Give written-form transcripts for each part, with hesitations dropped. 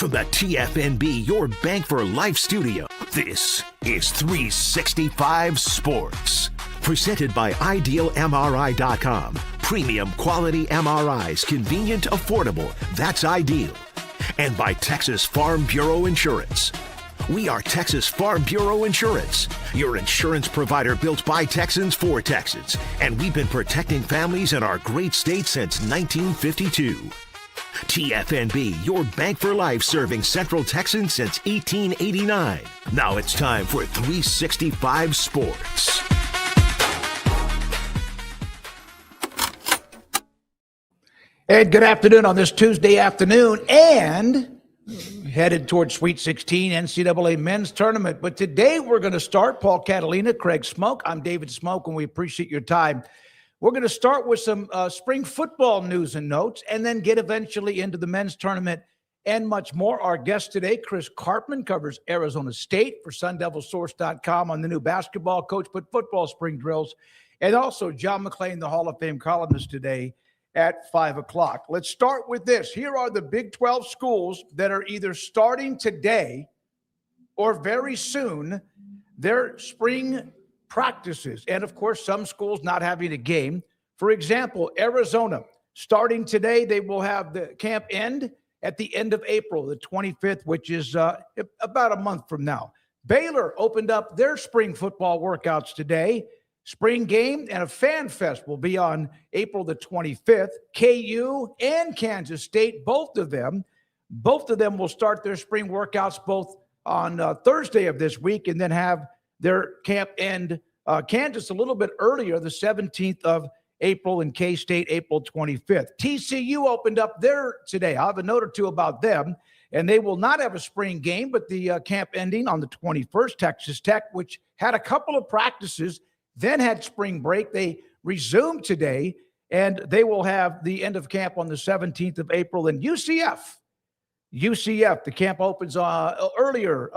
From the TFNB Your Bank for Life studio, this is 365 Sports. Presented by IdealMRI.com. Premium quality MRIs, convenient, affordable. That's ideal. And by Texas Farm Bureau Insurance. We are Texas Farm Bureau Insurance, your insurance provider built by Texans for Texans. And we've been protecting families in our great state since 1952. TFNB, your bank for life, serving Central Texans since 1889. Now it's time for 365 Sports. Hey, good afternoon on this Tuesday afternoon, and headed towards Sweet 16 NCAA men's tournament. But today we're going to start. Paul Catalina, Craig Smoak. I'm David Smoak, and we appreciate your time. We're going to start with some spring football news and notes, and then get eventually into the men's tournament and much more. Our guest today, Chris Karpman, covers Arizona State for SunDevilSource.com on the new basketball coach, but football spring drills. And also John McClain, the Hall of Fame columnist, today at 5 o'clock. Let's start with this. Here are the Big 12 schools that are either starting today or very soon their spring practices. And, of course, some schools not having a game. For example, Arizona, starting today, they will have the camp end at the end of April, the 25th, which is about a month from now. Baylor opened up their spring football workouts today. Spring game and a fan fest will be on April the 25th. KU and Kansas State, both of them will start their spring workouts both on Thursday of this week and then have their camp end. Kansas a little bit earlier, the 17th of April, and K-State April 25th. TCU opened up there today. I'll have a note or two about them, and they will not have a spring game, but the camp ending on the 21st. Texas Tech, which had a couple of practices, then had spring break. They resumed today, and they will have the end of camp on the 17th of April. And UCF, the camp opens earlier,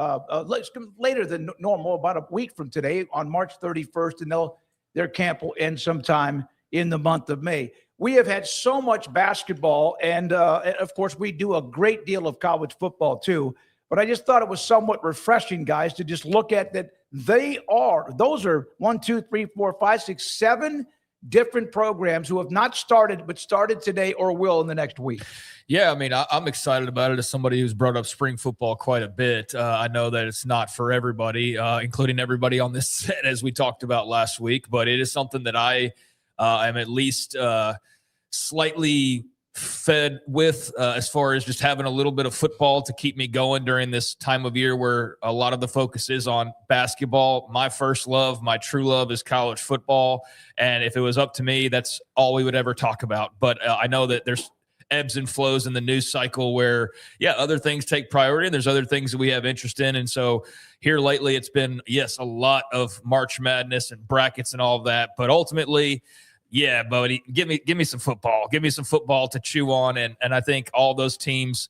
later than normal, about a week from today on March 31st, and their camp will end sometime in the month of May. We have had so much basketball, and of course, we do a great deal of college football too. But I just thought it was somewhat refreshing, guys, to just look at that. Those are 7 different programs who have not started, but started today or will in the next week. Yeah, I mean, I'm excited about it as somebody who's brought up spring football quite a bit. I know that it's not for everybody, including everybody on this set, as we talked about last week, but it is something that I am at least slightly fed with as far as just having a little bit of football to keep me going during this time of year where a lot of the focus is on basketball. My first love, my true love, is college football. And if it was up to me, that's all we would ever talk about. But I know that there's ebbs and flows in the news cycle where, other things take priority and there's other things that we have interest in. And so here lately, it's been, a lot of March Madness and brackets and all of that. But ultimately, yeah, buddy, give me some football. Give me some football to chew on. And I think all those teams,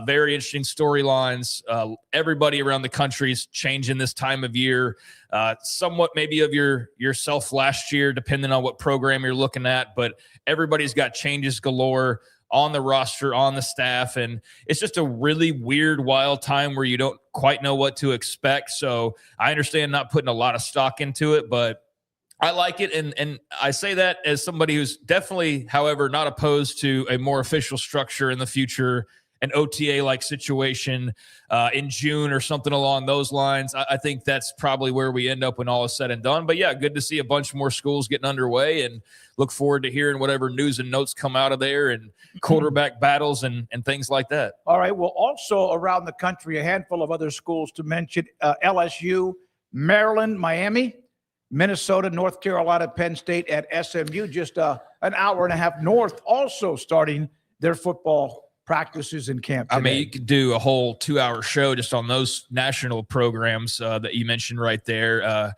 very interesting storylines. Everybody around the country is changing this time of year. Somewhat maybe of yourself last year, depending on what program you're looking at. But everybody's got changes galore on the roster, on the staff. And it's just a really weird, wild time where you don't quite know what to expect. So I understand not putting a lot of stock into it, but I like it, and I say that as somebody who's definitely, however, not opposed to a more official structure in the future, an OTA-like situation in June or something along those lines. I think that's probably where we end up when all is said and done. But, good to see a bunch more schools getting underway, and look forward to hearing whatever news and notes come out of there and quarterback battles and things like that. All right, well, also around the country, a handful of other schools to mention, LSU, Maryland, Miami, Minnesota, North Carolina, Penn State, at SMU, just an hour and a half north, also starting their football practices in camp today. I mean, you could do a whole 2-hour show just on those national programs that you mentioned right there.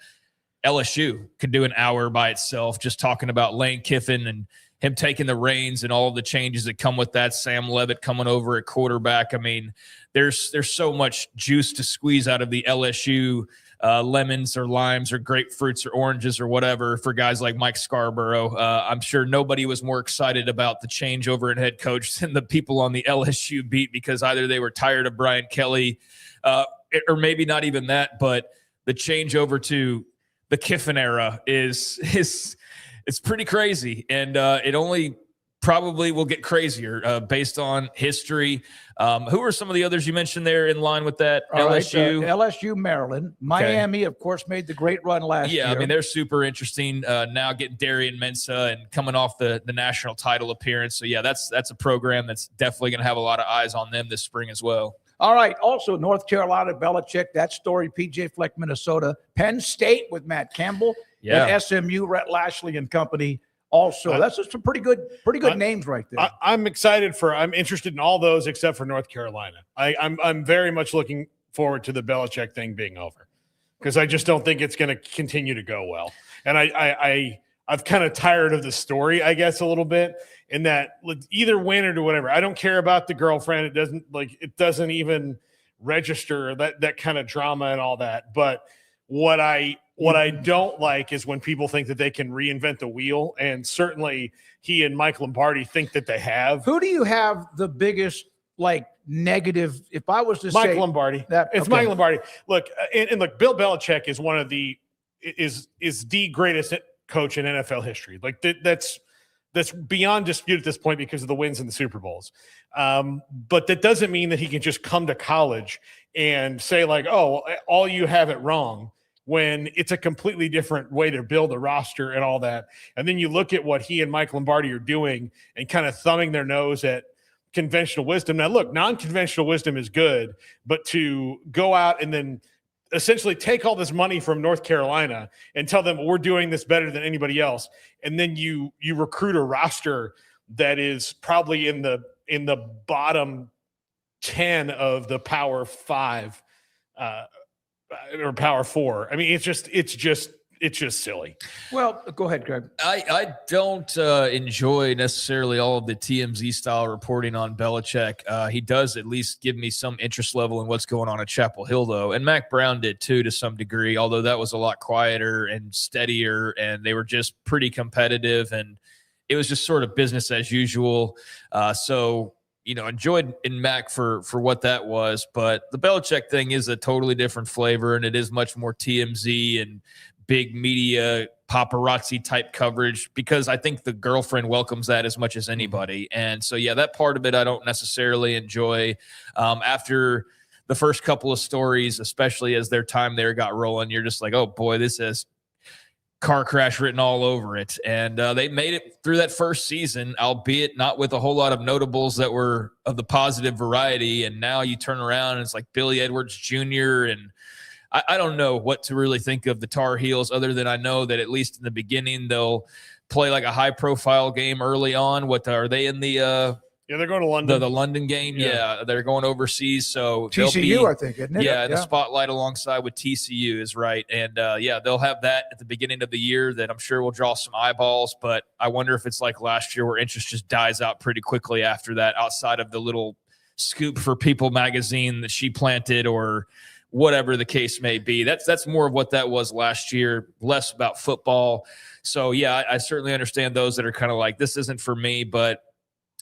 LSU could do an hour by itself just talking about Lane Kiffin and him taking the reins and all of the changes that come with that. Sam Leavitt coming over at quarterback. I mean, there's so much juice to squeeze out of the LSU lemons or limes or grapefruits or oranges or whatever for guys like Mike Scarborough. I'm sure nobody was more excited about the changeover in head coach than the people on the LSU beat, because either they were tired of Brian Kelly or maybe not even that, but the changeover to the Kiffin era is it's pretty crazy. And it only probably will get crazier based on history. Who are some of the others you mentioned there in line with that? LSU? LSU, Maryland. Miami, of course, made the great run last year. Yeah, I mean, they're super interesting now getting Darian Mensah and coming off the national title appearance. So, yeah, that's a program that's definitely going to have a lot of eyes on them this spring as well. All right. Also, North Carolina, Belichick, that story, PJ Fleck, Minnesota, Penn State with Matt Campbell, and SMU, Rhett Lashley and company. Also, that's just some pretty good names right there. I'm interested in all those except for North Carolina. I'm very much looking forward to the Belichick thing being over, because I just don't think it's going to continue to go well. And I've kind of tired of the story, I guess, a little bit, in that either win or do whatever. I don't care about the girlfriend. It doesn't even register that kind of drama and all that. But what I don't like is when people think that they can reinvent the wheel, and certainly he and Mike Lombardi think that they have. Who do you have the biggest negative? If I was to say Mike Lombardi, Mike Lombardi. Look, and look, Bill Belichick is one of the the greatest coach in NFL history. That's beyond dispute at this point because of the wins in the Super Bowls. But that doesn't mean that he can just come to college and say oh, all you have it wrong, when it's a completely different way to build a roster and all that. And then you look at what he and Mike Lombardi are doing and kind of thumbing their nose at conventional wisdom. Now, look, non-conventional wisdom is good, but to go out and then essentially take all this money from North Carolina and tell them we're doing this better than anybody else, and then you recruit a roster that is probably in the bottom 10 of the Power 5 or Power 4. I mean, it's just silly. Well, go ahead, Greg. I don't enjoy necessarily all of the TMZ style reporting on Belichick. He does at least give me some interest level in what's going on at Chapel Hill, though. And Mac Brown did too, to some degree, although that was a lot quieter and steadier, and they were just pretty competitive, and it was just sort of business as usual. So, enjoyed in Mac for what that was. But the Belichick thing is a totally different flavor, and it is much more TMZ and big media paparazzi type coverage, because I think the girlfriend welcomes that as much as anybody. And so, yeah, that part of it I don't necessarily enjoy. After the first couple of stories, especially as their time there got rolling, you're just like, oh boy, this has car crash written all over it. And they made it through that first season, albeit not with a whole lot of notables that were of the positive variety. And now you turn around and it's like Billy Edwards Jr. and I don't know what to really think of the Tar Heels, other than I know that at least in the beginning they'll play like a high-profile game early on. What are they in the yeah, they're going to London. The London game, yeah, they're going overseas. So TCU, I think, isn't it? Yeah, the spotlight alongside with TCU is right. And, they'll have that at the beginning of the year that I'm sure will draw some eyeballs. But I wonder if it's like last year where interest just dies out pretty quickly after that, outside of the little Scoop for People magazine that she planted or – whatever the case may be. That's more of what that was last year, less about football. So, yeah, I certainly understand those that are kind of like, this isn't for me, but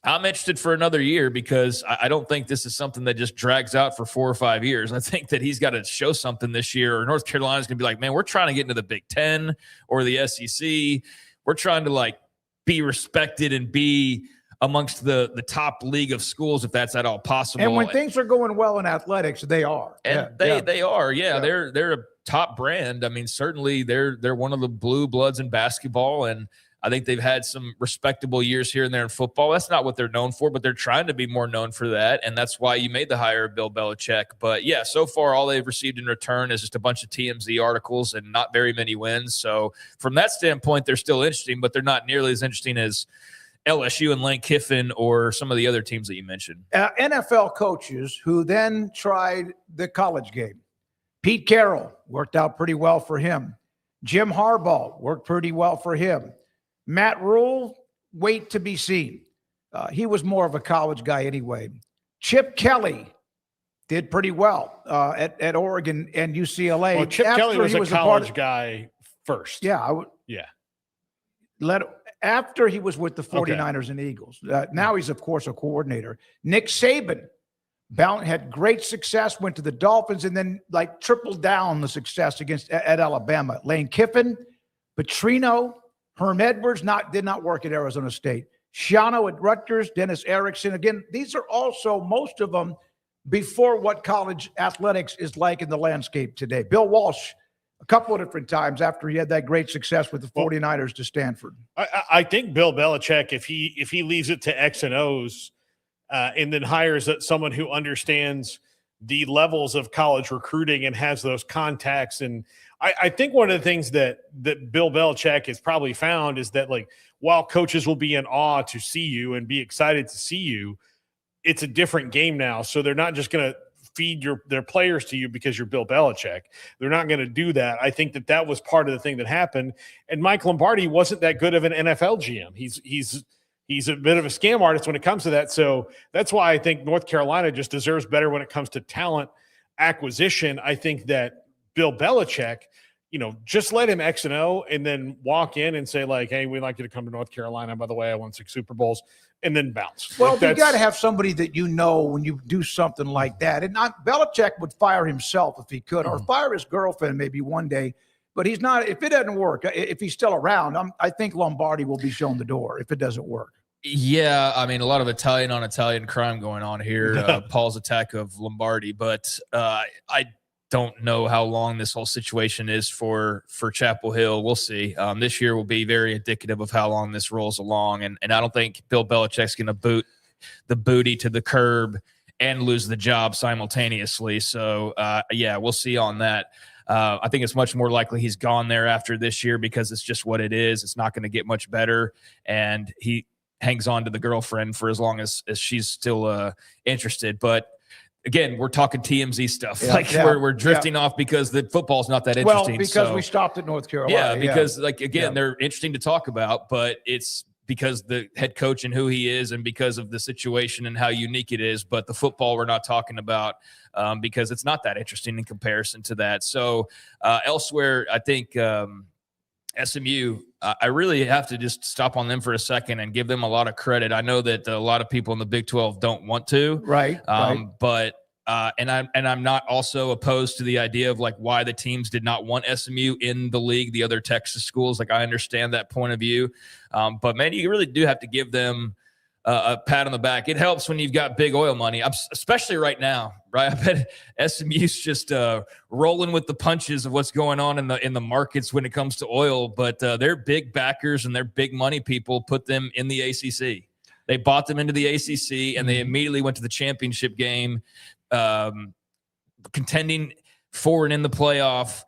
I'm interested for another year, because I don't think this is something that just drags out for 4 or 5 years. I think that he's got to show something this year, or North Carolina's going to be like, man, we're trying to get into the Big Ten or the SEC. We're trying to be respected and be amongst the top league of schools, if that's at all possible. And when things are going well in athletics, they are. And they are. Yeah. They're a top brand. I mean, certainly they're one of the blue bloods in basketball, and I think they've had some respectable years here and there in football. That's not what they're known for, but they're trying to be more known for that, and that's why you made the hire of Bill Belichick. But, yeah, so far all they've received in return is just a bunch of TMZ articles and not very many wins. So from that standpoint, they're still interesting, but they're not nearly as interesting as LSU and Lane Kiffin or some of the other teams that you mentioned. NFL coaches who then tried the college game. Pete Carroll worked out pretty well for him. Jim Harbaugh worked pretty well for him. Matt Rule, wait to be seen. He was more of a college guy anyway. Chip Kelly did pretty well at Oregon and UCLA. Well, Chip Kelly was a college guy first. Yeah. After he was with the 49ers and Eagles. Now he's, of course, a coordinator. Nick Saban had great success, went to the Dolphins, and then tripled down the success at Alabama. Lane Kiffin, Petrino, Herm Edwards did not work at Arizona State. Shiano at Rutgers, Dennis Erickson. Again, these are also, most of them, before what college athletics is like in the landscape today. Bill Walsh, a couple of different times after he had that great success with the 49ers to Stanford. I think Bill Belichick, if he leaves it to X and O's and then hires someone who understands the levels of college recruiting and has those contacts. And I think one of the things that Bill Belichick has probably found is that, while coaches will be in awe to see you and be excited to see you, it's a different game now. So they're not just going to feed their players to you because you're Bill Belichick. They're not going to do that. I think that was part of the thing that happened. And Mike Lombardi wasn't that good of an NFL GM. He's a bit of a scam artist when it comes to that. So that's why I think North Carolina just deserves better when it comes to talent acquisition. I think that Bill Belichick, just let him X and O and then walk in and say, hey, we'd like you to come to North Carolina. By the way, I won 6 Super Bowls. And then bounce. Well, you got to have somebody that when you do something like that. And Belichick would fire himself if he could, or fire his girlfriend maybe one day. But he's not. If it doesn't work, if he's still around, I think Lombardi will be shown the door if it doesn't work. Yeah, I mean, a lot of Italian on Italian crime going on here. Paul's attack of Lombardi, but I don't know how long this whole situation is for Chapel Hill. We'll see. This year will be very indicative of how long this rolls along. And I don't think Bill Belichick's going to boot the booty to the curb and lose the job simultaneously. So, we'll see on that. I think it's much more likely he's gone there after this year because it's just what it is. It's not going to get much better. And he hangs on to the girlfriend for as long as she's still interested. But again, we're talking TMZ stuff. We're drifting off because the football's not that interesting. Well, because we stopped at North Carolina. Yeah, because they're interesting to talk about, but it's because the head coach and who he is and because of the situation and how unique it is. But the football we're not talking about because it's not that interesting in comparison to that. So elsewhere, I think SMU, I really have to just stop on them for a second and give them a lot of credit. I know that a lot of people in the Big 12 don't want to, right. But I'm not also opposed to the idea of why the teams did not want SMU in the league, the other Texas schools. I understand that point of view, but man, you really do have to give them a pat on the back. It helps when you've got big oil money, especially right now, right? I bet SMU's just rolling with the punches of what's going on in the markets when it comes to oil. But their big backers and their big money people put them in the ACC. They bought them into the ACC, and they immediately went to the championship game, contending for and in the playoff.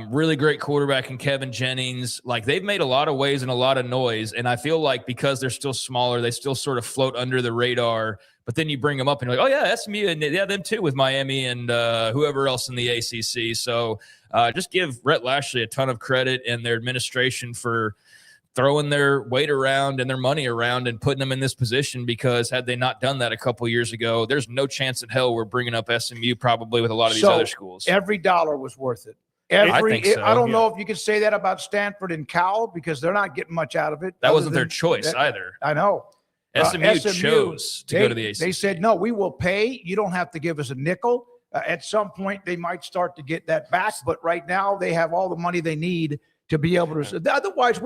Really great quarterback in Kevin Jennings. They've made a lot of waves and a lot of noise. And I feel like because they're still smaller, they still sort of float under the radar. But then you bring them up and you're like, oh, yeah, SMU, and them too with Miami and whoever else in the ACC. So just give Rhett Lashley a ton of credit and their administration for throwing their weight around and their money around and putting them in this position, because had they not done that a couple years ago, there's no chance in hell we're bringing up SMU probably with a lot of these other schools. Every dollar was worth it. I think so. I don't know if you could say that about Stanford and Cal because they're not getting much out of it. That wasn't their choice either. I know. SMU chose to go to the ACC. They said, no, we will pay. You don't have to give us a nickel. At some point, they might start to get that back. But right now, they have all the money they need to be able to. Otherwise,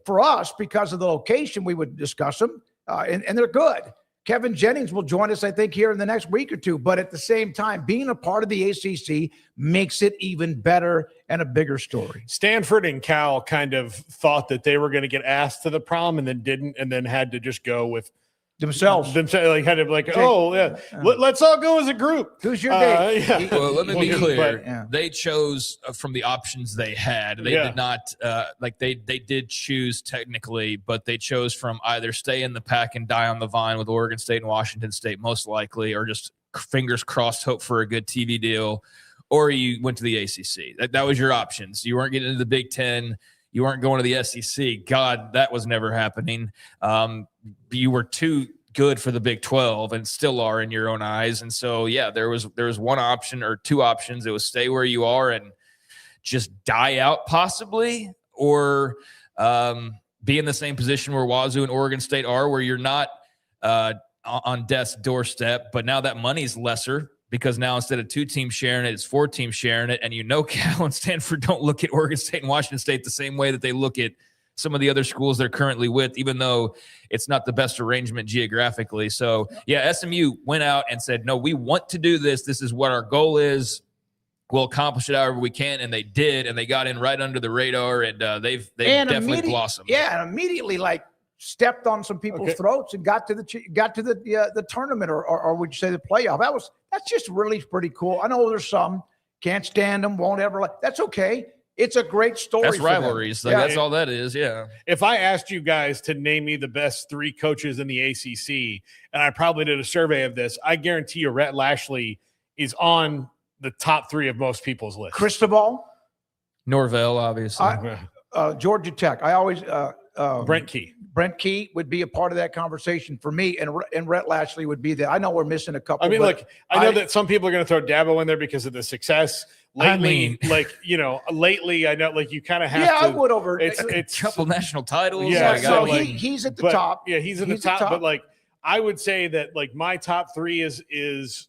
for us, because of the location, we would discuss them. And they're good. Kevin Jennings will join us, I think, here in the next week or two. But at the same time, being a part of the ACC makes it even better and a bigger story. Stanford and Cal kind of thought that they were going to get asked to the prom and then didn't, and then had to just go with themselves. Let's all go as a group. Who's your date? Well, let me be clear. They chose from the options they had. They did not they did choose technically, but they chose from either stay in the pack and die on the vine with Oregon State and Washington State most likely, or just fingers crossed hope for a good TV deal, or you went to the ACC. That was your options. You weren't getting into the Big Ten. You weren't going to the SEC. God, that was never happening. You were too good for the Big 12 and still are in your own eyes. And so, yeah, there was one option or two options. It was stay where you are and just die out possibly, or be in the same position where Wazoo and Oregon State are, where you're not on death's doorstep, but now that money's lesser because now instead of 2 teams sharing it, it's 4 teams sharing it. And Cal and Stanford don't look at Oregon State and Washington State the same way that they look at some of the other schools they're currently with, even though it's not the best arrangement geographically. So, yeah, SMU went out and said, no, we want to do this. This is what our goal is. We'll accomplish it however we can, and they did, and they got in right under the radar, and they've definitely blossomed. Yeah, and immediately stepped on some people's throats and got to the tournament, or would you say the playoff? That's just really pretty cool. I know there's some can't stand them, won't ever that's okay. It's a great story. That's rivalries. That's all that is. Yeah. If I asked you guys to name me the best 3 coaches in the ACC, and I probably did a survey of this, I guarantee you Rhett Lashley is on the top 3 of most people's list. Cristobal, Norvell, obviously. Georgia Tech. I always Brent Key. Brent Key would be a part of that conversation for me, and Rhett Lashley would be there. I know we're missing a couple. I mean, look, I know that some people are going to throw Dabo in there because of the success. Lately, lately, I know, you kind of have to. Yeah, I would over. It's a couple national titles. Yeah, so he's at the top. Yeah, he's at the top. But I would say that my top 3 is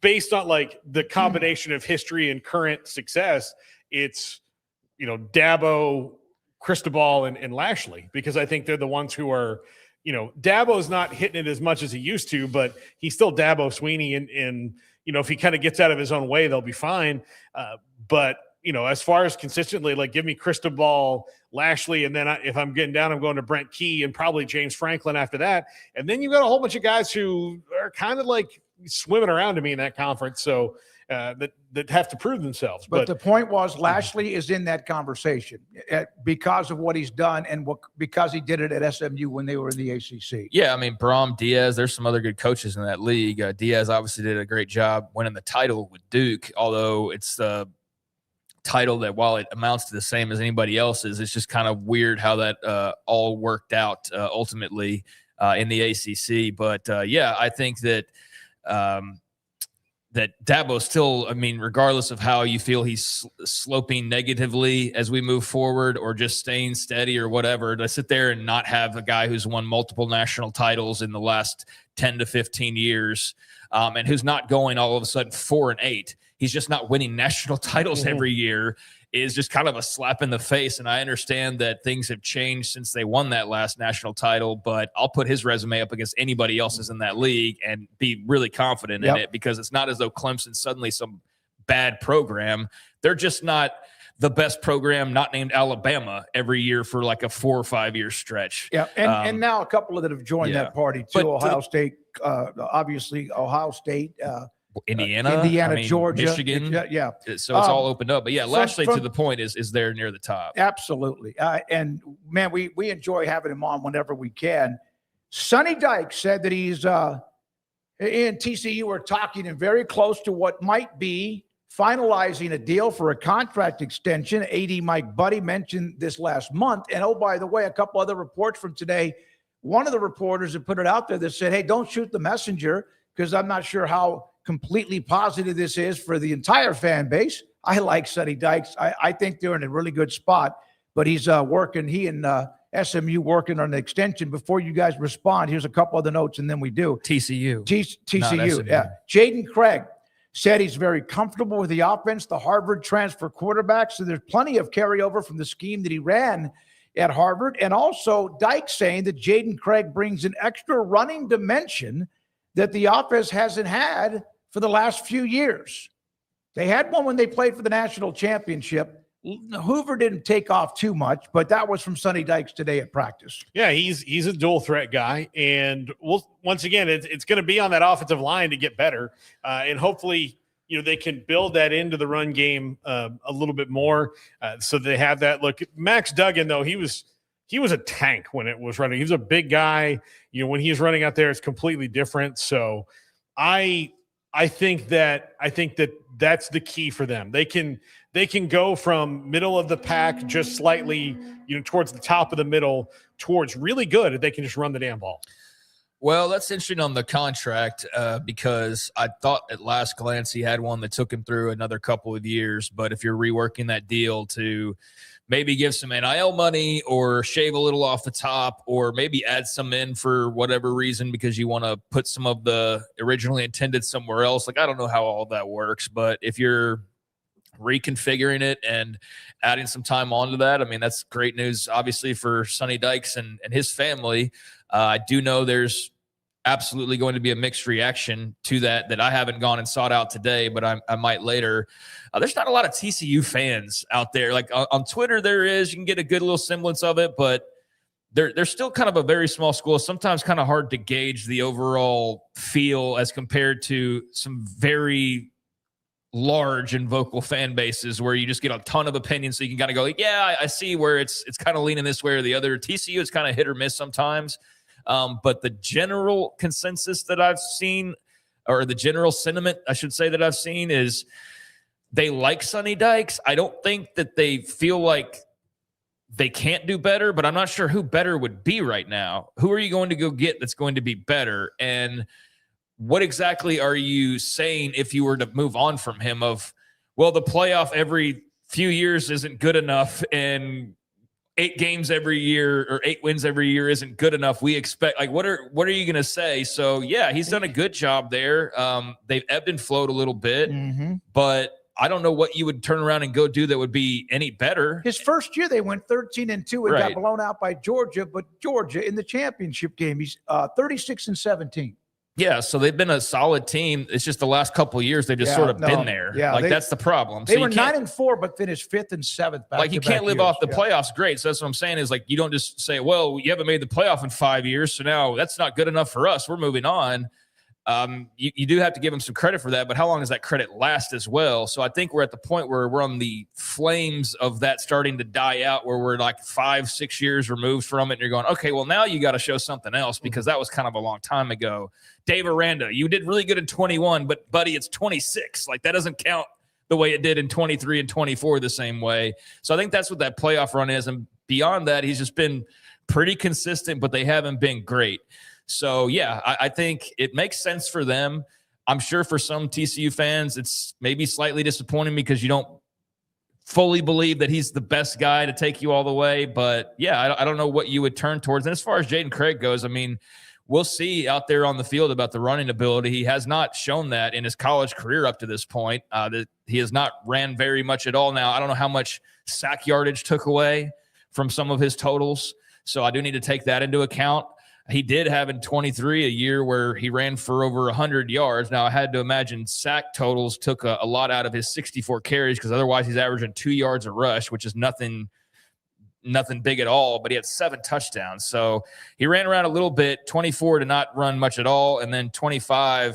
based on the combination of history and current success. It's Dabo, Cristobal, and Lashley, because I think they're the ones who are. Dabo's not hitting it as much as he used to, but he's still Dabo Sweeney, and if he kind of gets out of his own way, they'll be fine. But as far as consistently, give me Cristobal, Lashley, and then if I'm getting down, I'm going to Brent Key and probably James Franklin after that. And then you got a whole bunch of guys who are kind of swimming around to me in that conference. So that have to prove themselves. But the point was, Lashley is in that conversation because of what he's done and because he did it at SMU when they were in the ACC. Yeah, I mean, Brom, Diaz, there's some other good coaches in that league. Diaz obviously did a great job winning the title with Duke, although it's the title that, while it amounts to the same as anybody else's, it's just kind of weird how that all worked out ultimately in the ACC. But, yeah, I think that that Dabo still, I mean, regardless of how you feel he's sloping negatively as we move forward or just staying steady or whatever, to sit there and not have a guy who's won multiple national titles in the last 10 to 15 years and who's not going all of a sudden 4-8. He's just not winning national titles every year is just kind of a slap in the face. And I understand that things have changed since they won that last national title, but I'll put his resume up against anybody else's in that league and be really confident in it, because it's not as though Clemson's suddenly some bad program. They're just not the best program, not named Alabama, every year for a 4 or 5 year stretch. Yeah. And now a couple of that have joined that party too. Ohio State, obviously Ohio State, Indiana, Georgia, Michigan. Yeah. So it's all opened up. But yeah, Lashley, to the point, is there near the top. Absolutely. And man, we enjoy having him on whenever we can. Sunny Dykes said that he's in TCU are talking and very close to what might be finalizing a deal for a contract extension. AD Mike Buddy mentioned this last month. And oh, by the way, a couple other reports from today. One of the reporters that put it out there that said, hey, don't shoot the messenger, because I'm not sure how completely positive this is for the entire fan base. I like Sunny Dykes. I think they're in a really good spot, but he's working. He and SMU working on an extension. Before you guys respond, here's a couple other notes, and then we do. TCU. TCU, yeah. Jaden Craig said he's very comfortable with the offense, the Harvard transfer quarterback, so there's plenty of carryover from the scheme that he ran at Harvard. And also Dykes saying that Jaden Craig brings an extra running dimension that the offense hasn't had for the last few years. They had one when they played for the national championship. Hoover didn't take off too much, but that was from Sunny Dykes today at practice. Yeah, he's a dual threat guy, and once again, it's going to be on that offensive line to get better, and hopefully, they can build that into the run game a little bit more, so they have that. Look, Max Duggan, though, he was a tank when it was running. He was a big guy. When he's running out there, it's completely different. So I think that that's the key for them. They can go from middle of the pack just slightly, towards the top of the middle, towards really good if they can just run the damn ball. Well, that's interesting on the contract because I thought at last glance he had one that took him through another couple of years. But if you're reworking that deal to maybe give some NIL money or shave a little off the top or maybe add some in for whatever reason because you want to put some of the originally intended somewhere else, like I don't know how all that works. But if you're reconfiguring it and adding some time onto that, I mean, that's great news, obviously, for Sunny Dykes and his family. I do know there's absolutely going to be a mixed reaction to that I haven't gone and sought out today, but I might later. There's not a lot of TCU fans out there. Like on Twitter, there is. You can get a good little semblance of it, but they're still kind of a very small school. Sometimes kind of hard to gauge the overall feel as compared to some very large and vocal fan bases where you just get a ton of opinions. So you can kind of go, like, yeah, I see where it's kind of leaning this way or the other. TCU is kind of hit or miss sometimes. But the general consensus that I've seen, or the general sentiment, I should say, that I've seen is they like Sunny Dykes. I don't think that they feel like they can't do better, but I'm not sure who better would be right now. Who are you going to go get that's going to be better? And what exactly are you saying if you were to move on from him of, well, the playoff every few years isn't good enough and 8 games every year or 8 wins every year isn't good enough. We expect, like, what are you going to say? So yeah, he's done a good job there. They've ebbed and flowed a little bit, but I don't know what you would turn around and go do that would be any better. His first year, they went 13-2 and got blown out by Georgia, but Georgia in the championship game, he's 36-17. Yeah, so they've been a solid team. It's just the last couple of years they've just sort of been there. Yeah, that's the problem. They were 9-4, but finished 5th and 7th. Like you can't live off the playoffs. Great. So that's what I'm saying is like you don't just say, well, you haven't made the playoff in 5 years, so now that's not good enough for us. We're moving on. You do have to give them some credit for that, but how long does that credit last as well? So I think we're at the point where we're on the flames of that starting to die out, where we're like 5-6 years removed from it, and you're going, okay, well now you got to show something else because that was kind of a long time ago. Dave Aranda, you did really good in 21, but buddy, it's 26. Like that doesn't count the way it did in 23 and 24 the same way. So I think that's what that playoff run is. And beyond that, he's just been pretty consistent, but they haven't been great. So, yeah, I think it makes sense for them. I'm sure for some TCU fans, it's maybe slightly disappointing because you don't fully believe that he's the best guy to take you all the way. But, yeah, I don't know what you would turn towards. And as far as Jaden Craig goes, I mean, we'll see out there on the field about the running ability. He has not shown that in his college career up to this point. That he has not ran very much at all. Now, I don't know how much sack yardage took away from some of his totals, so I do need to take that into account. He did have in 23 a year where he ran for over 100 yards. Now, I had to imagine sack totals took a lot out of his 64 carries because otherwise he's averaging 2 yards a rush, which is nothing big at all, but he had 7 touchdowns. So he ran around a little bit, 24 to not run much at all, and then 25,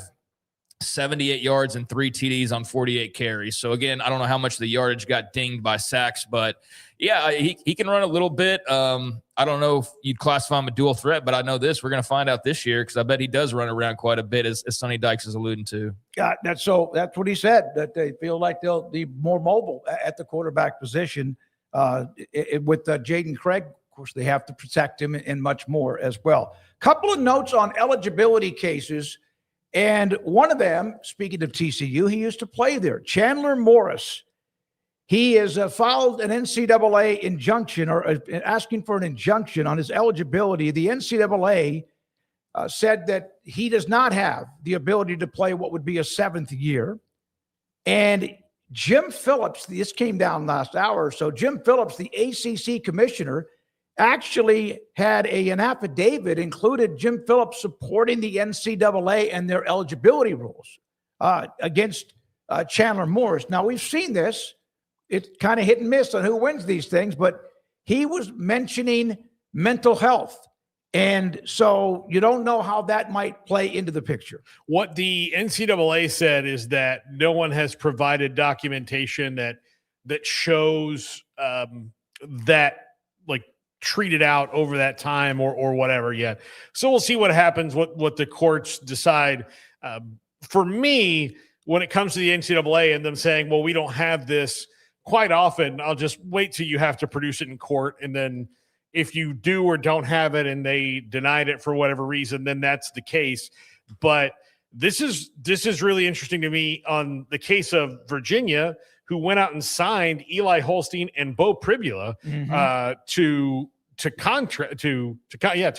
78 yards and 3 TDs on 48 carries. So, again, I don't know how much the yardage got dinged by sacks, but, yeah, he can run a little bit. I don't know if you'd classify him a dual threat, but I know this. We're going to find out this year because I bet he does run around quite a bit, as Sunny Dykes is alluding to. Yeah, that's what he said, that they feel like they'll be more mobile at the quarterback position. With Jaden Craig, of course, they have to protect him and much more as well. Couple of notes on eligibility cases, and one of them, speaking of TCU, he used to play there. Chandler Morris. He has filed an NCAA injunction or asking for an injunction on his eligibility. The NCAA said that he does not have the ability to play what would be a 7th year. And Jim Phillips, this came down last hour. So Jim Phillips, the ACC commissioner, actually had an affidavit included Jim Phillips supporting the NCAA and their eligibility rules against Chandler Morris. Now, we've seen this. It's kind of hit and miss on who wins these things, but he was mentioning mental health. And so you don't know how that might play into the picture. What the NCAA said is that no one has provided documentation that shows that like treated out over that time or whatever yet. So we'll see what happens, what the courts decide. For me, when it comes to the NCAA and them saying, well, we don't have this, quite often I'll just wait till you have to produce it in court, and then if you do or don't have it and they denied it for whatever reason, then that's the case. But this is really interesting to me on the case of Virginia, who went out and signed Eli Holstein and Bo Pribula to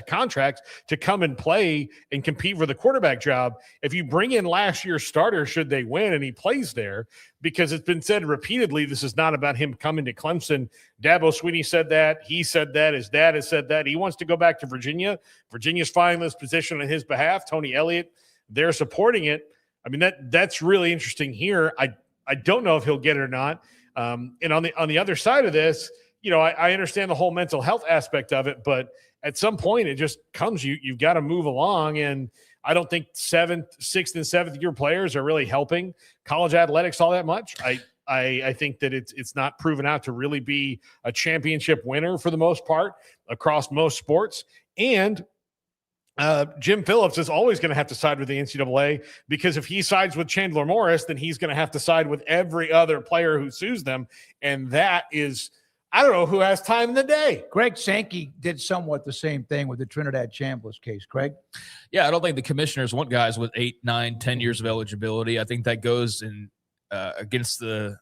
contracts to come and play and compete for the quarterback job. If you bring in last year's starter, should they win, and he plays there, because it's been said repeatedly, this is not about him coming to Clemson. Dabo Swinney said that. He said that. His dad has said that. He wants to go back to Virginia. Virginia's fighting this position on his behalf. Tony Elliott, they're supporting it. I mean, that's really interesting here. I don't know if he'll get it or not. And on the other side of this, I understand the whole mental health aspect of it, but at some point it just comes, you've got to move along. And I don't think 6th and 7th year players are really helping college athletics all that much. I think that it's not proven out to really be a championship winner for the most part across most sports. And Jim Phillips is always going to have to side with the NCAA, because if he sides with Chandler Morris, then he's going to have to side with every other player who sues them. And that is, I don't know who has time in the day. Greg Sankey did somewhat the same thing with the Trinidad Chambliss case. Greg? Yeah, I don't think the commissioners want guys with 8, 9, 10 years of eligibility. I think that goes in against the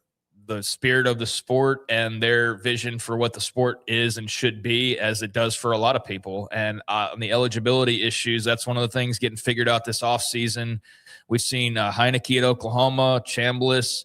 spirit of the sport and their vision for what the sport is and should be, as it does for a lot of people. And on the eligibility issues, that's one of the things getting figured out this offseason. We've seen Heineke at Oklahoma, Chambliss.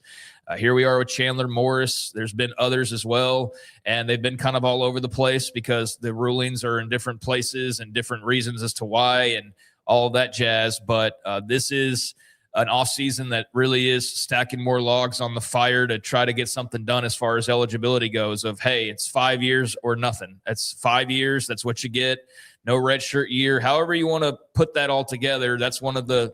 Here we are with Chandler Morris. There's been others as well, and they've been kind of all over the place because the rulings are in different places and different reasons as to why and all of that jazz. But this is an offseason that really is stacking more logs on the fire to try to get something done as far as eligibility goes of, hey, it's 5 years or nothing. That's 5 years. That's what you get. No redshirt year. However you want to put that all together, that's one of the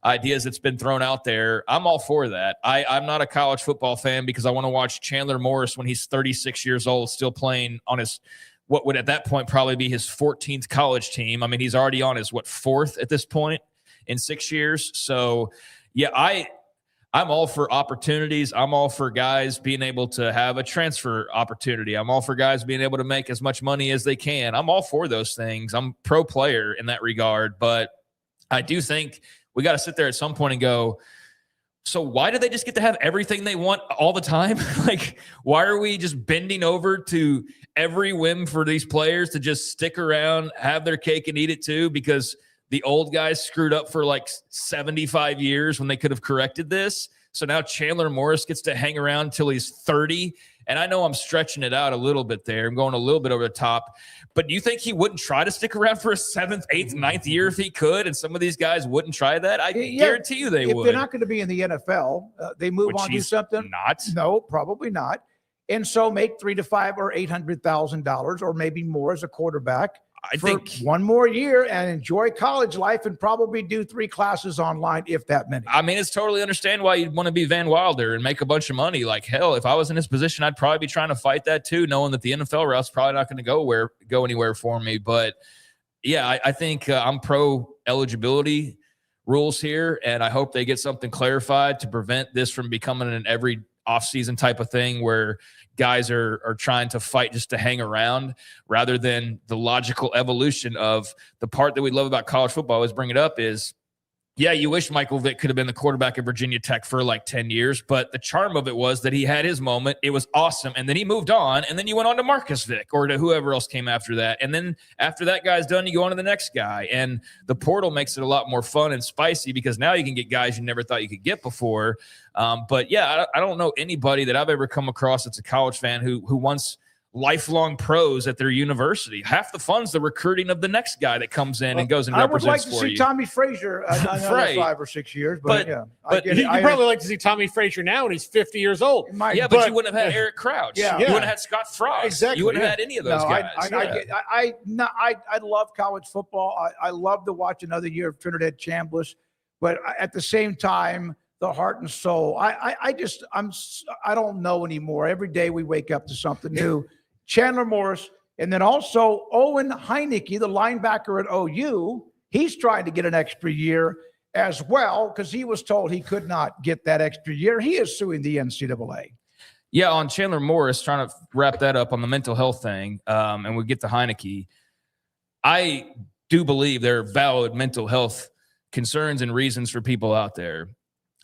ideas that's been thrown out there. I'm all for that. I'm not a college football fan because I want to watch Chandler Morris when he's 36 years old still playing on his what would at that point probably be his 14th college team. I mean, he's already on his 4th at this point in 6 years. So yeah, I'm all for opportunities. I'm all for guys being able to have a transfer opportunity. I'm all for guys being able to make as much money as they can. I'm all for those things. I'm pro player in that regard, but I do think we got to sit there at some point and go, so why do they just get to have everything they want all the time? Like, why are we just bending over to every whim for these players to just stick around, have their cake and eat it too? Because the old guys screwed up for like 75 years when they could have corrected this. So now Chandler Morris gets to hang around till he's 30. And I know I'm stretching it out a little bit there. I'm going a little bit over the top. But do you think he wouldn't try to stick around for a 7th, 8th, 9th year if he could? And some of these guys wouldn't try that? I guarantee you they would. If they're not going to be in the NFL, they move on to something. Not. No, probably not. And so make $300,000 to $500,000 or $800,000 or maybe more as a quarterback. I think one more year and enjoy college life and probably do 3 classes online, if that many. I mean, it's totally understand why you'd want to be Van Wilder and make a bunch of money. Like, hell, if I was in his position, I'd probably be trying to fight that too, knowing that the NFL route's probably not going to go anywhere for me. But yeah, I think I'm pro eligibility rules here, and I hope they get something clarified to prevent this from becoming an every offseason type of thing where guys are trying to fight just to hang around rather than the logical evolution of the part that we love about college football. I always bring it up is, yeah, you wish Michael Vick could have been the quarterback of Virginia Tech for like 10 years, but the charm of it was that he had his moment. It was awesome. And then he moved on, and then you went on to Marcus Vick or to whoever else came after that. And then after that guy's done, you go on to the next guy. And the portal makes it a lot more fun and spicy because now you can get guys you never thought you could get before. But yeah, I don't know anybody that I've ever come across that's a college fan who wants lifelong pros at their university. Half the fun's the recruiting of the next guy that comes in and goes and represents for you. I would like to see Tommy Frazier another right. 5 or 6 years, but yeah. You'd probably like to see Tommy Frazier now when he's 50 years old. Yeah, but you wouldn't have had Eric Crouch. Yeah. You wouldn't have had Scott Frost. Exactly. You wouldn't have had any of those guys. I love college football. I love to watch another year of Trinidad Chambliss, but at the same time, the heart and soul. I don't know anymore. Every day we wake up to something new. Chandler Morris, and then also Owen Heineke, the linebacker at OU. He's trying to get an extra year as well because he was told he could not get that extra year. He is suing the NCAA. Yeah, on Chandler Morris, trying to wrap that up on the mental health thing, and we get to Heineke. I do believe there are valid mental health concerns and reasons for people out there.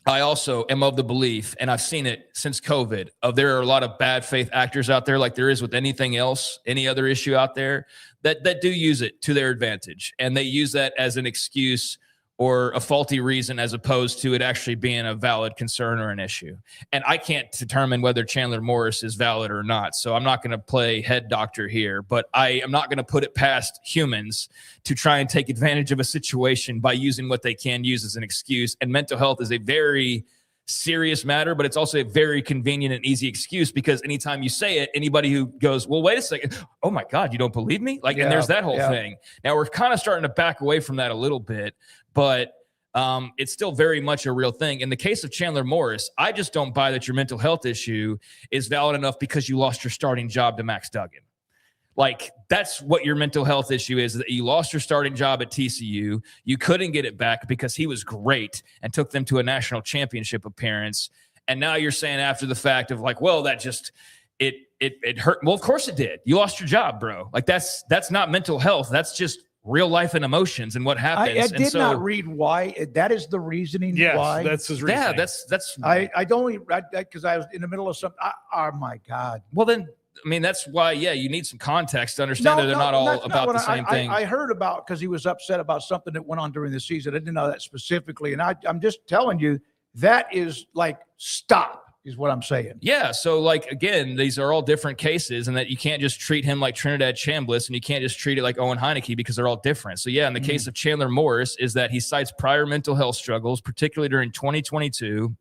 I also am of the belief, and I've seen it since COVID, there are a lot of bad faith actors out there, like there is with anything else, any other issue out there, that do use it to their advantage. And they use that as an excuse or a faulty reason as opposed to it actually being a valid concern or an issue. And I can't determine whether Chandler Morris is valid or not. So I'm not going to play head doctor here, but I am not going to put it past humans to try and take advantage of a situation by using what they can use as an excuse. And mental health is a very serious matter, but it's also a very convenient and easy excuse because anytime you say it, anybody who goes, well, wait a second, oh my God, you don't believe me? And there's that whole thing. Now we're kind of starting to back away from that a little bit, but it's still very much a real thing. In the case of Chandler Morris, I just don't buy that your mental health issue is valid enough because you lost your starting job to Max Duggan. Like, that's what your mental health issue is, that you lost your starting job at TCU. You couldn't get it back because he was great and took them to a national championship appearance. And now you're saying after the fact of like, well, that just, it hurt. Well, of course it did. You lost your job, bro. Like, that's not mental health. That's just real life and emotions and what happens. I did not read why. That is the reasoning why. That's his reasoning. Yeah, that's. I don't, because I was in the middle of something. Oh, my God. Well, then, I mean, that's why, you need some context to understand that they're not all about the same thing. I heard about, because he was upset about something that went on during the season. I didn't know that specifically. And I'm just telling you, that is like, stop, is what I'm saying. Yeah. So, like, again, these are all different cases, and that you can't just treat him like Trinidad Chambliss, and you can't just treat it like Owen Heineke because they're all different. So, yeah, in the case of Chandler Morris, is that he cites prior mental health struggles, particularly during 2022.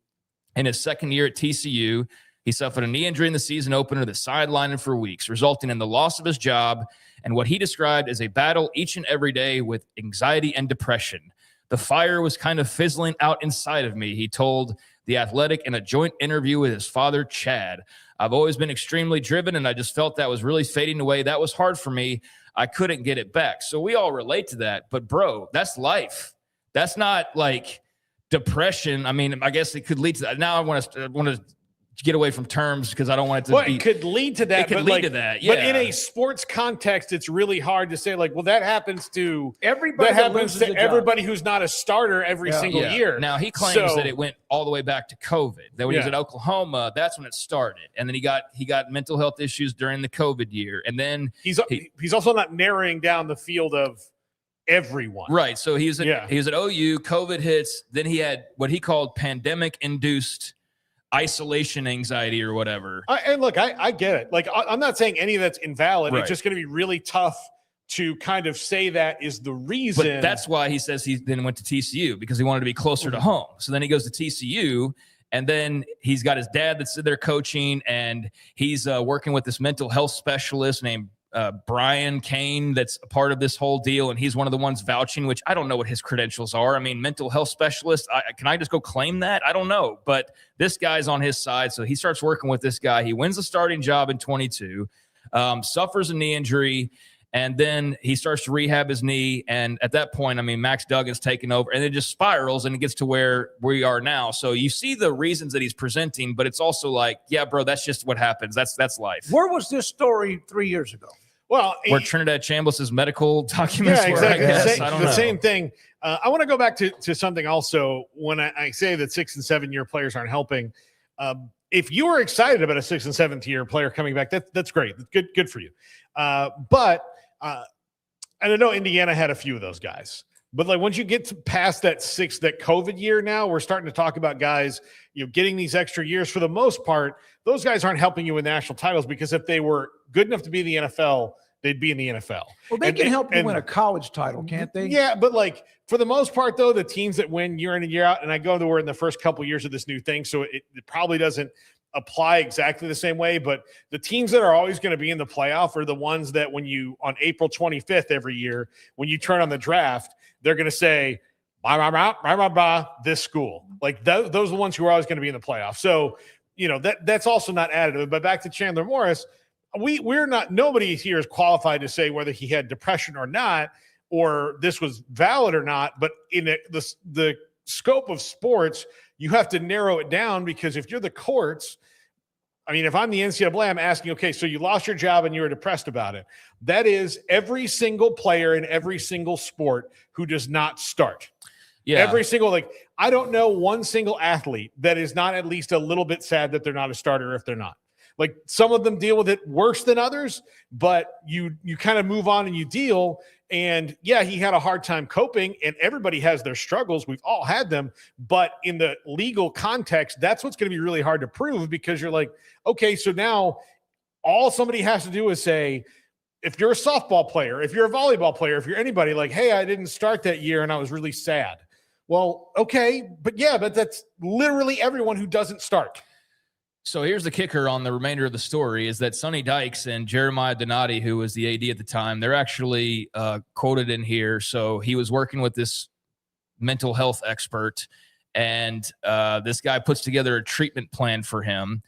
In his second year at TCU, he suffered a knee injury in the season opener that sidelined him for weeks, resulting in the loss of his job and what he described as a battle each and every day with anxiety and depression. The fire was kind of fizzling out inside of me, he told The Athletic in a joint interview with his father, Chad. I've always been extremely driven, and I just felt that was really fading away. That was hard for me. I couldn't get it back. So we all relate to that. But, bro, that's life. That's not like depression. I mean, I guess it could lead to that. Now I want to get away from terms because I don't want it to be. It could lead to that. It could lead to that, yeah. But in a sports context, it's really hard to say, like, well, that happens to everybody. That happens to everybody who's not a starter every single year. Now, he claims that it went all the way back to COVID. That when he was at Oklahoma, that's when it started. And then he got mental health issues during the COVID year. And then he's also not narrowing down the field of everyone. Right. So he was at OU, COVID hits. Then he had what he called pandemic-induced isolation anxiety or whatever. And look, I get it. Like, I'm not saying any of that's invalid. Right. It's just going to be really tough to kind of say that is the reason. But that's why he says he then went to TCU, because he wanted to be closer to home. So then he goes to TCU, and then he's got his dad that's there coaching, and he's working with this mental health specialist named Brian Kane that's a part of this whole deal, and he's one of the ones vouching, which I don't know what his credentials are. I mean, mental health specialist, can I just go claim that? I don't know, but this guy's on his side, so he starts working with this guy. He wins the starting job in 22, suffers a knee injury, and then he starts to rehab his knee, and at that point, I mean, Max Duggan's taken over, and it just spirals, and it gets to where we are now. So you see the reasons that he's presenting, but it's also like, yeah, bro, that's just what happens. That's life. Where was this story 3 years ago? Well, where Trinidad Chambliss's medical documents were, exactly. I guess. I don't know. The same thing. I want to go back to something also. When I say that 6- and 7-year players aren't helping, if you are excited about a 6- and 7-year player coming back, that's great. Good for you. But I don't know, Indiana had a few of those guys. But like once you get past that COVID year, now we're starting to talk about guys, getting these extra years. For the most part, those guys aren't helping you with national titles, because if they were good enough to be in the NFL, they'd be in the NFL. Well, they can help you win a college title, can't they? Yeah, but like for the most part, though, the teams that win year in and year out, and I go to we're in the first couple years of this new thing, so it probably doesn't apply exactly the same way, but the teams that are always going to be in the playoff are the ones that when you, on April 25th every year, when you turn on the draft, they're going to say, this school. Like those are the ones who are always going to be in the playoff. So, that's also not additive. But back to Chandler Morris, we're not, nobody here is qualified to say whether he had depression or not, or this was valid or not. But in the scope of sports, you have to narrow it down, because if you're the courts, I mean, if I'm the NCAA, I'm asking, okay, so you lost your job and you were depressed about it. That is every single player in every single sport who does not start. Yeah. Every single, like, I don't know one single athlete that is not at least a little bit sad that they're not a starter if they're not. Like, some of them deal with it worse than others, but you kind of move on and you deal. And yeah, he had a hard time coping, and everybody has their struggles. We've all had them. But in the legal context, that's what's going to be really hard to prove, because you're like, okay, so now all somebody has to do is say, if you're a softball player, if you're a volleyball player, if you're anybody, like, hey, I didn't start that year and I was really sad. Well, okay, but that's literally everyone who doesn't start. So here's the kicker on the remainder of the story is that Sunny Dykes and Jeremiah Donati, who was the AD at the time, they're actually quoted in here. So he was working with this mental health expert, and this guy puts together a treatment plan for him.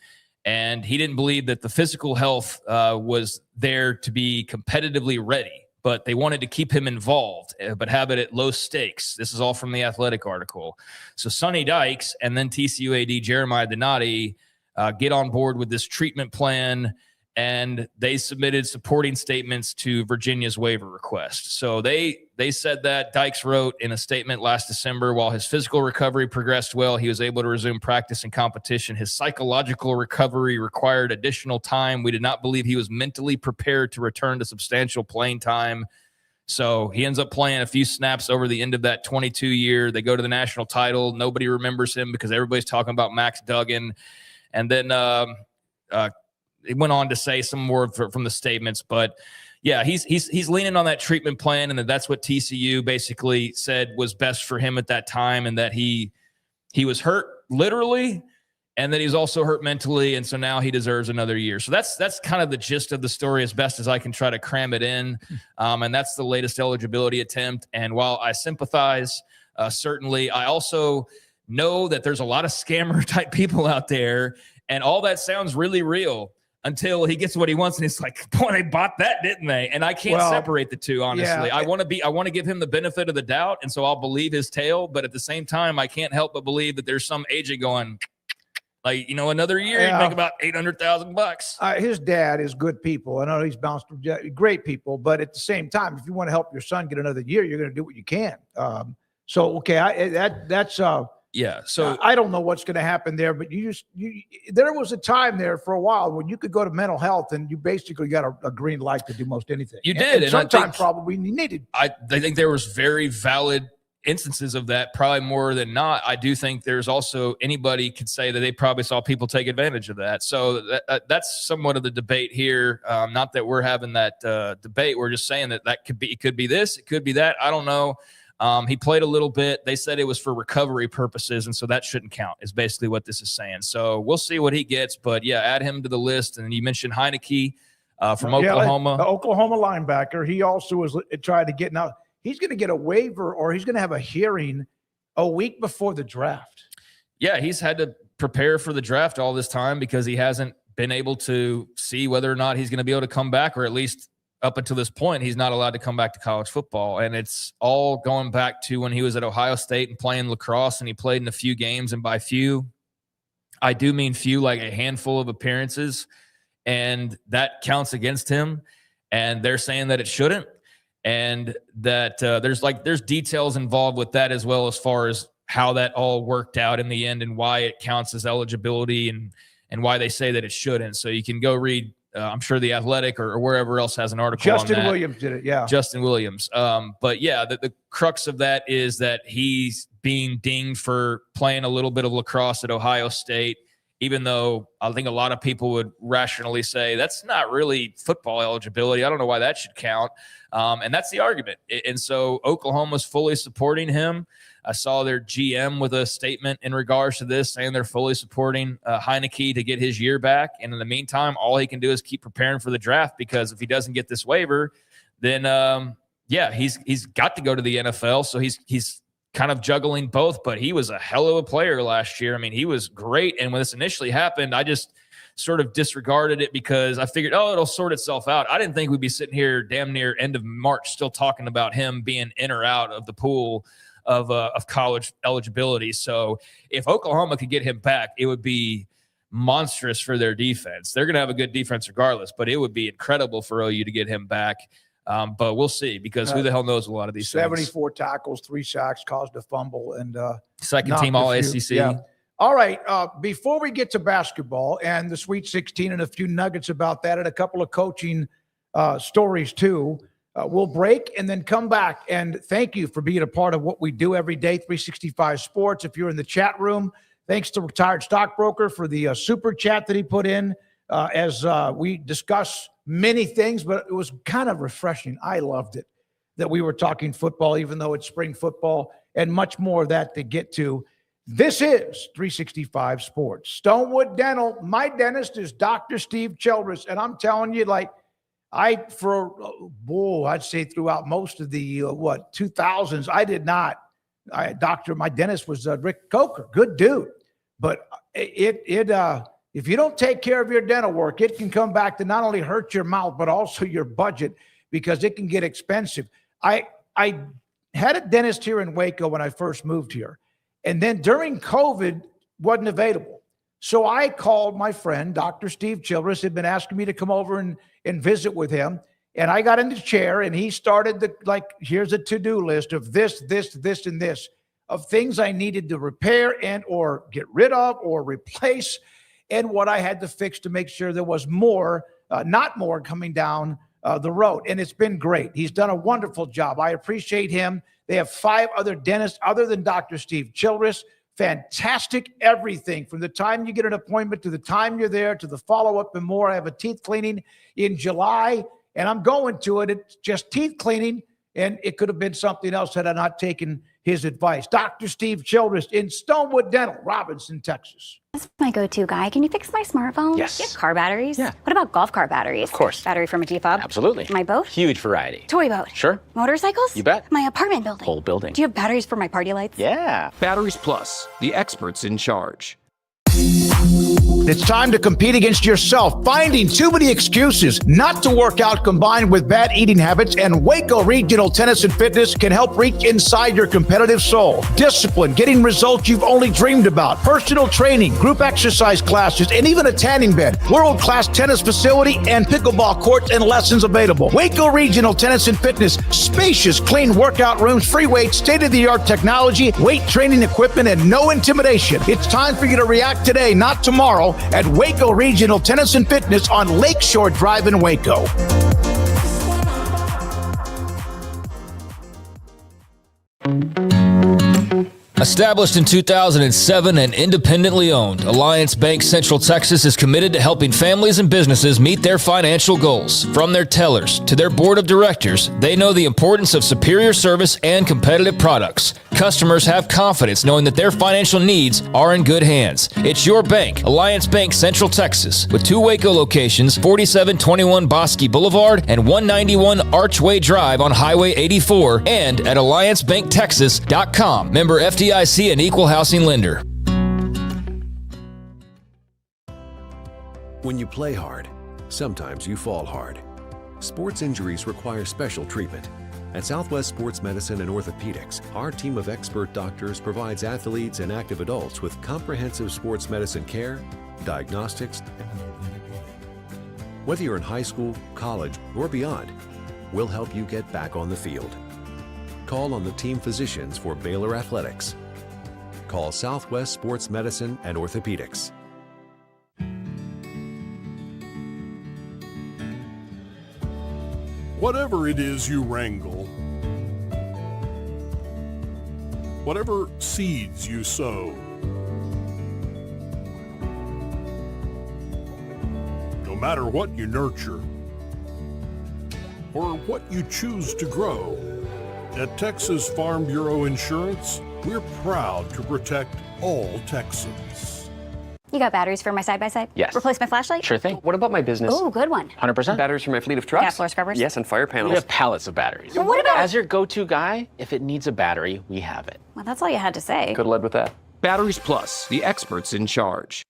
And he didn't believe that the physical health was there to be competitively ready, but they wanted to keep him involved, but have it at low stakes. This is all from the Athletic article. So Sunny Dykes and then TCU AD Jeremiah Donati get on board with this treatment plan, and they submitted supporting statements to Virginia's waiver request. So they said that Dykes wrote in a statement last December, while his physical recovery progressed well, he was able to resume practice and competition. His psychological recovery required additional time. We did not believe he was mentally prepared to return to substantial playing time. So he ends up playing a few snaps over the end of that 22 year. They go to the national title. Nobody remembers him because everybody's talking about Max Duggan. And then it went on to say some more from the statements, but yeah, he's leaning on that treatment plan, and that's what TCU basically said was best for him at that time, and that he was hurt literally, and that he was also hurt mentally, and so now he deserves another year. So that's kind of the gist of the story, as best as I can try to cram it in, and that's the latest eligibility attempt. And while I sympathize, certainly, I also know that there's a lot of scammer type people out there, and all that sounds really real until he gets what he wants, and he's like, boy, they bought that, didn't they? And I can't separate the two, honestly. Yeah. I want to give him the benefit of the doubt, and so I'll believe his tale, but at the same time, I can't help but believe that there's some agent going, like, another year, you make about $800,000. His dad is good people. I know he's bounced from great people, but at the same time, if you want to help your son get another year, you're going to do what you can. So I don't know what's going to happen there, but there was a time there for a while when you could go to mental health and you basically got a green light to do most anything. You did. And sometimes probably you needed. I think there was very valid instances of that, probably more than not. I do think there's also, anybody could say that they probably saw people take advantage of that. So that's somewhat of the debate here. Not that we're having that debate. We're just saying that it could be this, it could be that. I don't know. He played a little bit. They said it was for recovery purposes, and so that shouldn't count, is basically what this is saying. So we'll see what he gets, but yeah, add him to the list. And you mentioned Heineke from Oklahoma. The Oklahoma linebacker. He also was trying to get, now he's going to get a waiver, or he's going to have a hearing a week before the draft. Yeah, he's had to prepare for the draft all this time because he hasn't been able to see whether or not he's going to be able to come back, or at least up until this point, he's not allowed to come back to college football. And it's all going back to when he was at Ohio State and playing lacrosse, and he played in a few games. And by few, I do mean few, like a handful of appearances. And that counts against him. And they're saying that it shouldn't. And that there's details involved with that as well, as far as how that all worked out in the end and why it counts as eligibility and why they say that it shouldn't. So you can go read, I'm sure the Athletic or wherever else has an article on that. Justin Williams did it, yeah. Justin Williams. But yeah, the crux of that is that he's being dinged for playing a little bit of lacrosse at Ohio State, even though I think a lot of people would rationally say that's not really football eligibility. I don't know why that should count. And that's the argument. And so Oklahoma's fully supporting him. I saw their GM with a statement in regards to this, saying they're fully supporting Heineke to get his year back. And in the meantime, all he can do is keep preparing for the draft, because if he doesn't get this waiver, then he's got to go to the NFL. So he's kind of juggling both. But he was a hell of a player last year. I mean, he was great. And when this initially happened, I just sort of disregarded it because I figured, it'll sort itself out. I didn't think we'd be sitting here damn near end of March still talking about him being in or out of the pool of college eligibility. So if Oklahoma could get him back, it would be monstrous for their defense. They're going to have a good defense regardless, but it would be incredible for OU to get him back. But we'll see, because who the hell knows a lot of these 74 tackles, 3 sacks, caused a fumble, and second team All SEC. Yeah. All right. Before we get to basketball and the Sweet 16 and a few nuggets about that and a couple of coaching stories too, we'll break and then come back. And thank you for being a part of what we do every day, 365 Sports. If you're in the chat room, thanks to Retired Stockbroker for the super chat that he put in as we discuss many things, but it was kind of refreshing. I loved it that we were talking football, even though it's spring football, and much more of that to get to. This is 365 Sports. Stonewood Dental. My dentist is Dr. Steve Childress, and I'm telling you, like, I'd say throughout most of the 2000s, I did not. My dentist was Rick Coker, good dude, but if you don't take care of your dental work, it can come back to not only hurt your mouth, but also your budget, because it can get expensive. I had a dentist here in Waco when I first moved here. And then during COVID, wasn't available. So I called my friend, Dr. Steve Childress, had been asking me to come over and visit with him. And I got in the chair and he started here's a to-do list of this, and this, of things I needed to repair and or get rid of or replace, and what I had to fix to make sure there was not more coming down the road. And it's been great. He's done a wonderful job. I appreciate him. They have 5 other dentists other than Dr. Steve Childress. Fantastic everything from the time you get an appointment to the time you're there to the follow-up and more. I have a teeth cleaning in July, and I'm going to it. It's just teeth cleaning, and it could have been something else had I not taken his advice. Dr. Steve Childress in Stonewood Dental, Robinson, Texas. That's my go-to guy. Can you fix my smartphone? Yes. Do you have car batteries? Yeah. What about golf cart batteries? Of course. Battery from a G-Fob? Absolutely. My boat? Huge variety. Toy boat? Sure. Motorcycles? You bet. My apartment building? Whole building. Do you have batteries for my party lights? Yeah. Batteries Plus, the experts in charge. It's time to compete against yourself, finding too many excuses not to work out combined with bad eating habits, and Waco Regional Tennis and Fitness can help reach inside your competitive soul. Discipline, getting results you've only dreamed about, personal training, group exercise classes, and even a tanning bed, world-class tennis facility, and pickleball courts and lessons available. Waco Regional Tennis and Fitness, spacious, clean workout rooms, free weights, state-of-the-art technology, weight training equipment, and no intimidation. It's time for you to react today, not tomorrow, at Waco Regional Tennis and Fitness on Lakeshore Drive in Waco. Established in 2007 and independently owned, Alliance Bank Central Texas is committed to helping families and businesses meet their financial goals. From their tellers to their board of directors, they know the importance of superior service and competitive products. Customers have confidence knowing that their financial needs are in good hands. It's your bank, Alliance Bank Central Texas, with 2 Waco locations, 4721 Bosque Boulevard and 191 Archway Drive on Highway 84, and at alliancebanktexas.com. Member FDIC and equal housing lender. When you play hard, sometimes you fall hard. Sports injuries require special treatment. At Southwest Sports Medicine and Orthopedics, our team of expert doctors provides athletes and active adults with comprehensive sports medicine care, diagnostics. Whether you're in high school, college, or beyond, we'll help you get back on the field. Call on the team physicians for Baylor Athletics. Call Southwest Sports Medicine and Orthopedics. Whatever it is you wrangle, whatever seeds you sow, no matter what you nurture or what you choose to grow, at Texas Farm Bureau Insurance, we're proud to protect all Texans. You got batteries for my side-by-side? Yes. Replace my flashlight? Sure thing. What about my business? Oh, good one. 100%. Batteries for my fleet of trucks? Gas floor scrubbers? Yes, and fire panels. We have pallets of batteries. Well, what about... As your go-to guy, if it needs a battery, we have it. Well, that's all you had to say. Could have led with that. Batteries Plus, the experts in charge.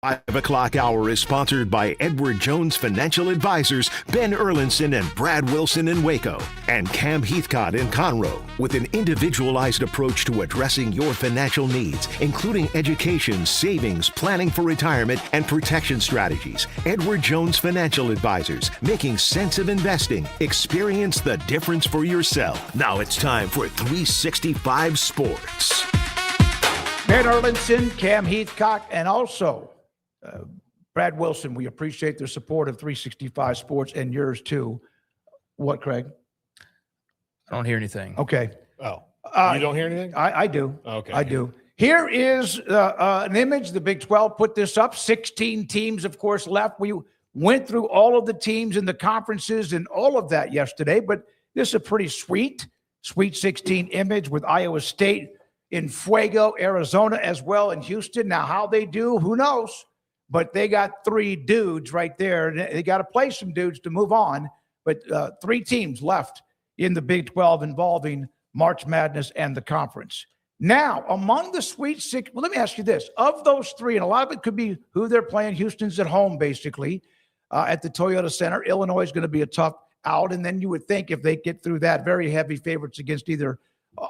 5 o'clock hour is sponsored by Edward Jones Financial Advisors, Ben Erlinson and Brad Wilson in Waco, and Cam Heathcott in Conroe, with an individualized approach to addressing your financial needs, including education, savings, planning for retirement, and protection strategies. Edward Jones Financial Advisors, making sense of investing. Experience the difference for yourself. Now it's time for 365 Sports. Ben Erlinson, Cam Heathcock, and also Brad Wilson. We appreciate their support of 365 Sports and yours too. What, Craig? I don't hear anything. Okay. Oh, you don't hear anything? I do. Okay. I do. Here is an image. The Big 12 put this up. 16 teams, of course, left. We went through all of the teams in the conferences and all of that yesterday, but this is a pretty Sweet 16 image with Iowa State in Fuego, Arizona, as well in Houston. Now, how they do, who knows? But they got 3 dudes right there. They got to play some dudes to move on. But 3 teams left in the Big 12 involving March Madness and the conference. Now, among the Sweet 6, well, let me ask you this. Of those 3, and a lot of it could be who they're playing. Houston's at home, basically, at the Toyota Center. Illinois is going to be a tough out. And then you would think if they get through that, very heavy favorites against either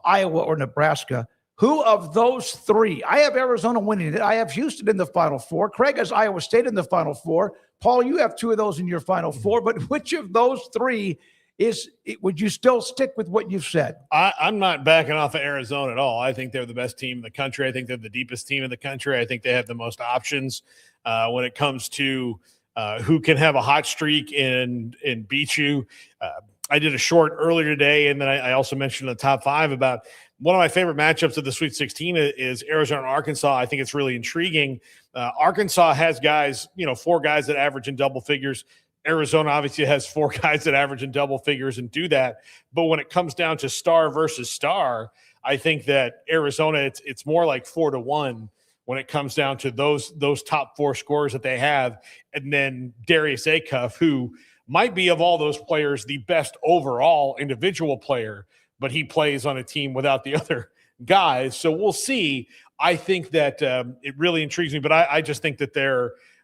Iowa or Nebraska. Who of those 3? I have Arizona winning it. I have Houston in the Final Four. Craig has Iowa State in the Final Four. Paul, you have 2 of those in your Final Four. But which of those 3 would you still stick with what you've said? I'm not backing off of Arizona at all. I think they're the best team in the country. I think they're the deepest team in the country. I think they have the most options when it comes to who can have a hot streak and beat you. I did a short earlier today, and then I also mentioned in the top 5 about one of my favorite matchups of the Sweet 16 is Arizona and Arkansas. I think it's really intriguing. Arkansas has guys, 4 guys that average in double figures. Arizona obviously has 4 guys that average in double figures and do that. But when it comes down to star versus star, I think that Arizona, it's more like 4-1 when it comes down to those top 4 scorers that they have. And then Darius Acuff, who might be of all those players the best overall individual player, but he plays on a team without the other guys. So we'll see. I think that it really intrigues me, but I just think that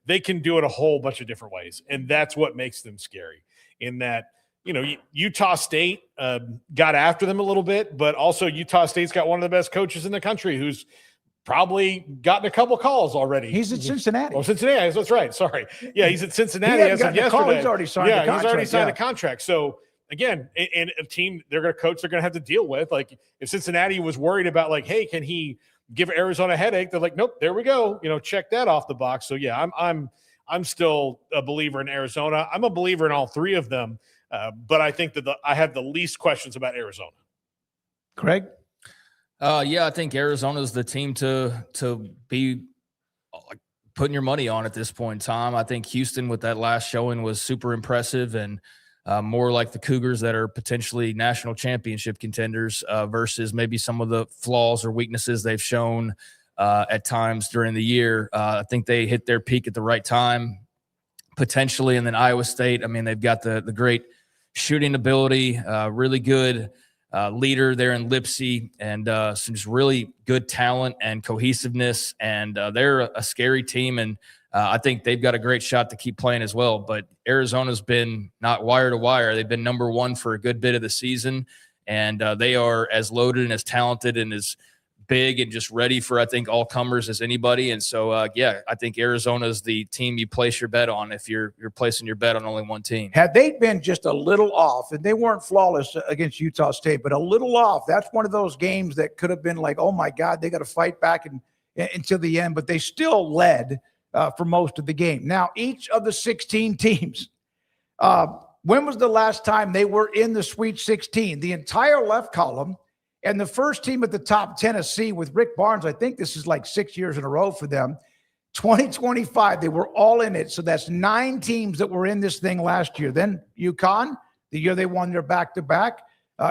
they can do it a whole bunch of different ways. And that's what makes them scary in that, Utah State got after them a little bit, but also Utah State's got one of the best coaches in the country who's probably gotten a couple calls already. He's at Cincinnati. Oh, Cincinnati. That's right. Sorry. Yeah, he's at Cincinnati as of yesterday. He's already signed a contract. He's already signed a contract. So, again, and a team they're going to have to deal with. Like, if Cincinnati was worried about, like, hey, can he give Arizona a headache? They're like, nope, there we go. Check that off the box. So, yeah, I'm still a believer in Arizona. I'm a believer in all 3 of them. But I think that I have the least questions about Arizona. Craig? Yeah, I think Arizona's the team to be putting your money on at this point in time. I think Houston with that last showing was super impressive and more like the Cougars that are potentially national championship contenders versus maybe some of the flaws or weaknesses they've shown at times during the year. I think they hit their peak at the right time, potentially. And then Iowa State, I mean, they've got the great shooting ability, really good leader there in Lipsy, and some just really good talent and cohesiveness. And they're a scary team. And I think they've got a great shot to keep playing as well. But Arizona's been not wire to wire. They've been number 1 for a good bit of the season. And they are as loaded and as talented and as big and just ready for, I think, all comers as anybody. And so, yeah, I think Arizona is the team you place your bet on if you're placing your bet on only one team. Had they been just a little off, and they weren't flawless against Utah State, but a little off, that's one of those games that could have been like, oh, my God, they got to fight back until the end. But they still led for most of the game. Now, each of the 16 teams, when was the last time they were in the Sweet 16? The entire left column. And the first team at the top, Tennessee, with Rick Barnes, I think this is like 6 years in a row for them. 2025, they were all in it. So that's 9 teams that were in this thing last year. Then UConn, the year they won their back-to-back,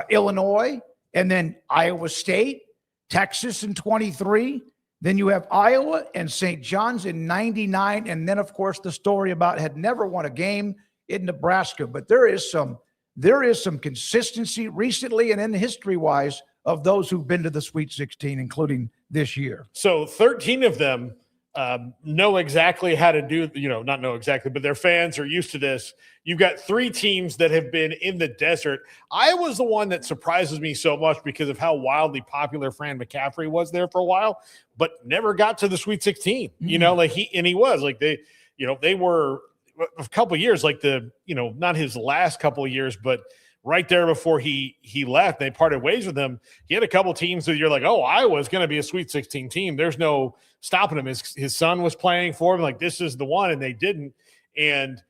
Illinois, and then Iowa State, Texas in 23. Then you have Iowa and St. John's in 99. And then, of course, the story about had never won a game in Nebraska. But there is some consistency recently and in history-wise of those who've been to the Sweet 16, including this year. So 13 of them know exactly how to do, not know exactly, but their fans are used to this. You've got 3 teams that have been in the desert. Iowa's the one that surprises me so much because of how wildly popular Fran McCaffrey was there for a while, but never got to the Sweet 16. He was like they were a couple of years, like not his last couple of years, but right there before he left, they parted ways with him. He had a couple teams that you're like, oh, Iowa's going to be a Sweet 16 team. There's no stopping him. His son was playing for him. Like, this is the one, and they didn't. And,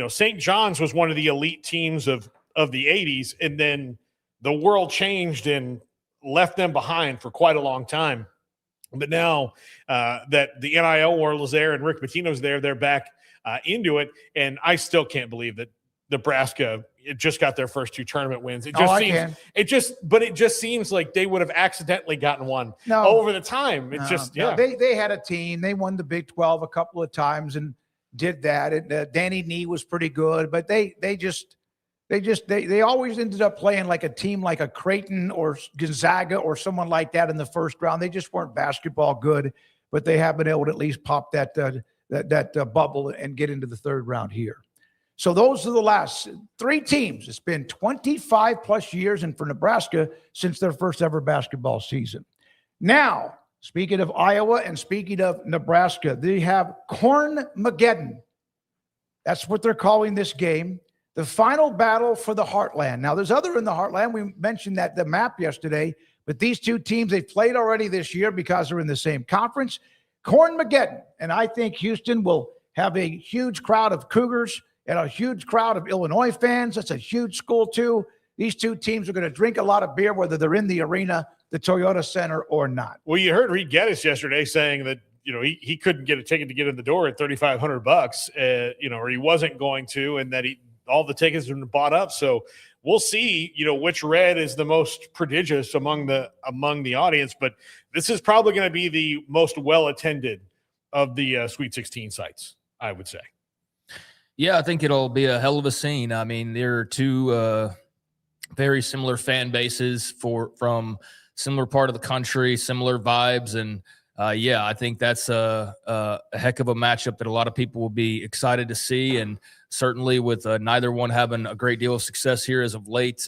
St. John's was one of the elite teams of the 80s, and then the world changed and left them behind for quite a long time. But now that the NIL world is there and Rick Pitino's there, they're back into it. And I still can't believe that Nebraska just got their first 2 tournament wins. It just seems like they would have accidentally gotten one over the time. They had a team. They won the Big 12 a couple of times and did that. And Danny Nee was pretty good, but they always ended up playing like a team like a Creighton or Gonzaga or someone like that in the first round. They just weren't basketball good, but they have been able to at least pop that bubble and get into the third round here. So those are the last 3 teams. It's been 25 plus years, and for Nebraska, since their first ever basketball season. Now, speaking of Iowa and speaking of Nebraska, they have Cornageddon. That's what they're calling this game. The final battle for the Heartland. Now, there's other in the Heartland. We mentioned that the map yesterday, but these 2 teams, they've played already this year because they're in the same conference. Cornageddon, and I think Houston will have a huge crowd of Cougars and a huge crowd of Illinois fans. That's a huge school, too. These 2 teams are going to drink a lot of beer, whether they're in the arena, the Toyota Center, or not. Well, you heard Reed Geddes yesterday saying that, he couldn't get a ticket to get in the door at $3,500, or he wasn't going to, and that all the tickets have been bought up. So we'll see, which red is the most prodigious among the audience. But this is probably going to be the most well-attended of the Sweet 16 sites, I would say. Yeah, I think it'll be a hell of a scene. I mean, there are 2 very similar fan bases from similar part of the country, similar vibes. And I think that's a heck of a matchup that a lot of people will be excited to see. And certainly with neither one having a great deal of success here as of late,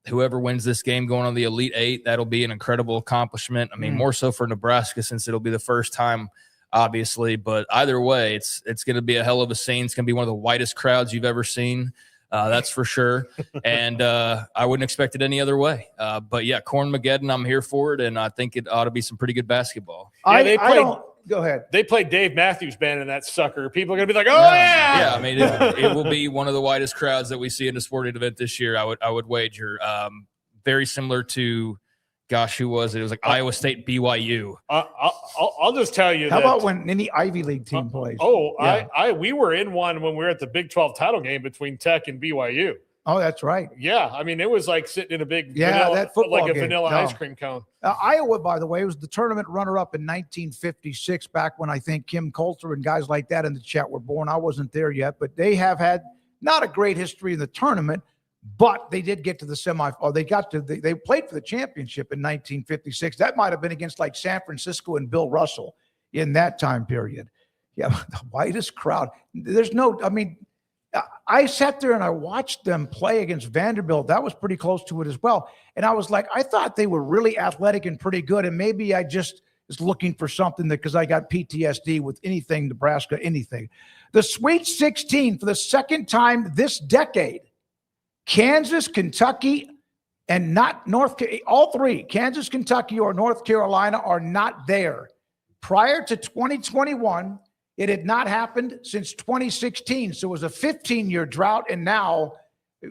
whoever wins this game going on the Elite 8, that'll be an incredible accomplishment. I mean, more so for Nebraska since it'll be the first time, obviously. But either way, it's going to be a hell of a scene. It's going to be one of the whitest crowds you've ever seen. That's for sure. And I wouldn't expect it any other way. But yeah, Cornageddon, I'm here for it. And I think it ought to be some pretty good basketball. Go ahead. They played Dave Matthews Band in that sucker. People are going to be like, yeah. Yeah, I mean, it will be one of the widest crowds that we see in a sporting event this year, I would wager. Very similar to, who was it? It was like Iowa State, BYU. I'll just tell you. How about when any Ivy League team plays? We were in one when we were at the Big 12 title game between Tech and BYU. Oh, that's right. Yeah, I mean, it was like sitting in a big vanilla ice cream cone. Iowa, by the way, was the tournament runner-up in 1956, back when I think Kim Coulter and guys like that in the chat were born. I wasn't there yet, but they have had not a great history in the tournament, but they did get to the they played for the championship in 1956. That might have been against like San Francisco and Bill Russell in that time period. Yeah, the whitest crowd. I sat there and I watched them play against Vanderbilt. That was pretty close to it as well. And I was like, I thought they were really athletic and pretty good. And maybe I just was looking for something because I got PTSD with anything Nebraska, anything. The Sweet 16 for the second time this decade. Kansas, Kentucky, and not all 3, Kansas, Kentucky, or North Carolina are not there. Prior to 2021, it had not happened since 2016. So it was a 15-year drought, and now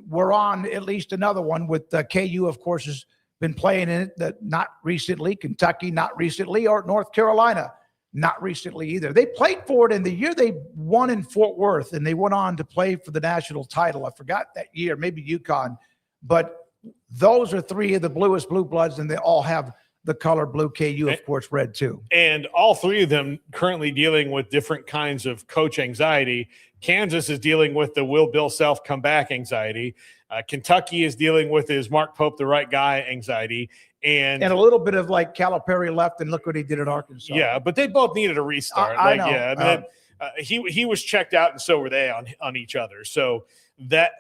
we're on at least another one with KU, of course, has been playing in it, not recently, Kentucky not recently, or North Carolina not recently either. They played for it in the year they won in Fort Worth, and they went on to play for the national title. I forgot that year, maybe UConn. But those are 3 of the bluest blue bloods, and they all have the color blue. KU, of course, red too. And all 3 of them currently dealing with different kinds of coach anxiety. Kansas is dealing with the will Bill Self come back anxiety. Kentucky is dealing with is Mark Pope the right guy anxiety. And a little bit of like Calipari left, and look what he did at Arkansas. Yeah, but they both needed a restart. I know. Yeah, and then, he was checked out, and so were they on each other. So that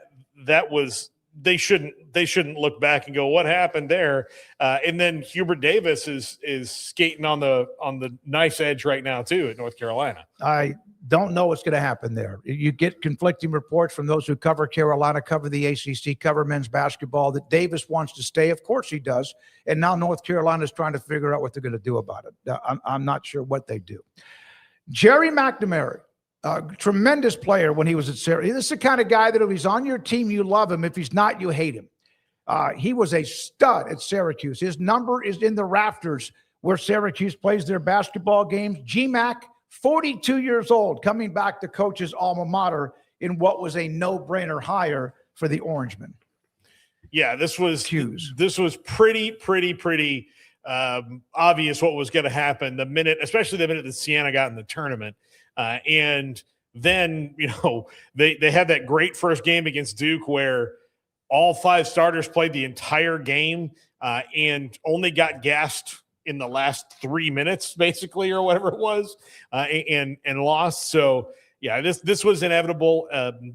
was they shouldn't look back and go, what happened there? And then Hubert Davis is skating on the nice edge right now too at North Carolina. I don't know what's going to happen there. You get conflicting reports from those who cover Carolina, cover the ACC, cover men's basketball, that Davis wants to stay. Of course he does. And now North Carolina is trying to figure out what they're going to do about it. I'm not sure what they do. Jerry McNamara, tremendous player when he was at Syracuse. This is the kind of guy that if he's on your team, you love him. If he's not, you hate him. He was a stud at Syracuse. His number is in the rafters where Syracuse plays their basketball games. GMAC, 42 years old, coming back to coach his alma mater in what was a no-brainer hire for the Orangemen. Yeah, this was Hughes. This was pretty obvious what was going to happen especially the minute that Siena got in the tournament. And then, they had that great first game against Duke where all 5 starters played the entire game and only got gassed in the last 3 minutes, basically, or whatever it was, and lost. So, yeah, this was inevitable.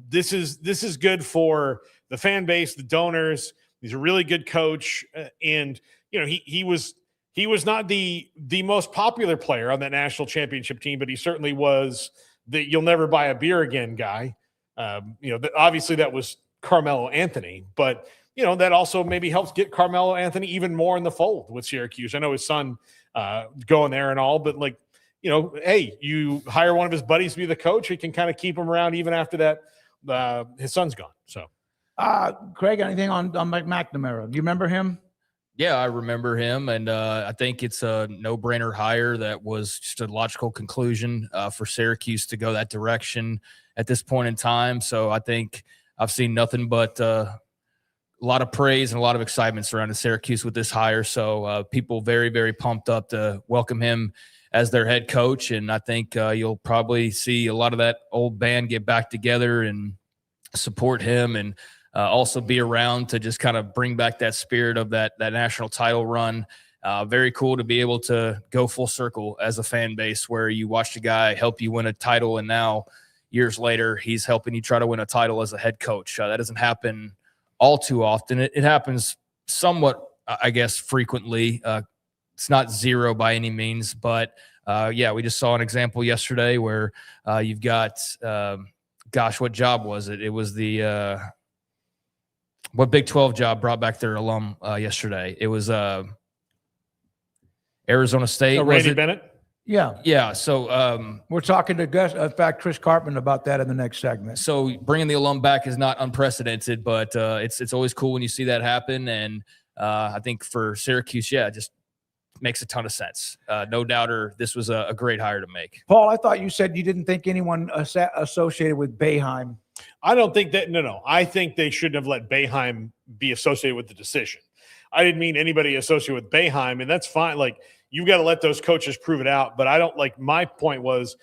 This is good for the fan base, the donors. He's a really good coach, and he was not the most popular player on that national championship team, but he certainly was the you'll never buy a beer again guy. Obviously that was Carmelo Anthony, but that also maybe helps get Carmelo Anthony even more in the fold with Syracuse. I know his son going there and all, but hey, you hire one of his buddies to be the coach, he can kind of keep him around even after that his son's gone. So, Craig, anything on Mike McNamara? Do you remember him? Yeah, I remember him, and I think it's a no-brainer hire that was just a logical conclusion for Syracuse to go that direction at this point in time. So I think I've seen nothing but a lot of praise and a lot of excitement surrounding Syracuse with this hire. So people very, very pumped up to welcome him as their head coach, and I think you'll probably see a lot of that old band get back together and support him, and also be around to just kind of bring back that spirit of that national title run. Very cool to be able to go full circle as a fan base where you watched a guy help you win a title, and now years later he's helping you try to win a title as a head coach. That doesn't happen all too often. It happens somewhat, I guess, frequently. It's not zero by any means, but we just saw an example yesterday where you've got what job was it? It was the what Big 12 job brought back their alum yesterday? It was Arizona State. Randy Bennett? Yeah. Yeah. So we're talking to Gus, in fact, Chris Cartman about that in the next segment. So bringing the alum back is not unprecedented, but it's always cool when you see that happen. And I think for Syracuse, it just makes a ton of sense. No doubter, this was a great hire to make. Paul, I thought you said you didn't think anyone associated with Boeheim. I don't think that. No. I think they shouldn't have let Boeheim be associated with the decision. I didn't mean anybody associated with Boeheim, and that's fine. Like, you've got to let those coaches prove it out. But I don't my point was,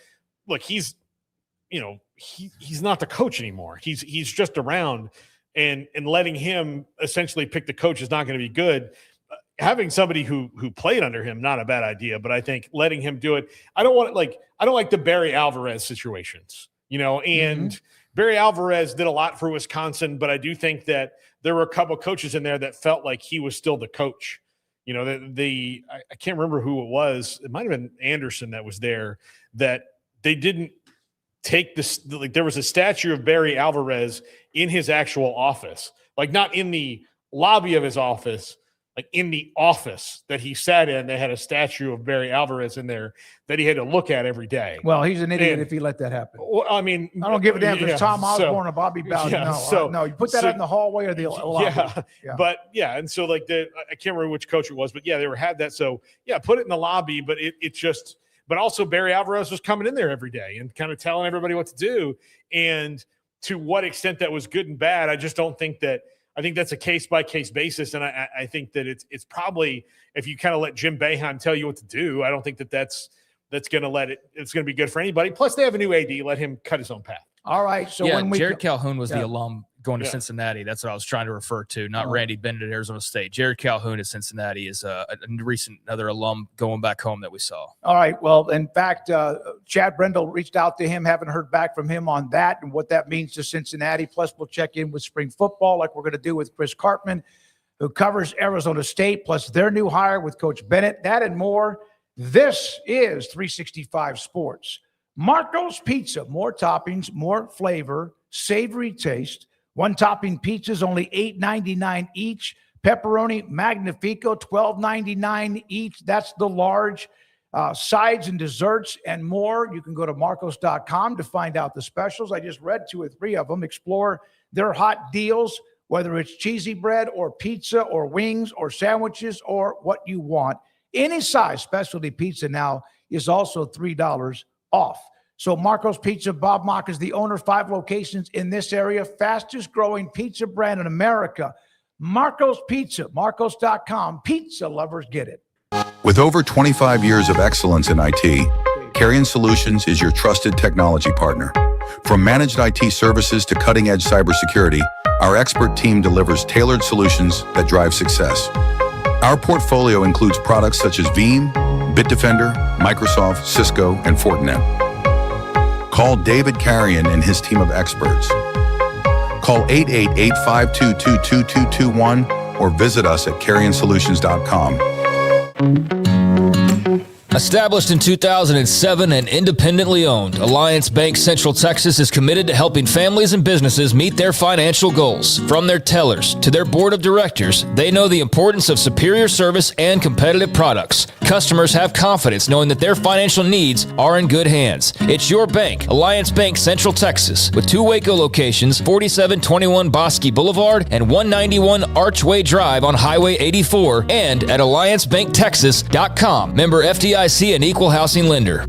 look, he's not the coach anymore. He's just around, and letting him essentially pick the coach is not going to be good. Having somebody who played under him, not a bad idea, but I think letting him do it. I don't like the Barry Alvarez situations, and Barry Alvarez did a lot for Wisconsin, but I do think that there were a couple of coaches in there that felt like he was still the coach. I can't remember who it was. It might have been Anderson that was there, that they didn't take this. Like, there was a statue of Barry Alvarez in his actual office, like not in the lobby of his office, like in the office that he sat in. They had a statue of Barry Alvarez in there that he had to look at every day. Well, he's an idiot if he let that happen. Well, I mean, I don't give a damn if it's Tom Osborne or Bobby Bowden. No, you put that out in the hallway or the lobby. But and so I can't remember which coach it was, but they had that. So put it in the lobby, but but also Barry Alvarez was coming in there every day and kind of telling everybody what to do. And to what extent that was good and bad, I just don't think that. I think that's a case-by-case basis, and I think that it's probably, if you kind of let Jim Boeheim tell you what to do, I don't think that's going to it's going to be good for anybody. Plus, they have a new AD. Let him cut his own path. All right. So Jared Calhoun was the alum going to Cincinnati. That's what I was trying to refer to, not Randy Bennett at Arizona State. Jared Calhoun at Cincinnati is another alum going back home that we saw. All right. Well, in fact, Chad Brendel reached out to him. Haven't heard back from him on that and what that means to Cincinnati. Plus, we'll check in with spring football like we're going to do with Chris Cartman, who covers Arizona State, plus their new hire with Coach Bennett. That and more. This is 365 Sports. Marco's Pizza, more toppings, more flavor, savory taste. One topping pizzas only $8.99 each. Pepperoni Magnifico, $12.99 each. That's the large. Sides and desserts and more. You can go to marcos.com to find out the specials. I just read 2 or 3 of them. Explore their hot deals, whether it's cheesy bread or pizza or wings or sandwiches or what you want. Any size specialty pizza now is also $3 off. So Marco's Pizza, Bob Mock is the owner, 5 locations in this area, fastest growing pizza brand in America. Marco's Pizza, marcos.com. Pizza lovers get it. With over 25 years of excellence in IT, Carrion Solutions is your trusted technology partner. From managed IT services to cutting-edge cybersecurity, our expert team delivers tailored solutions that drive success. Our portfolio includes products such as Veeam, Bitdefender, Microsoft, Cisco, and Fortinet. Call David Carrion and his team of experts. Call 888-522-2221 or visit us at carrionsolutions.com. Established in 2007 and independently owned, Alliance Bank Central Texas is committed to helping families and businesses meet their financial goals. From their tellers to their board of directors, they know the importance of superior service and competitive products. Customers have confidence knowing that their financial needs are in good hands. It's your bank, Alliance Bank Central Texas, with 2 Waco locations, 4721 Bosque Boulevard and 191 Archway Drive on Highway 84, and at alliancebanktexas.com. Member FDIC and equal housing lender.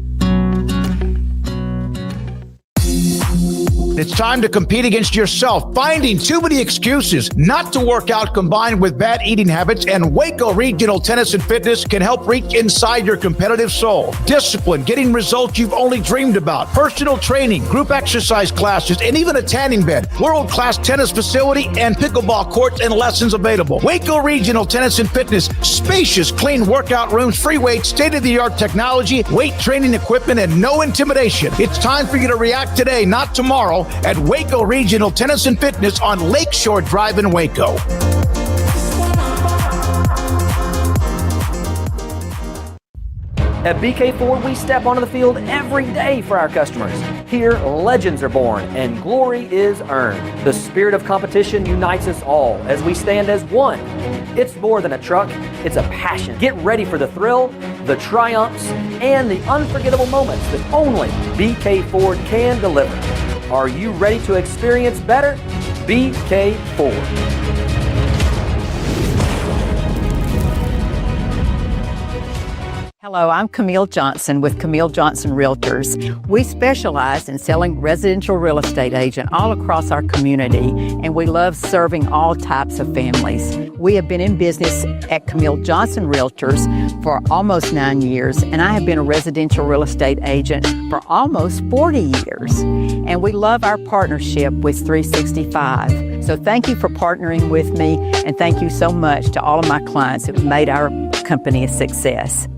It's time to compete against yourself, finding too many excuses not to work out combined with bad eating habits, and Waco Regional Tennis and Fitness can help reach inside your competitive soul. Discipline, getting results you've only dreamed about, personal training, group exercise classes, and even a tanning bed, world-class tennis facility, and pickleball courts and lessons available. Waco Regional Tennis and Fitness, spacious, clean workout rooms, free weights, state-of-the-art technology, weight training equipment, and no intimidation. It's time for you to react today, not tomorrow, at Waco Regional Tennis and Fitness on Lakeshore Drive in Waco. At BK Ford, we step onto the field every day for our customers. Here, legends are born and glory is earned. The spirit of competition unites us all as we stand as one. It's more than a truck, it's a passion. Get ready for the thrill, the triumphs, and the unforgettable moments that only BK Ford can deliver. Are you ready to experience better? BK Ford. Hello, I'm Camille Johnson with Camille Johnson Realtors. We specialize in selling residential real estate agent all across our community, and we love serving all types of families. We have been in business at Camille Johnson Realtors for almost 9 years, and I have been a residential real estate agent for almost 40 years. And we love our partnership with 365. So thank you for partnering with me, and thank you so much to all of my clients who have made our company a success.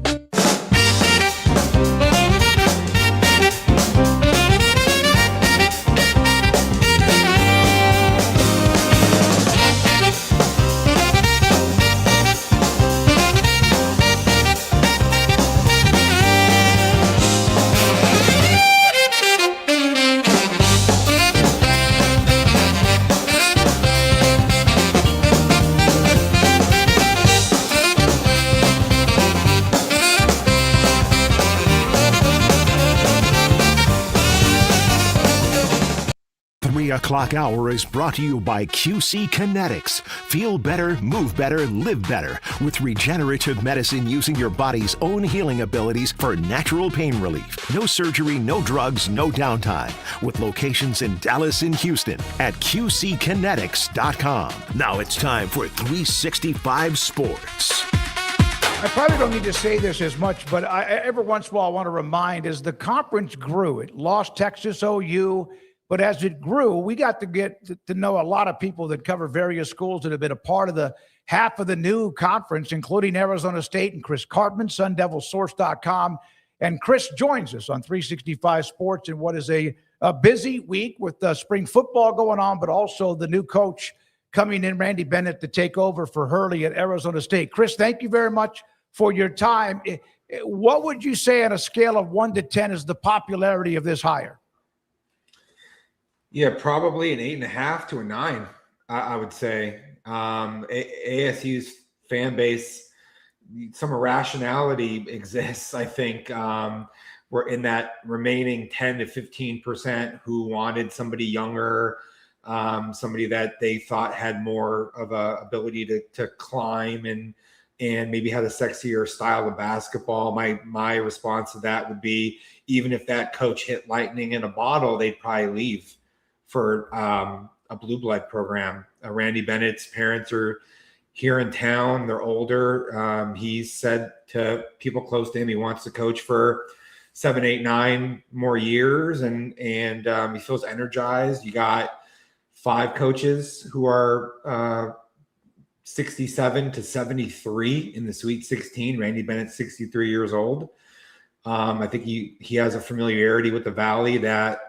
O'clock hour is brought to you by QC Kinetics. Feel better, move better, live better with regenerative medicine using your body's own healing abilities for natural pain relief. No surgery, no drugs, no downtime. With locations in Dallas and Houston at QCkinetics.com. Now it's time for 365 Sports. I probably don't need to say this as much, but every once in a while I want to remind as the conference grew, it lost Texas OU, But as it grew, we got to get to know a lot of people that cover various schools that have been a part of the half of the new conference, including Arizona State and Chris Cartman, SunDevilSource.com. And Chris joins us on 365 Sports in what is a busy week with spring football going on, but also the new coach coming in, Randy Bennett, to take over for Hurley at Arizona State. Chris, thank you very much for your time. What would you say on a scale of 1 to 10 is the popularity of this hire? Yeah, probably an 8.5 to a 9, I would say. ASU's fan base, some irrationality exists, I think. We're in that remaining 10 to 15% who wanted somebody younger, somebody that they thought had more of a ability to climb and maybe had a sexier style of basketball. My response to that would be, even if that coach hit lightning in a bottle, they'd probably leave for a blue blood program. Randy Bennett's parents are here in town. They're older. He's said to people close to him he wants to coach for 7, 8, 9 more years, and he feels energized. You got 5 coaches who are 67 to 73 in the Sweet 16. Randy Bennett's 63 years old. I think he has a familiarity with the Valley that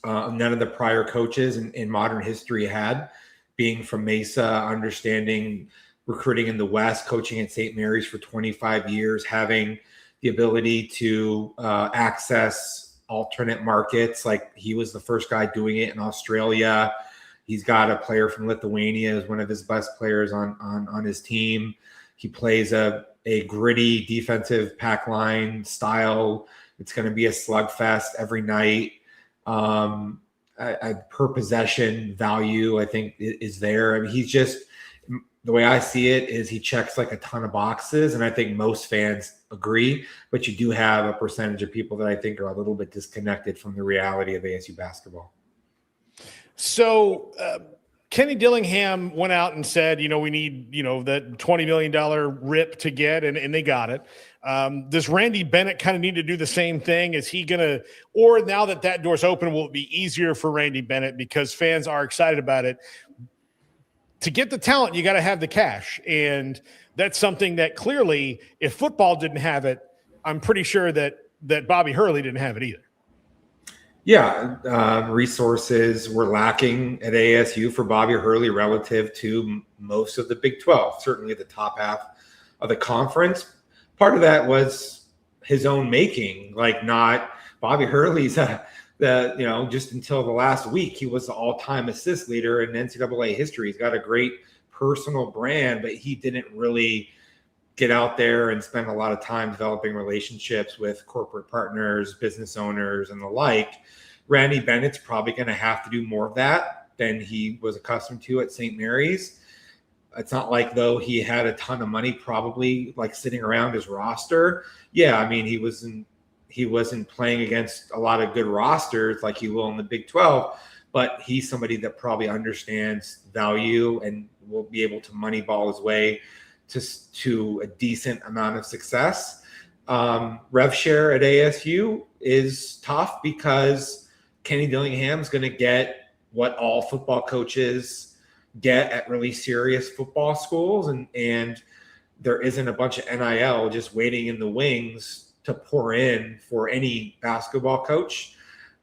none of the prior coaches in modern history had, being from Mesa, understanding recruiting in the West, coaching at St. Mary's for 25 years, having the ability to access alternate markets. Like, he was the first guy doing it in Australia. He's got a player from Lithuania as one of his best players on his team. He plays a gritty defensive pack line style. It's going to be a slugfest every night. A per possession value, I think, is there. I mean, he's just, the way I see it is he checks like a ton of boxes, and I think most fans agree, but you do have a percentage of people that I think are a little bit disconnected from the reality of ASU basketball. So Kenny Dillingham went out and said, we need, that $20 million rip to get, and they got it. Does Randy Bennett kind of need to do the same thing? Is he going to, or now that door's open, will it be easier for Randy Bennett because fans are excited about it? To get the talent, you got to have the cash. And that's something that clearly, if football didn't have it, I'm pretty sure that Bobby Hurley didn't have it either. Yeah, resources were lacking at ASU for Bobby Hurley relative to most of the Big 12, certainly the top half of the conference. Part of that was his own making, like not Bobby Hurley's, just until the last week, he was the all-time assist leader in NCAA history. He's got a great personal brand, but he didn't really get out there and spend a lot of time developing relationships with corporate partners, business owners, and the like. Randy Bennett's probably going to have to do more of that than he was accustomed to at St. Mary's. It's not like, though, he had a ton of money probably like sitting around his roster. Yeah, I mean, he wasn't playing against a lot of good rosters like he will in the Big 12, but he's somebody that probably understands value and will be able to moneyball his way to a decent amount of success. Rev share at ASU is tough because Kenny Dillingham is going to get what all football coaches get at really serious football schools, and there isn't a bunch of NIL just waiting in the wings to pour in for any basketball coach.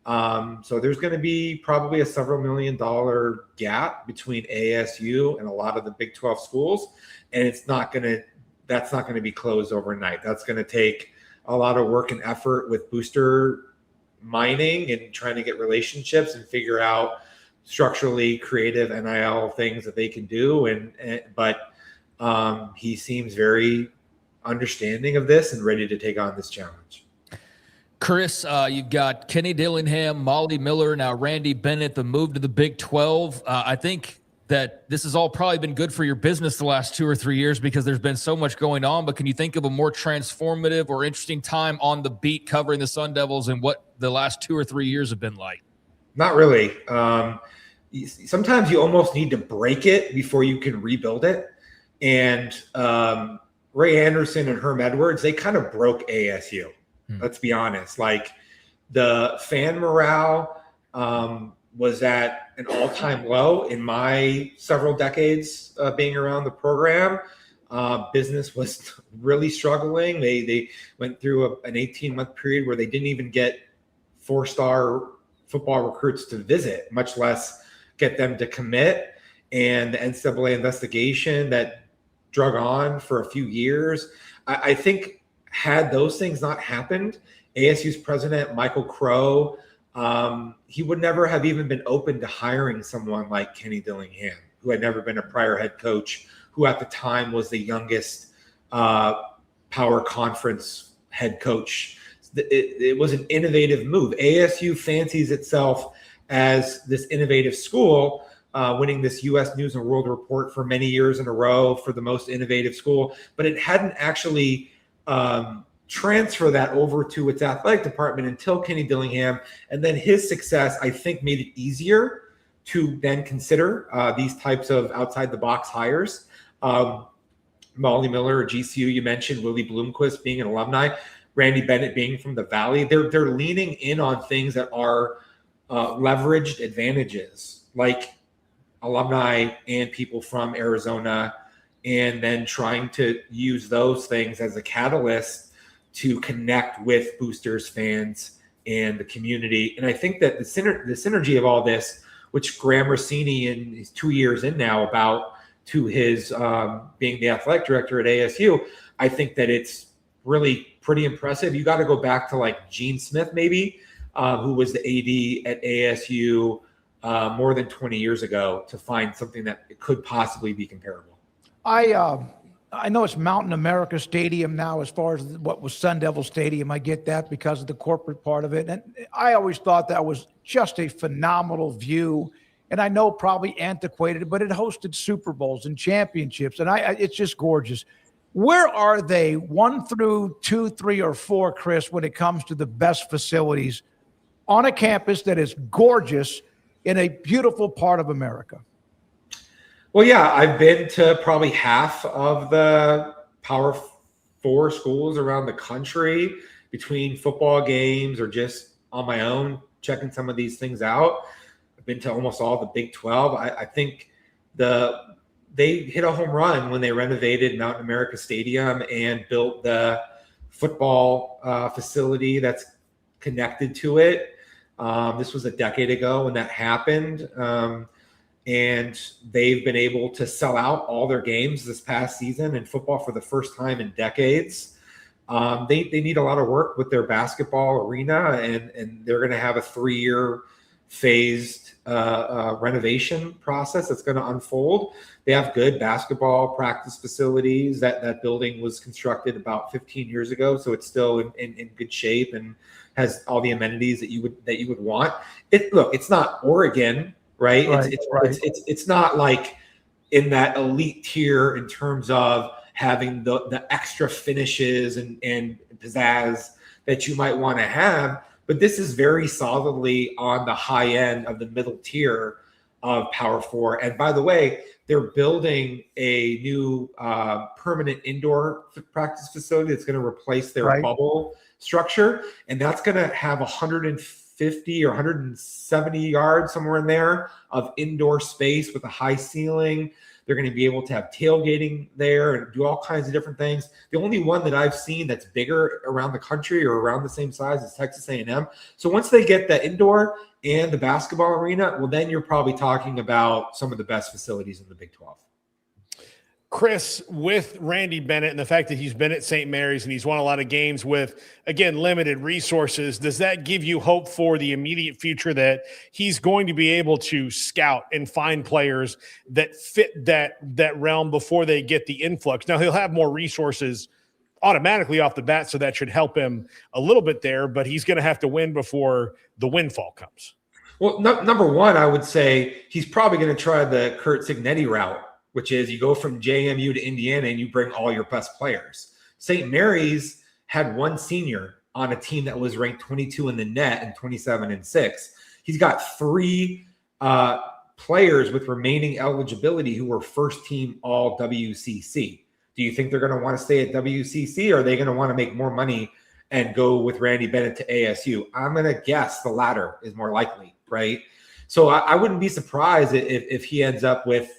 So there's going to be probably a several $1 million gap between ASU and a lot of the Big 12 schools. And that's not going to be closed overnight. That's going to take a lot of work and effort with booster mining and trying to get relationships and figure out structurally creative NIL things that they can do. But he seems very understanding of this and ready to take on this challenge. Chris, you've got Kenny Dillingham, Molly Miller, now Randy Bennett, the move to the Big 12. I think that this has all probably been good for your business the last 2 or 3 years because there's been so much going on, but can you think of a more transformative or interesting time on the beat covering the Sun Devils and what the last 2 or 3 years have been like? Not really. Sometimes you almost need to break it before you can rebuild it. And Ray Anderson and Herm Edwards, they kind of broke ASU. Let's be honest. Like, the fan morale was at an all-time low in my several decades being around the program. Business was really struggling. They went through an 18-month period where they didn't even get 4-star football recruits to visit, much less get them to commit. And the NCAA investigation that drug on for a few years. I think had those things not happened, ASU's president, Michael Crow, he would never have even been open to hiring someone like Kenny Dillingham, who had never been a prior head coach, who at the time was the youngest power conference head coach. It was an innovative move. ASU fancies itself as this innovative school, winning this U.S. News and World Report for many years in a row for the most innovative school, but it hadn't actually transfer that over to its athletic department until Kenny Dillingham. And then his success, I think, made it easier to then consider these types of outside the box hires. Molly Miller, GCU, you mentioned Willie Bloomquist being an alumni, Randy Bennett being from the Valley. They're leaning in on things that are leveraged advantages, like alumni and people from Arizona, and then trying to use those things as a catalyst to connect with boosters, fans, and the community. And I think that the synergy of all this, which Graham Rossini, in his 2 years in now, about to his being the athletic director at ASU, I think that it's really pretty impressive. You got to go back to like Gene Smith, maybe, who was the AD at ASU more than 20 years ago, to find something that could possibly be comparable. I know it's Mountain America Stadium now as far as what was Sun Devil Stadium. I get that because of the corporate part of it. And I always thought that was just a phenomenal view. And I know probably antiquated, but it hosted Super Bowls and championships. And it's just gorgeous. Where are they 1 through 2, 3, or 4, Chris, when it comes to the best facilities on a campus that is gorgeous in a beautiful part of America? Well, yeah, I've been to probably half of the Power 4 schools around the country between football games or just on my own, checking some of these things out. I've been to almost all the Big 12. I think they hit a home run when they renovated Mountain America Stadium and built the football facility that's connected to it. This was a decade ago when that happened. And they've been able to sell out all their games this past season in football for the first time in decades. They need a lot of work with their basketball arena, and they're going to have a 3-year phased renovation process that's going to unfold. They have good basketball practice facilities. That building was constructed about 15 years ago, so it's still in good shape and has all the amenities that you would want. It's not Oregon. Right. It's not like in that elite tier in terms of having the extra finishes and pizzazz that you might want to have. But this is very solidly on the high end of the middle tier of Power 4. And by the way, they're building a new permanent indoor practice facility that's going to replace their bubble structure. And that's going to have 150 or 170 yards, somewhere in there, of indoor space with a high ceiling. They're going to be able to have tailgating there and do all kinds of different things. The only one that I've seen that's bigger around the country or around the same size is Texas A&M. So once they get the indoor and the basketball arena, well, then you're probably talking about some of the best facilities in the Big 12. Chris, with Randy Bennett and the fact that he's been at St. Mary's and he's won a lot of games with, again, limited resources, does that give you hope for the immediate future that he's going to be able to scout and find players that fit that realm before they get the influx? Now, he'll have more resources automatically off the bat, so that should help him a little bit there, but he's going to have to win before the windfall comes. Well, number one, I would say he's probably going to try the Curt Cignetti route, which is you go from JMU to Indiana and you bring all your best players. St. Mary's had one senior on a team that was ranked 22 in the net and 27-6. He's got 3 players with remaining eligibility who were first team all WCC. Do you think they're going to want to stay at WCC, or are they going to want to make more money and go with Randy Bennett to ASU? I'm going to guess the latter is more likely. right? So I wouldn't be surprised if he ends up with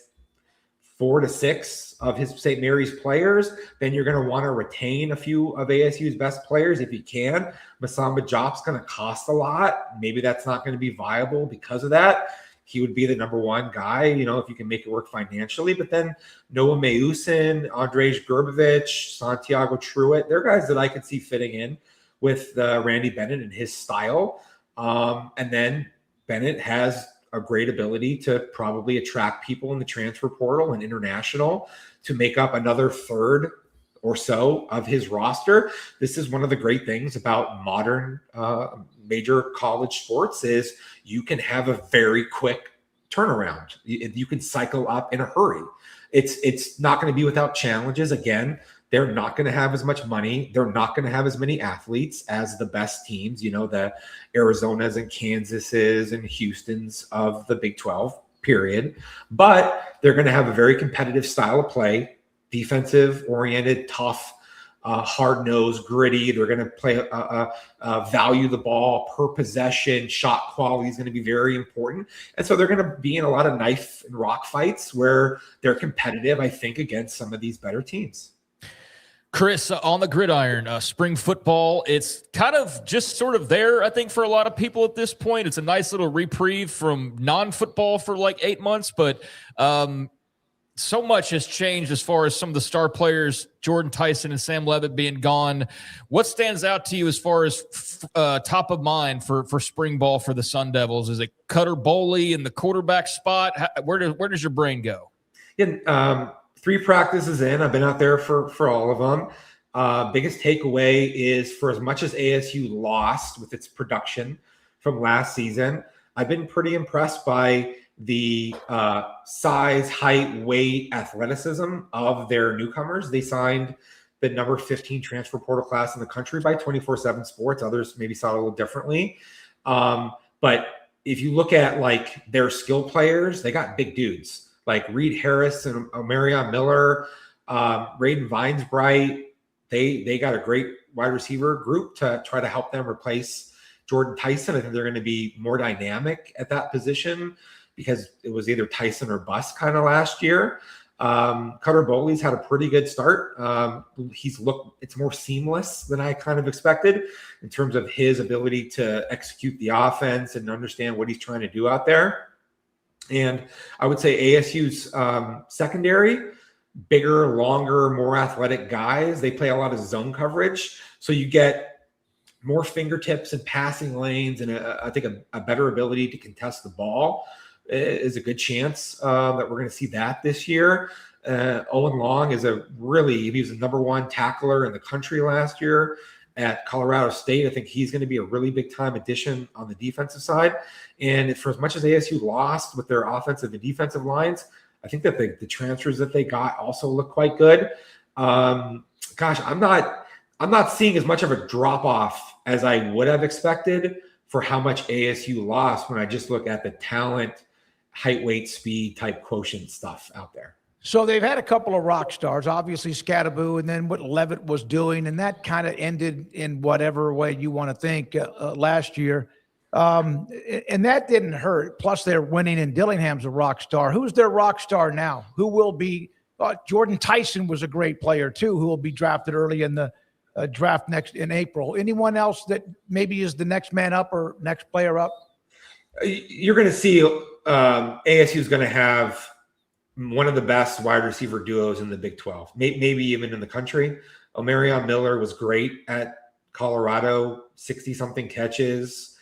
4 to 6 of his St. Mary's players. Then you're going to want to retain a few of ASU's best players if you can. Masamba Jop's going to cost a lot. Maybe that's not going to be viable because of that. He would be the number one guy, if you can make it work financially. But then Noah Mausen, Andrzej Gerbovich, Santiago Truitt, they're guys that I could see fitting in with Randy Bennett and his style. And then Bennett has a great ability to probably attract people in the transfer portal and international to make up another third or so of his roster. This is one of the great things about modern major college sports is you can have a very quick turnaround. You can cycle up in a hurry. It's not going to be without challenges. Again, they're not going to have as much money. They're not going to have as many athletes as the best teams, the Arizonas and Kansases and Houstons of the Big 12, period. But they're going to have a very competitive style of play, defensive-oriented, tough, hard-nosed, gritty. They're going to play value the ball per possession. Shot quality is going to be very important. And so they're going to be in a lot of knife and rock fights where they're competitive, I think, against some of these better teams. Chris, on the gridiron, spring football, it's kind of just sort of there, I think, for a lot of people at this point. It's a nice little reprieve from non-football for like 8 months, but so much has changed as far as some of the star players, Jordan Tyson and Sam Leavitt being gone. What stands out to you as far as top of mind for spring ball for the Sun Devils? Is it Cutter Boley in the quarterback spot? Where does your brain go? Yeah, 3 practices in. I've been out there for all of them. Biggest takeaway is for as much as ASU lost with its production from last season, I've been pretty impressed by the size, height, weight, athleticism of their newcomers. They signed the number 15 transfer portal class in the country by 24/7 Sports. Others maybe saw it a little differently. But if you look at like their skill players, they got big dudes like Reed Harris and Omarion Miller, Raiden Vinesbright. They got a great wide receiver group to try to help them replace Jordan Tyson. I think they're going to be more dynamic at that position because it was either Tyson or bust kind of last year. Cutter Boley's had a pretty good start. It's more seamless than I kind of expected in terms of his ability to execute the offense and understand what he's trying to do out there. And I would say ASU's secondary, bigger, longer, more athletic guys. They play a lot of zone coverage. So you get more fingertips and passing lanes and I think a better ability to contest the ball is a good chance that we're going to see that this year. Owen Long is he was the number 1 tackler in the country last year at Colorado State. I think he's going to be a really big time addition on the defensive side. And for as much as ASU lost with their offensive and defensive lines, I think that the transfers that they got also look quite good. I'm not seeing as much of a drop off as I would have expected for how much ASU lost when I just look at the talent, height, weight, speed type quotient stuff out there. So they've had a couple of rock stars, obviously Scattaboo, and then what Leavitt was doing, and that kind of ended in whatever way you want to think last year. And that didn't hurt. Plus, they're winning, and Dillingham's a rock star. Who's their rock star now? Who will be? Jordan Tyson was a great player too, who will be drafted early in the draft next in April. Anyone else that maybe is the next man up or next player up? You're going to see ASU is going to have one of the best wide receiver duos in the Big 12, maybe even in the country. Omarion Miller was great at Colorado, 60-something catches.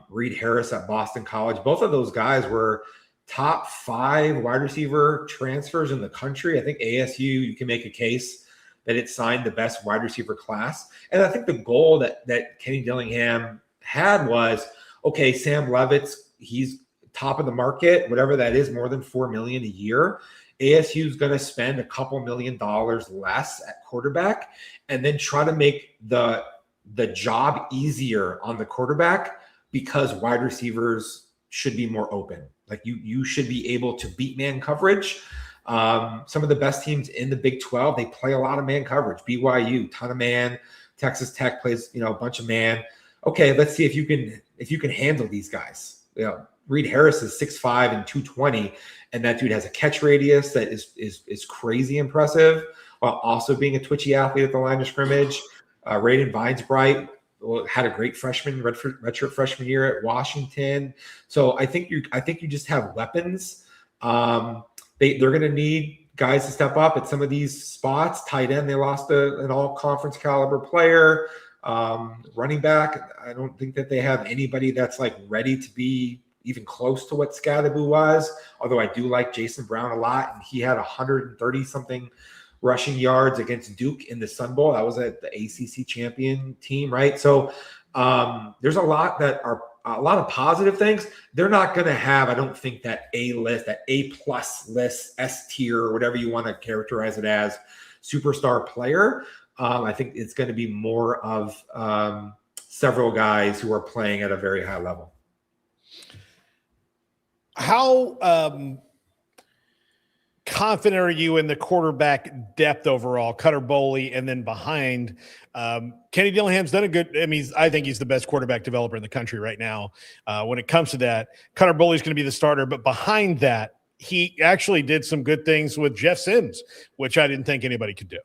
Reed Harris at Boston College. Both of those guys were top 5 wide receiver transfers in the country. I think ASU, you can make a case that it signed the best wide receiver class. And I think the goal that Kenny Dillingham had was, okay, Sam Leavitt's, he's top of the market, whatever that is, more than $4 million a year. ASU is going to spend a couple $1 million less at quarterback and then try to make the job easier on the quarterback because wide receivers should be more open. Like you should be able to beat man coverage. Some of the best teams in the Big 12, they play a lot of man coverage. BYU, ton of man. Texas Tech plays, a bunch of man. okay, let's see if you can handle these guys. Reed Harris is 6'5" and 220, and that dude has a catch radius that is crazy impressive, while also being a twitchy athlete at the line of scrimmage. Raiden Vinesbright had a great redshirt freshman year at Washington. So I think you just have weapons. They're going to need guys to step up at some of these spots. Tight end, they lost an all-conference caliber player. Running back, I don't think that they have anybody that's like ready to be even close to what Scadaboo was, although I do like Jason Brown a lot, and he had 130-something rushing yards against Duke in the Sun Bowl. That was the ACC champion team, right? So there's a lot of positive things. They're not going to have, I don't think, that A-list, that A-plus list, S-tier, or whatever you want to characterize it as, superstar player. I think it's going to be more of several guys who are playing at a very high level. How confident are you in the quarterback depth overall, Cutter Boley, and then behind? Kenny Dillingham's done a good. I think he's the best quarterback developer in the country right now. When it comes to that, Cutter Boley's going to be the starter, but behind that, he actually did some good things with Jeff Sims, which I didn't think anybody could do.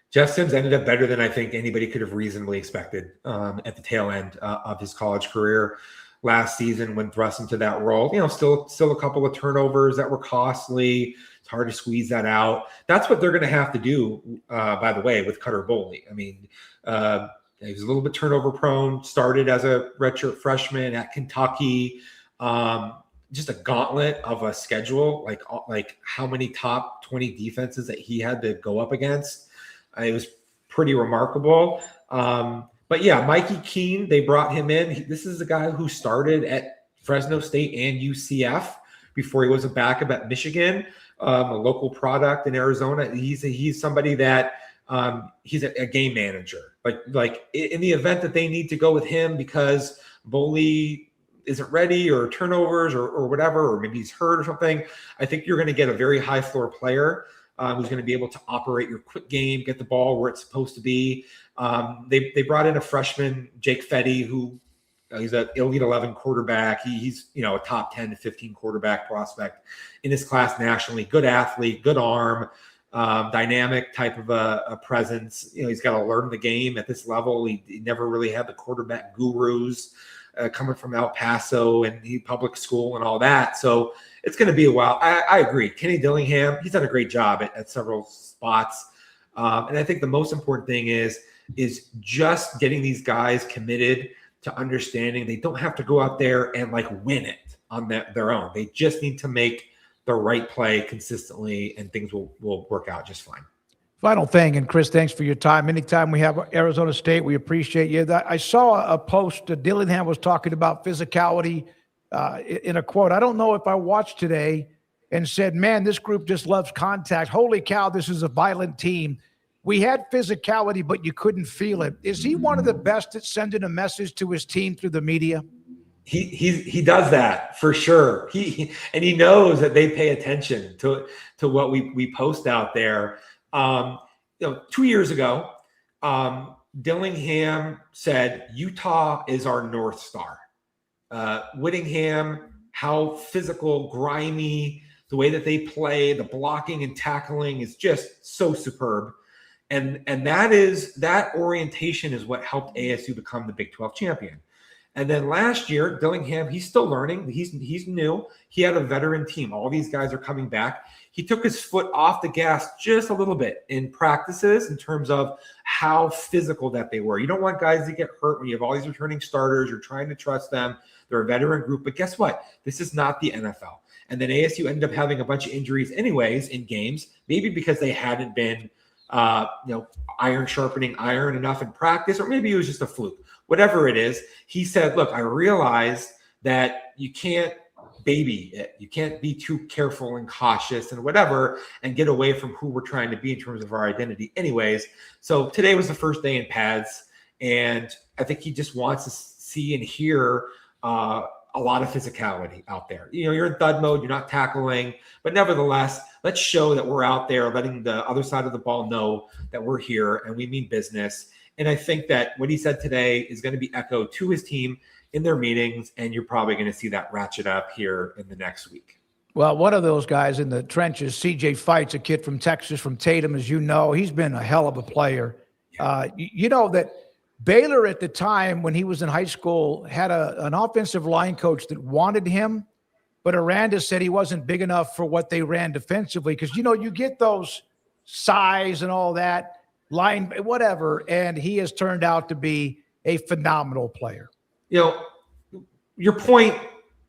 Jeff Sims ended up better than I think anybody could have reasonably expected at the tail end of his college career last season when thrust into that role. Still a couple of turnovers that were costly. It's hard to squeeze that out. That's what they're going to have to do, by the way, with Cutter Boley. He was a little bit turnover prone, started as a redshirt freshman at Kentucky. Just a gauntlet of a schedule, like how many top 20 defenses that he had to go up against. It was pretty remarkable. But yeah, Mikey Keene, they brought him in. This is a guy who started at Fresno State and UCF before he was a backup at Michigan, a local product in Arizona. He's somebody that he's a game manager. Like in the event that they need to go with him because Boley isn't ready or turnovers or whatever, or maybe he's hurt or something, I think you're going to get a very high floor player who's going to be able to operate your quick game, get the ball where it's supposed to be. They brought in a freshman, Jake Fetty, who he's an Elite 11 quarterback. He's a top 10 to 15 quarterback prospect in his class nationally. Good athlete, good arm, dynamic type of a presence. He's got to learn the game at this level. He never really had the quarterback gurus coming from El Paso and public school and all that. So it's going to be a while. I agree. Kenny Dillingham, he's done a great job at several spots. And I think the most important thing is just getting these guys committed to understanding they don't have to go out there and win it on their own. They just need to make the right play consistently, and things will work out just fine. Final thing, and Chris, thanks for your time. Anytime we have Arizona State, we appreciate you. I saw a post that Dillingham was talking about physicality in a quote. I don't know if I watched today and said, man, this group just loves contact. Holy cow, this is a violent team. We had physicality, but you couldn't feel it. Is he one of the best at sending a message to his team through the media? He does that for sure. He knows that they pay attention to what we post out there. 2 years ago, Dillingham said Utah is our North Star. Whittingham, how physical, grimy, the way that they play, the blocking and tackling is just so superb. And that orientation is what helped ASU become the Big 12 champion. And then last year, Dillingham, he's still learning. He's new. He had a veteran team. All these guys are coming back. He took his foot off the gas just a little bit in practices in terms of how physical that they were. You don't want guys to get hurt when you have all these returning starters. You're trying to trust them. They're a veteran group. But guess what? This is not the NFL. And then ASU ended up having a bunch of injuries anyways in games, maybe because they hadn't been iron sharpening iron enough in practice, or maybe it was just a fluke. Whatever it is, he said, look, I realize that you can't baby it. You can't be too careful and cautious and whatever and get away from who we're trying to be in terms of our identity anyways. So today was the first day in pads, and I think he just wants to see and hear a lot of physicality out there. You're in thud mode, you're not tackling, but nevertheless, let's show that we're out there letting the other side of the ball know that we're here and we mean business. And I think that what he said today is going to be echoed to his team in their meetings, and you're probably going to see that ratchet up here in the next week. Well, one of those guys in the trenches, CJ Fight's a kid from Texas, from Tatum, as you know. He's been a hell of a player. You know that Baylor at the time when he was in high school had an offensive line coach that wanted him, but Aranda said he wasn't big enough for what they ran defensively because, you know, you get those size and all that, line, whatever, and he has turned out to be a phenomenal player. You know, your point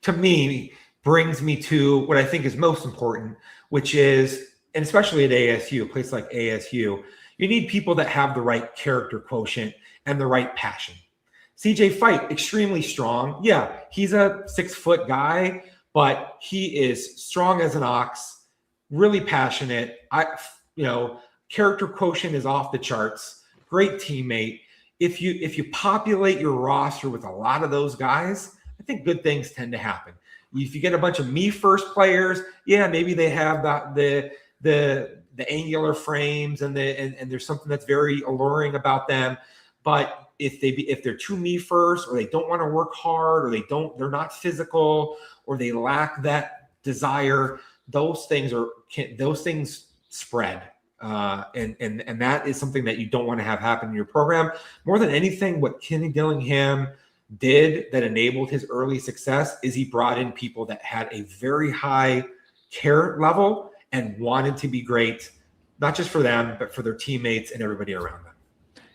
to me brings me to what I think is most important, which is, and especially at ASU, a place like ASU, you need people that have the right character quotient and the right passion. CJ Fight, extremely strong. Yeah, he's a 6-foot guy, but he is strong as an ox, really passionate. Character quotient is off the charts. Great teammate. If you populate your roster with a lot of those guys, I think good things tend to happen. If you get a bunch of me first players, yeah, maybe they have the angular frames and there's something that's very alluring about them. But if they're too me first, or they don't want to work hard, or they're not physical, or they lack that desire, those things spread. And that is something that you don't want to have happen in your program. More than anything, what Kenny Dillingham did that enabled his early success is he brought in people that had a very high care level and wanted to be great, not just for them, but for their teammates and everybody around them.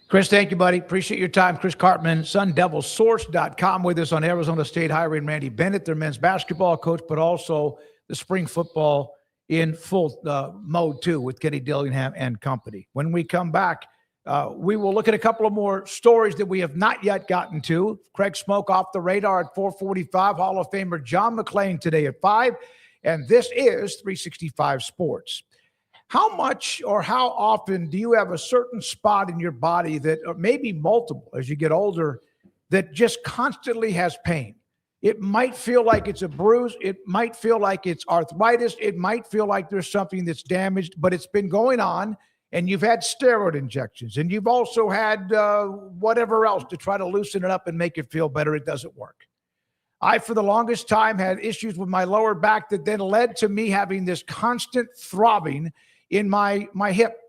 Chris, thank you, buddy. Appreciate your time. Chris Cartman, SunDevilSource.com, with us on Arizona State hiring Randy Bennett, their men's basketball coach, but also the spring football in full mode too with Kenny Dillingham and company. When we come back, we will look at a couple of more stories that we have not yet gotten to. Craig Smoak off the radar at 4:45. Hall of Famer John McClain today at 5. And this is 365 Sports. How much or how often do you have a certain spot in your body that, or maybe multiple as you get older, that just constantly has pain? It might feel like it's a bruise. It might feel like it's arthritis. It might feel like there's something that's damaged, but it's been going on, and you've had steroid injections, and you've also had whatever else to try to loosen it up and make it feel better. It doesn't work. I, for the longest time, had issues with my lower back that then led to me having this constant throbbing in my hip.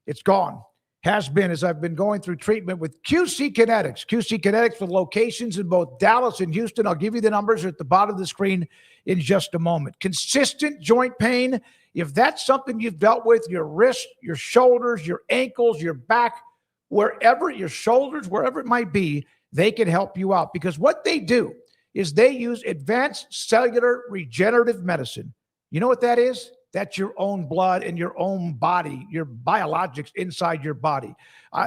It's gone. Has been, as I've been going through treatment with QC Kinetics. QC Kinetics with locations in both Dallas and Houston. I'll give you the numbers at the bottom of the screen in just a moment. Consistent joint pain. If that's something you've dealt with, your wrists, your shoulders, your ankles, your back, wherever, your shoulders, wherever it might be, they can help you out. Because what they do is they use advanced cellular regenerative medicine. You know what that is? That's your own blood and your own body, your biologics inside your body.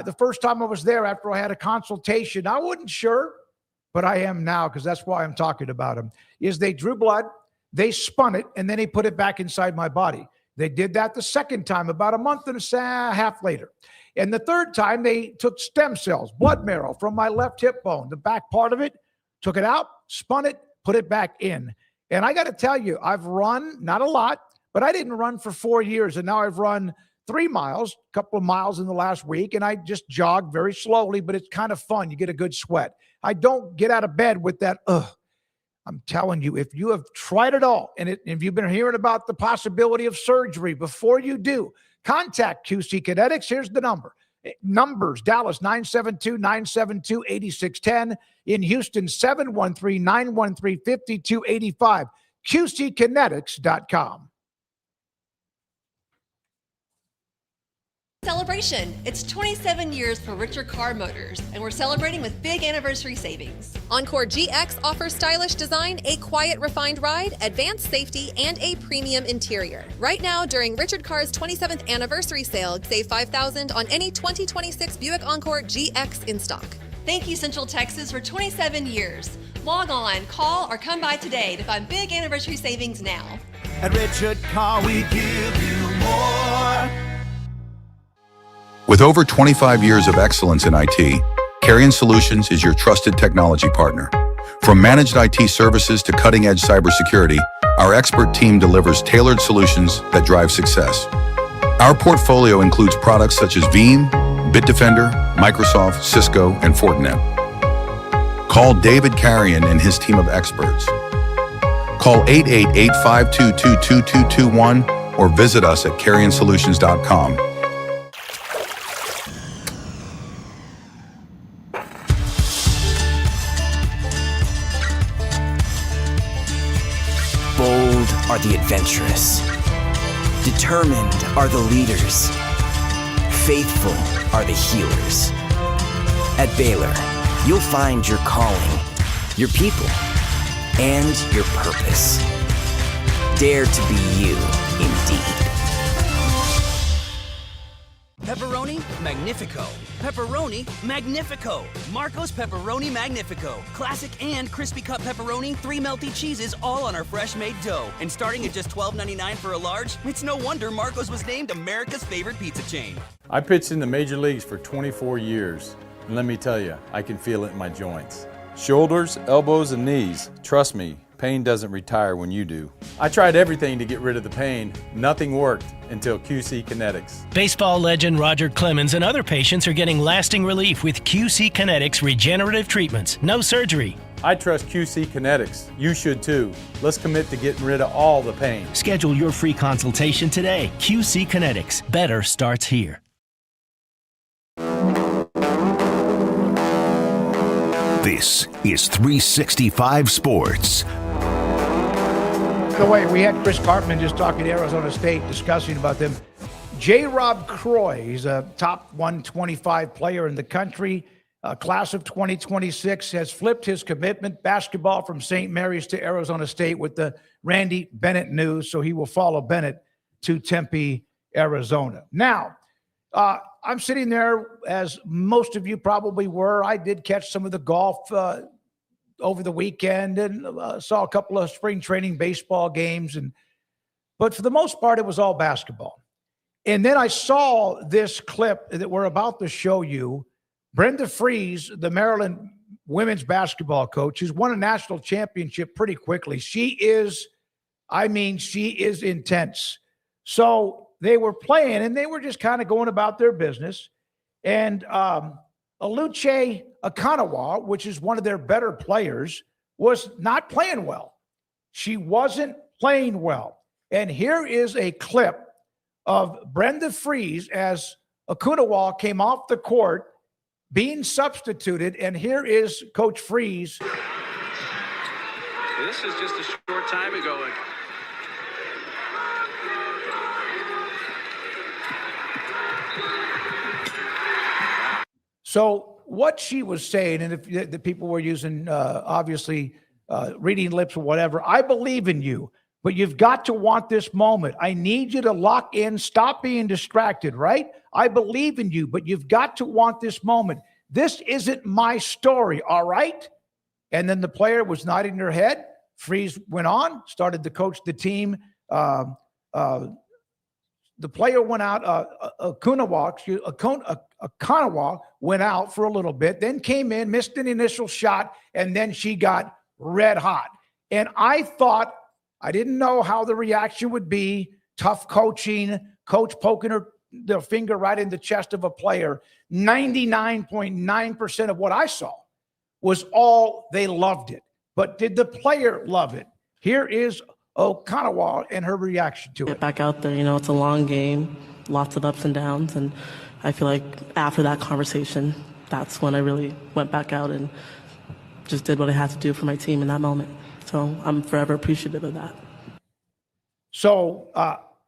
The first time I was there after I had a consultation, I wasn't sure, but I am now, because that's why I'm talking about them, is they drew blood, they spun it, and then they put it back inside my body. They did that the second time about a month and a half later. And the third time, they took stem cells, blood marrow from my left hip bone, the back part of it, took it out, spun it, put it back in. And I got to tell you, I've run, not a lot, but I didn't run for 4 years, and now I've run 3 miles, a couple of miles in the last week, and I just jog very slowly, but it's kind of fun. You get a good sweat. I don't get out of bed with that, I'm telling you, if you have tried it all, and if you've been hearing about the possibility of surgery, before you do, contact QC Kinetics. Here's the number. Numbers, Dallas, 972-972-8610. In Houston, 713-913-5285. QCkinetics.com. Celebration. It's 27 years for Richard Car Motors, and we're celebrating with big anniversary savings. Encore GX offers stylish design, a quiet, refined ride, advanced safety, and a premium interior. Right now, during Richard Car's 27th anniversary sale, save $5,000 on any 2026 Buick Encore GX in stock. Thank you, Central Texas, for 27 years. Log on, call, or come by today to find big anniversary savings now. At Richard Car, we give you more. With over 25 years of excellence in IT, Carrion Solutions is your trusted technology partner. From managed IT services to cutting-edge cybersecurity, our expert team delivers tailored solutions that drive success. Our portfolio includes products such as Veeam, Bitdefender, Microsoft, Cisco, and Fortinet. Call David Carrion and his team of experts. Call 888-522-2221 or visit us at carrionsolutions.com. Bold are the adventurous. Determined are the leaders. Faithful are the healers. At Baylor, you'll find your calling, your people, and your purpose. Dare to be you, indeed. Pepperoni Magnifico. Pepperoni Magnifico. Marco's Pepperoni Magnifico. Classic and crispy cut pepperoni, 3 melty cheeses, all on our fresh made dough. And starting at just $12.99 for a large, it's no wonder Marco's was named America's favorite pizza chain. I pitched in the major leagues for 24 years. And let me tell you, I can feel it in my joints. Shoulders, elbows, and knees. Trust me, pain doesn't retire when you do. I tried everything to get rid of the pain. Nothing worked until QC Kinetics. Baseball legend Roger Clemens and other patients are getting lasting relief with QC Kinetics regenerative treatments. No surgery. I trust QC Kinetics. You should too. Let's commit to getting rid of all the pain. Schedule your free consultation today. QC Kinetics. Better starts here. This is 365 Sports. By the way, we had Chris Cartman just talking to Arizona State, discussing about them. J-Rob Croy, he's a top 125 player in the country. Class of 2026 has flipped his commitment, basketball from St. Mary's to Arizona State with the Randy Bennett news. So he will follow Bennett to Tempe, Arizona. Now, I'm sitting there, as most of you probably were. I did catch some of the golf over the weekend and saw a couple of spring training baseball games. But for the most part, it was all basketball. And then I saw this clip that we're about to show you. Brenda Fries, the Maryland women's basketball coach, who's won a national championship pretty quickly. She is intense. So they were playing, and they were just kind of going about their business. And Aluche Akanawa, which is one of their better players, was not playing well. She wasn't playing well. And here is a clip of Brenda Fries as Akanawa came off the court being substituted. And here is Coach Fries. This is just a short time ago. So what she was saying, and if the people were using, obviously, reading lips or whatever, I believe in you, but you've got to want this moment. I need you to lock in, stop being distracted, right? I believe in you, but you've got to want this moment. This isn't my story, all right? And then the player was nodding her head. Fries went on, started to coach the team. The player went out, Akanawa went out for a little bit, then came in, missed an initial shot, and then she got red hot. And I thought, I didn't know how the reaction would be. Tough coaching, coach poking their finger right in the chest of a player. 99.9% of what I saw was all they loved it. But did the player love it? Here is Akanawa and her reaction to it. Get back out there. It's a long game, lots of ups and downs. And I feel like after that conversation, that's when I really went back out and just did what I had to do for my team in that moment. So I'm forever appreciative of that. So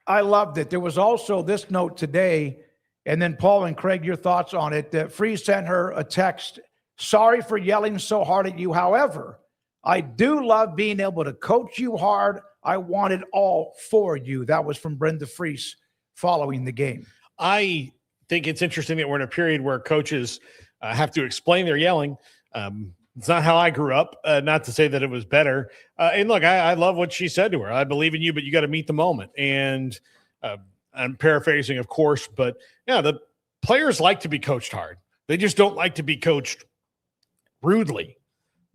I loved it. There was also this note today, and then Paul and Craig, your thoughts on it. That Free sent her a text. Sorry for yelling so hard at you. However, I do love being able to coach you hard. I want it all for you. That was from Brenda Fries following the game. I think it's interesting that we're in a period where coaches have to explain their yelling. It's not how I grew up, not to say that it was better. And look, I love what she said to her. I believe in you, but you got to meet the moment. And I'm paraphrasing, of course, but yeah, the players like to be coached hard. They just don't like to be coached rudely.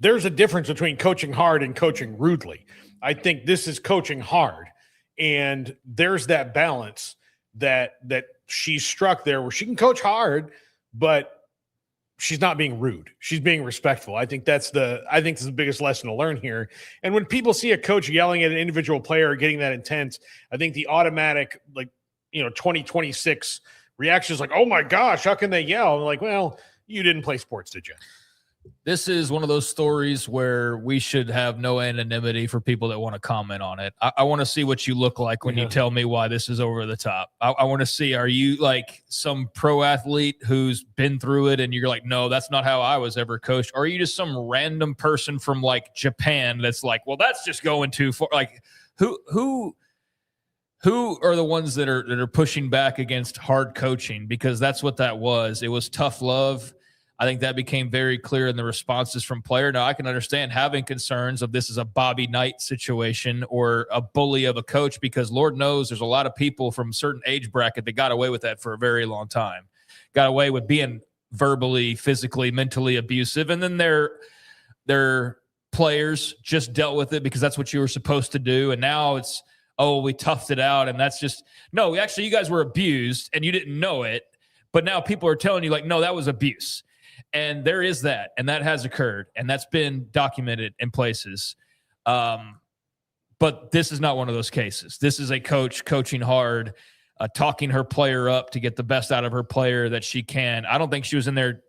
There's a difference between coaching hard and coaching rudely. I think this is coaching hard. And there's that balance that she struck there where she can coach hard, but she's not being rude. She's being respectful. I think that's the biggest lesson to learn here. And when people see a coach yelling at an individual player, getting that intense, I think the automatic 2026 reaction is like, oh my gosh, how can they yell? I'm like, well, you didn't play sports, did you? This is one of those stories where we should have no anonymity for people that want to comment on it. I want to see what you look like when you tell me why this is over the top. I want to see, are you like some pro athlete who's been through it and you're like, no, that's not how I was ever coached? Or are you just some random person from like Japan that's like, well, that's just going too far? Like who are the ones that are pushing back against hard coaching? Because that's what that was. It was tough love. I think that became very clear in the responses from player. Now, I can understand having concerns of this is a Bobby Knight situation or a bully of a coach, because Lord knows there's a lot of people from a certain age bracket that got away with that for a very long time, got away with being verbally, physically, mentally abusive. And then their players just dealt with it because that's what you were supposed to do. And now it's, oh, we toughed it out. And that's just, no, actually, you guys were abused and you didn't know it. But now people are telling you like, no, that was abuse. And there is that, and that has occurred, and that's been documented in places. But this is not one of those cases. This is a coach coaching hard, talking her player up to get the best out of her player that she can. I don't think she was in there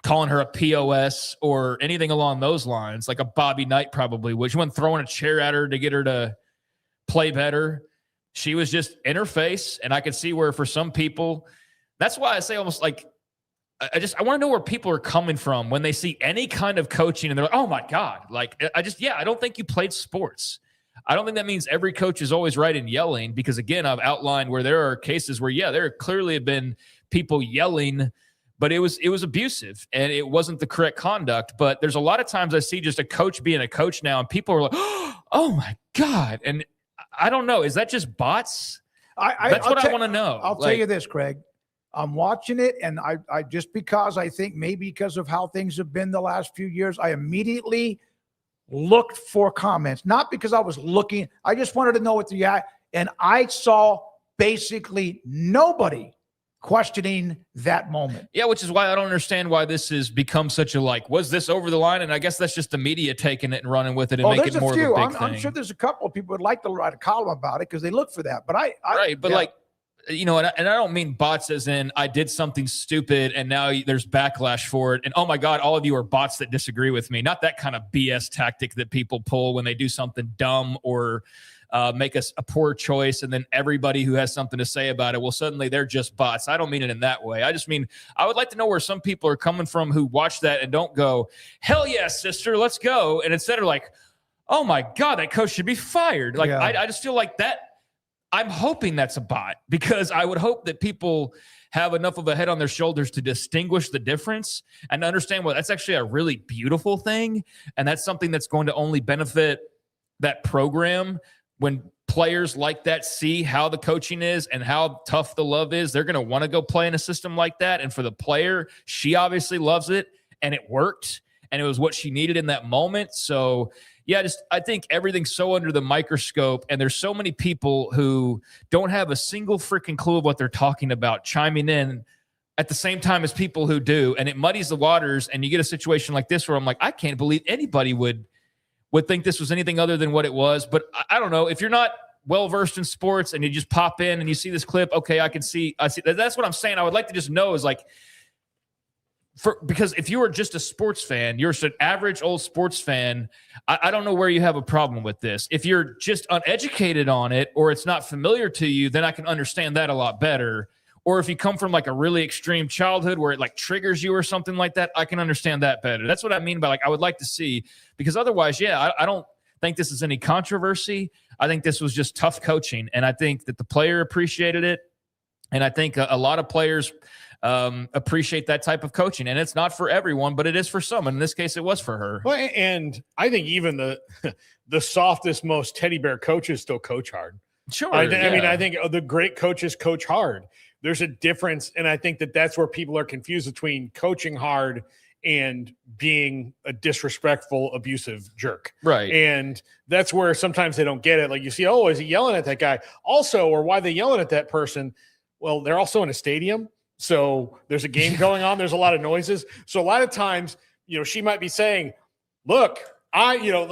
calling her a POS or anything along those lines, like a Bobby Knight probably would. She wasn't throwing a chair at her to get her to play better. She was just in her face, and I could see where for some people, that's why I say almost like, I want to know where people are coming from when they see any kind of coaching and they're like, oh my God. Like, I don't think you played sports. I don't think that means every coach is always right in yelling, because again, I've outlined where there are cases where, there clearly have been people yelling, but it was abusive and it wasn't the correct conduct. But there's a lot of times I see just a coach being a coach now and people are like, oh my God. And I don't know. Is that just bots? That's what I want to know. I'll tell you this, Craig. I'm watching it, and I just because I think maybe because of how things have been the last few years, I immediately looked for comments, not because I was looking. I just wanted to know what and I saw basically nobody questioning that moment. Yeah, which is why I don't understand why this has become such a was this over the line? And I guess that's just the media taking it and running with it and making it more of a big thing. I'm sure there's a couple of people who would like to write a column about it because they look for that. But and I don't mean bots as in I did something stupid and now there's backlash for it. And oh my God, all of you are bots that disagree with me. Not that kind of BS tactic that people pull when they do something dumb or make a poor choice. And then everybody who has something to say about it, well, suddenly they're just bots. I don't mean it in that way. I just mean, I would like to know where some people are coming from who watch that and don't go, hell yes, sister, let's go. And instead are like, oh my God, that coach should be fired. I just feel like that. I'm hoping that's a bot, because I would hope that people have enough of a head on their shoulders to distinguish the difference and understand, well, that's actually a really beautiful thing. And that's something that's going to only benefit that program. When players like that see how the coaching is and how tough the love is, they're going to want to go play in a system like that. And for the player, she obviously loves it and it worked and it was what she needed in that moment. So yeah, I think everything's so under the microscope, and there's so many people who don't have a single freaking clue of what they're talking about chiming in at the same time as people who do, and it muddies the waters, and you get a situation like this where I'm like, I can't believe anybody would think this was anything other than what it was. But I don't know, if you're not well-versed in sports and you just pop in and you see this clip, okay, I see. That's what I'm saying. I would like to just know is because if you are just a sports fan, you're just an average old sports fan, I don't know where you have a problem with this. If you're just uneducated on it or it's not familiar to you, then I can understand that a lot better. Or if you come from a really extreme childhood where it triggers you or something like that, I can understand that better. That's what I mean by I would like to see, because otherwise, I don't think this is any controversy. I think this was just tough coaching. And I think that the player appreciated it. And I think a lot of players appreciate that type of coaching, and it's not for everyone, but it is for some. And in this case, it was for her. Well, and I think even the softest, most teddy bear coaches still coach hard. Sure. I mean, I think the great coaches coach hard. There's a difference, and I think that's where people are confused between coaching hard and being a disrespectful, abusive jerk. Right. And that's where sometimes they don't get it. You see, oh, is he yelling at that guy? Also, or why they yelling at that person? Well, they're also in a stadium. So there's a game going on. There's a lot of noises. So a lot of times, she might be saying, look,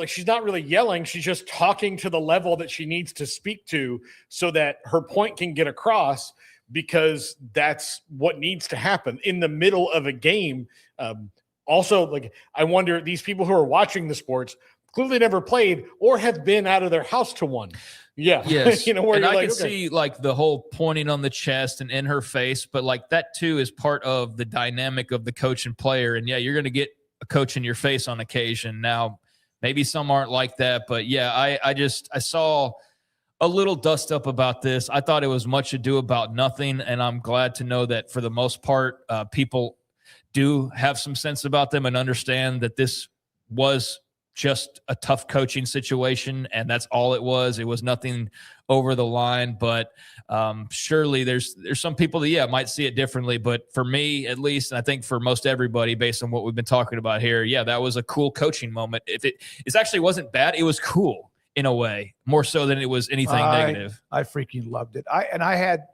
she's not really yelling. She's just talking to the level that she needs to speak to so that her point can get across, because that's what needs to happen in the middle of a game. Also, I wonder, these people who are watching the sports clearly never played or have been out of their house to one. Yeah. Yes. Where and you're I can see the whole pointing on the chest and in her face, but that too is part of the dynamic of the coach and player. And yeah, you're going to get a coach in your face on occasion. Now, maybe some aren't like that, but yeah, I saw a little dust up about this. I thought it was much ado about nothing. And I'm glad to know that for the most part, people do have some sense about them and understand that this was just a tough coaching situation, and that's all it was. It was nothing over the line, but surely there's some people that might see it differently. But for me, at least, and I think for most everybody, based on what we've been talking about here, that was a cool coaching moment. If it actually wasn't bad, it was cool in a way, more so than it was anything negative. I freaking loved it. I had,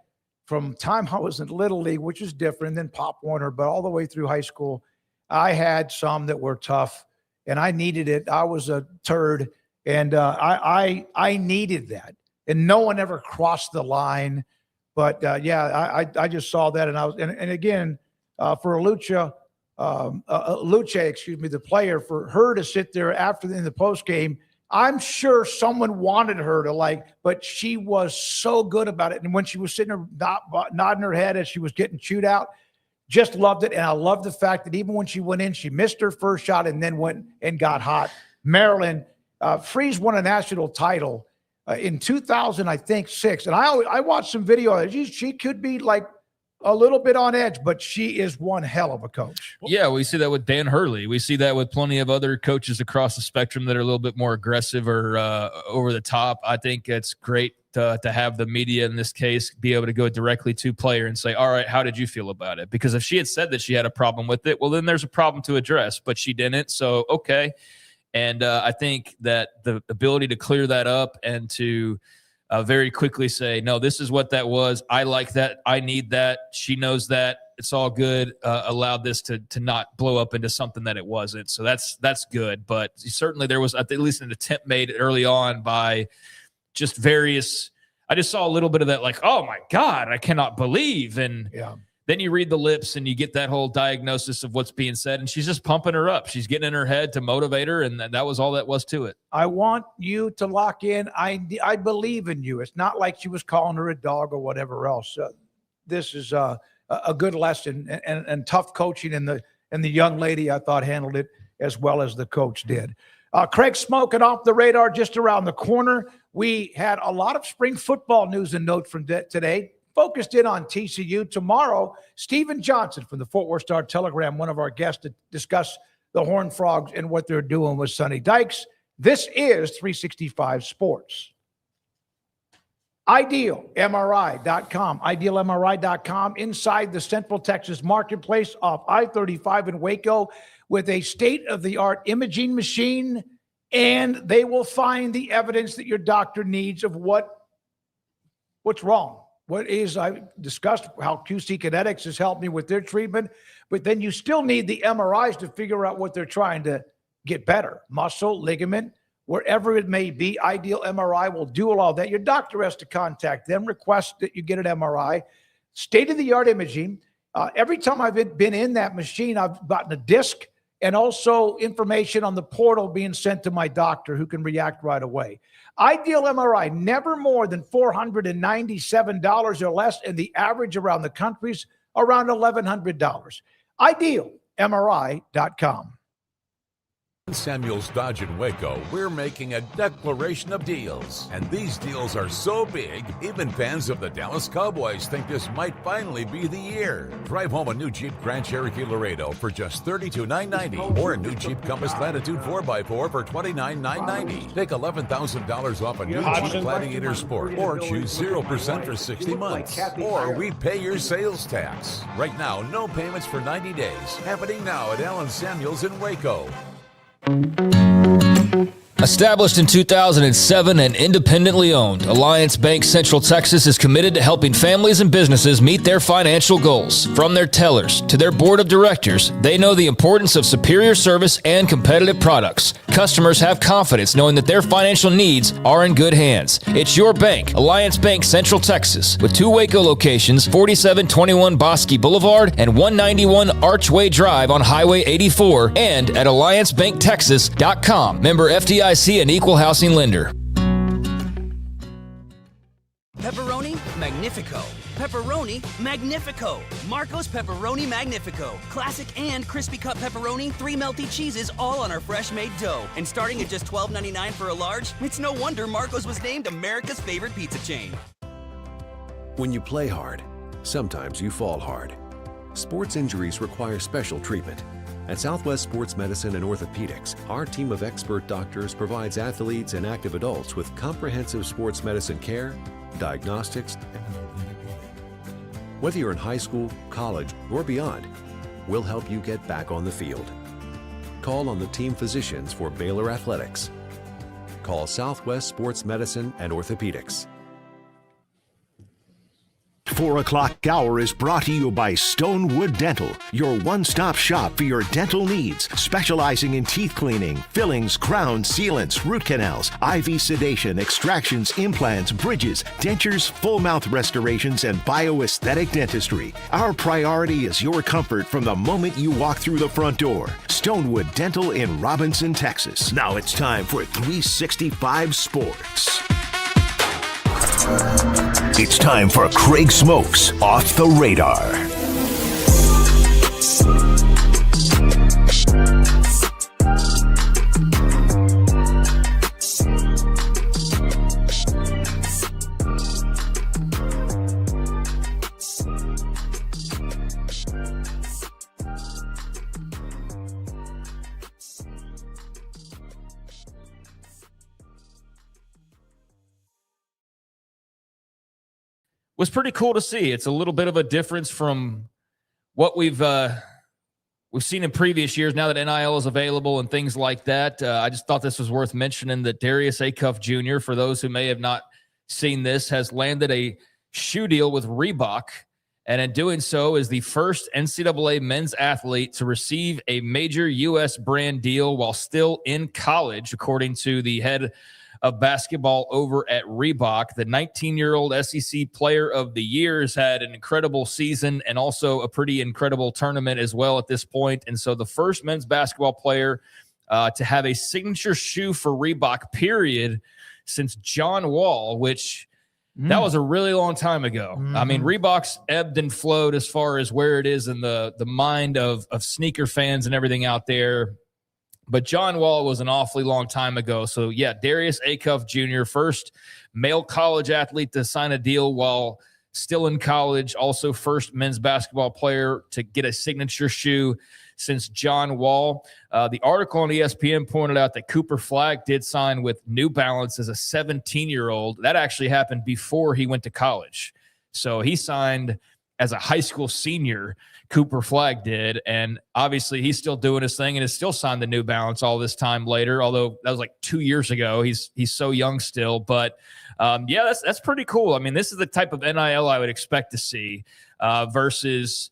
from time I was in Little League, which is different than Pop Warner, but all the way through high school, I had some that were tough. And I needed it. I was a turd, and I needed that. And no one ever crossed the line. But I just saw that, and again, for Lucha, the player, for her to sit there in the post game, I'm sure someone wanted her to but she was so good about it. And when she was sitting there nodding her head as she was getting chewed out, just loved it. And I love the fact that even when she went in, she missed her first shot and then went and got hot. Maryland, Freeze won a national title in 2000, I think, 6. And I watched some video of it. She could be a little bit on edge, but she is one hell of a coach. Yeah, we see that with Dan Hurley. We see that with plenty of other coaches across the spectrum that are a little bit more aggressive or over the top. I think it's great to have the media, in this case, be able to go directly to player and say, all right, how did you feel about it? Because if she had said that she had a problem with it, well, then there's a problem to address, but she didn't. So, okay. And I think that the ability to clear that up and to very quickly say, no, this is what that was. I like that. I need that. She knows that. It's all good. Allowed this to not blow up into something that it wasn't. So that's good. But certainly there was at least an attempt made early on by just various. I just saw a little bit of that, oh my God, I cannot believe. And then you read the lips and you get that whole diagnosis of what's being said. And she's just pumping her up. She's getting in her head to motivate her. And that was all that was to it. I want you to lock in. I believe in you. It's not like she was calling her a dog or whatever else. This is a good lesson and tough coaching. And the young lady, I thought, handled it as well as the coach did. Craig Smoak and Off the Radar just around the corner. We had a lot of spring football news and notes from today. Focused in on TCU. Tomorrow, Stephen Johnson from the Fort Worth Star-Telegram, one of our guests, to discuss the Horned Frogs and what they're doing with Sunny Dykes. This is 365 Sports. IdealMRI.com. IdealMRI.com, inside the Central Texas Marketplace off I-35 in Waco, with a state-of-the-art imaging machine, and they will find the evidence that your doctor needs of what's wrong. I discussed how QC Kinetics has helped me with their treatment, but then you still need the MRIs to figure out what they're trying to get better. Muscle, ligament, wherever it may be, Ideal MRI will do all that. Your doctor has to contact them, request that you get an MRI. State-of-the-art imaging. Every time I've been in that machine, I've gotten a disc and also information on the portal being sent to my doctor, who can react right away. Ideal MRI, never more than $497 or less, and the average around the country is around $1,100. IdealMRI.com. Samuel's Dodge in Waco, we're making a declaration of deals. And these deals are so big, even fans of the Dallas Cowboys think this might finally be the year. Drive home a new Jeep Grand Cherokee Laredo for just $32,990, or a new Jeep Compass Latitude 4x4 for $29,990. Take $11,000 off a new Jeep Gladiator Sport, or choose 0% for 60 months. Or we pay your sales tax. Right now, no payments for 90 days. Happening now at Allen Samuels in Waco. Established in 2007 and independently owned, Alliance Bank Central Texas is committed to helping families and businesses meet their financial goals. From their tellers to their board of directors, they know the importance of superior service and competitive products. Customers have confidence knowing that their financial needs are in good hands. It's your bank, Alliance Bank Central Texas, with 2 Waco locations, 4721 Bosque Boulevard and 191 Archway Drive on Highway 84, and at alliancebanktexas.com. Member FDIC and equal housing lender. Pepperoni Magnifico. Pepperoni Magnifico. Marco's Pepperoni Magnifico. Classic and crispy cut pepperoni, 3 melty cheeses, all on our fresh made dough. And starting at just $12.99 for a large, it's no wonder Marco's was named America's favorite pizza chain. When you play hard, sometimes you fall hard. Sports injuries require special treatment. At Southwest Sports Medicine and Orthopedics, our team of expert doctors provides athletes and active adults with comprehensive sports medicine care, diagnostics. Whether you're in high school, college, or beyond, we'll help you get back on the field. Call on the team physicians for Baylor Athletics. Call Southwest Sports Medicine and Orthopedics. 4 o'clock hour is brought to you by Stonewood Dental, your one-stop shop for your dental needs, specializing in teeth cleaning, fillings, crowns, sealants, root canals, IV sedation, extractions, implants, bridges, dentures, full mouth restorations, and bioaesthetic dentistry. Our priority is your comfort from the moment you walk through the front door. Stonewood Dental in Robinson, Texas. Now it's time for 365 Sports. It's time for Craig Smoak's Off the Radar. Was pretty cool to see. It's a little bit of a difference from what we've seen in previous years now that NIL is available and things like that. I just thought this was worth mentioning that Darius Acuff Jr., for those who may have not seen this, has landed a shoe deal with Reebok, and in doing so is the first NCAA men's athlete to receive a major U.S. brand deal while still in college, according to the head of basketball over at Reebok. The 19-year-old SEC Player of the Year has had an incredible season and also a pretty incredible tournament as well at this point. And so the first men's basketball player to have a signature shoe for Reebok, period, since John Wall, which that was a really long time ago. I mean, Reebok's ebbed and flowed as far as where it is in the mind of sneaker fans and everything out there. But John Wall was an awfully long time ago. So, yeah, Darius Acuff Jr., first male college athlete to sign a deal while still in college. Also first men's basketball player to get a signature shoe since John Wall. The article on ESPN pointed out that Cooper Flagg did sign with New Balance as a 17-year-old. That actually happened before he went to college. So he signed as a high school senior, Cooper Flagg did, and obviously he's still doing his thing and is still signed to New Balance all this time later, although that was like 2 years ago. He's so young still, but yeah, that's pretty cool. I mean, this is the type of NIL I would expect to see versus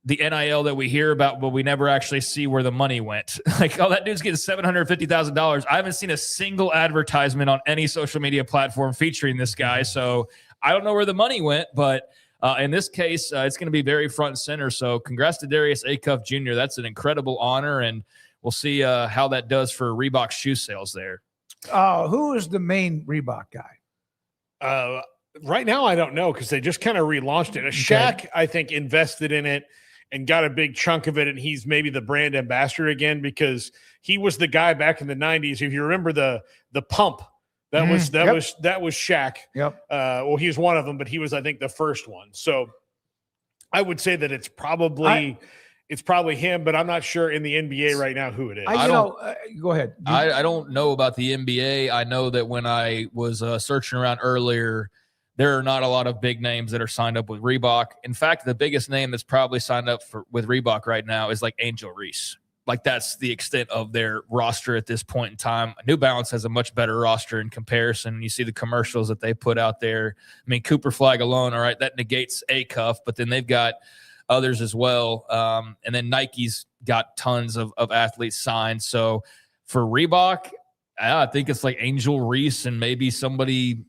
the NIL that we hear about, but we never actually see where the money went. Like, oh, that dude's getting $750,000. I haven't seen a single advertisement on any social media platform featuring this guy, so I don't know where the money went, but in this case, it's going to be very front and center. So congrats to Darius Acuff Jr. That's an incredible honor, and we'll see how that does for Reebok shoe sales there. Who is the main Reebok guy? Right now, I don't know because they just kind of relaunched it. Shaq, I think, invested in it and got a big chunk of it, and he's maybe the brand ambassador again because he was the guy back in the 90s. If you remember the pump. That was Shaq. Yep. Well, he was one of them, but he was, I think, the first one. So I would say that it's probably him, but I'm not sure in the NBA right now who it is. Go ahead. I don't know about the NBA. I know that when I was searching around earlier, there are not a lot of big names that are signed up with Reebok. In fact, the biggest name that's probably signed up with Reebok right now is like Angel Reese. like that's the extent of their roster at this point in time. New Balance has a much better roster in comparison. You see the commercials that they put out there. I mean, Cooper Flag alone, all right, that negates a cuff, but then they've got others as well. And then Nike's got tons of athletes signed. So for Reebok, I think it's like Angel Reese and maybe somebody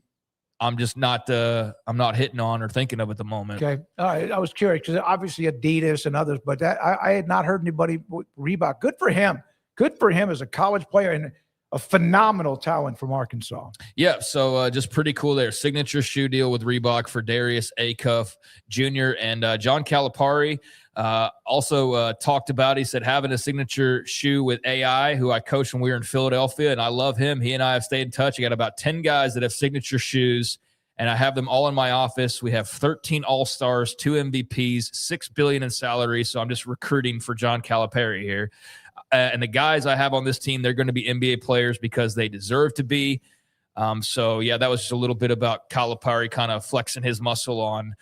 I'm just not I'm not hitting on or thinking of at the moment. Okay. All right. I was curious because obviously Adidas and others, but I had not heard anybody with Reebok. Good for him. Good for him as a college player and a phenomenal talent from Arkansas. Yeah. So just pretty cool there. Signature shoe deal with Reebok for Darius Acuff Jr. and John Calipari. Also talked about, he said, having a signature shoe with AI, who I coached when we were in Philadelphia, and I love him. He and I have stayed in touch. I got about 10 guys that have signature shoes, and I have them all in my office. We have 13 All-Stars, 2 MVPs, $6 billion in salary, so I'm just recruiting for John Calipari here. And the guys I have on this team, they're going to be NBA players because they deserve to be. So, yeah, that was just a little bit about Calipari kind of flexing his muscle on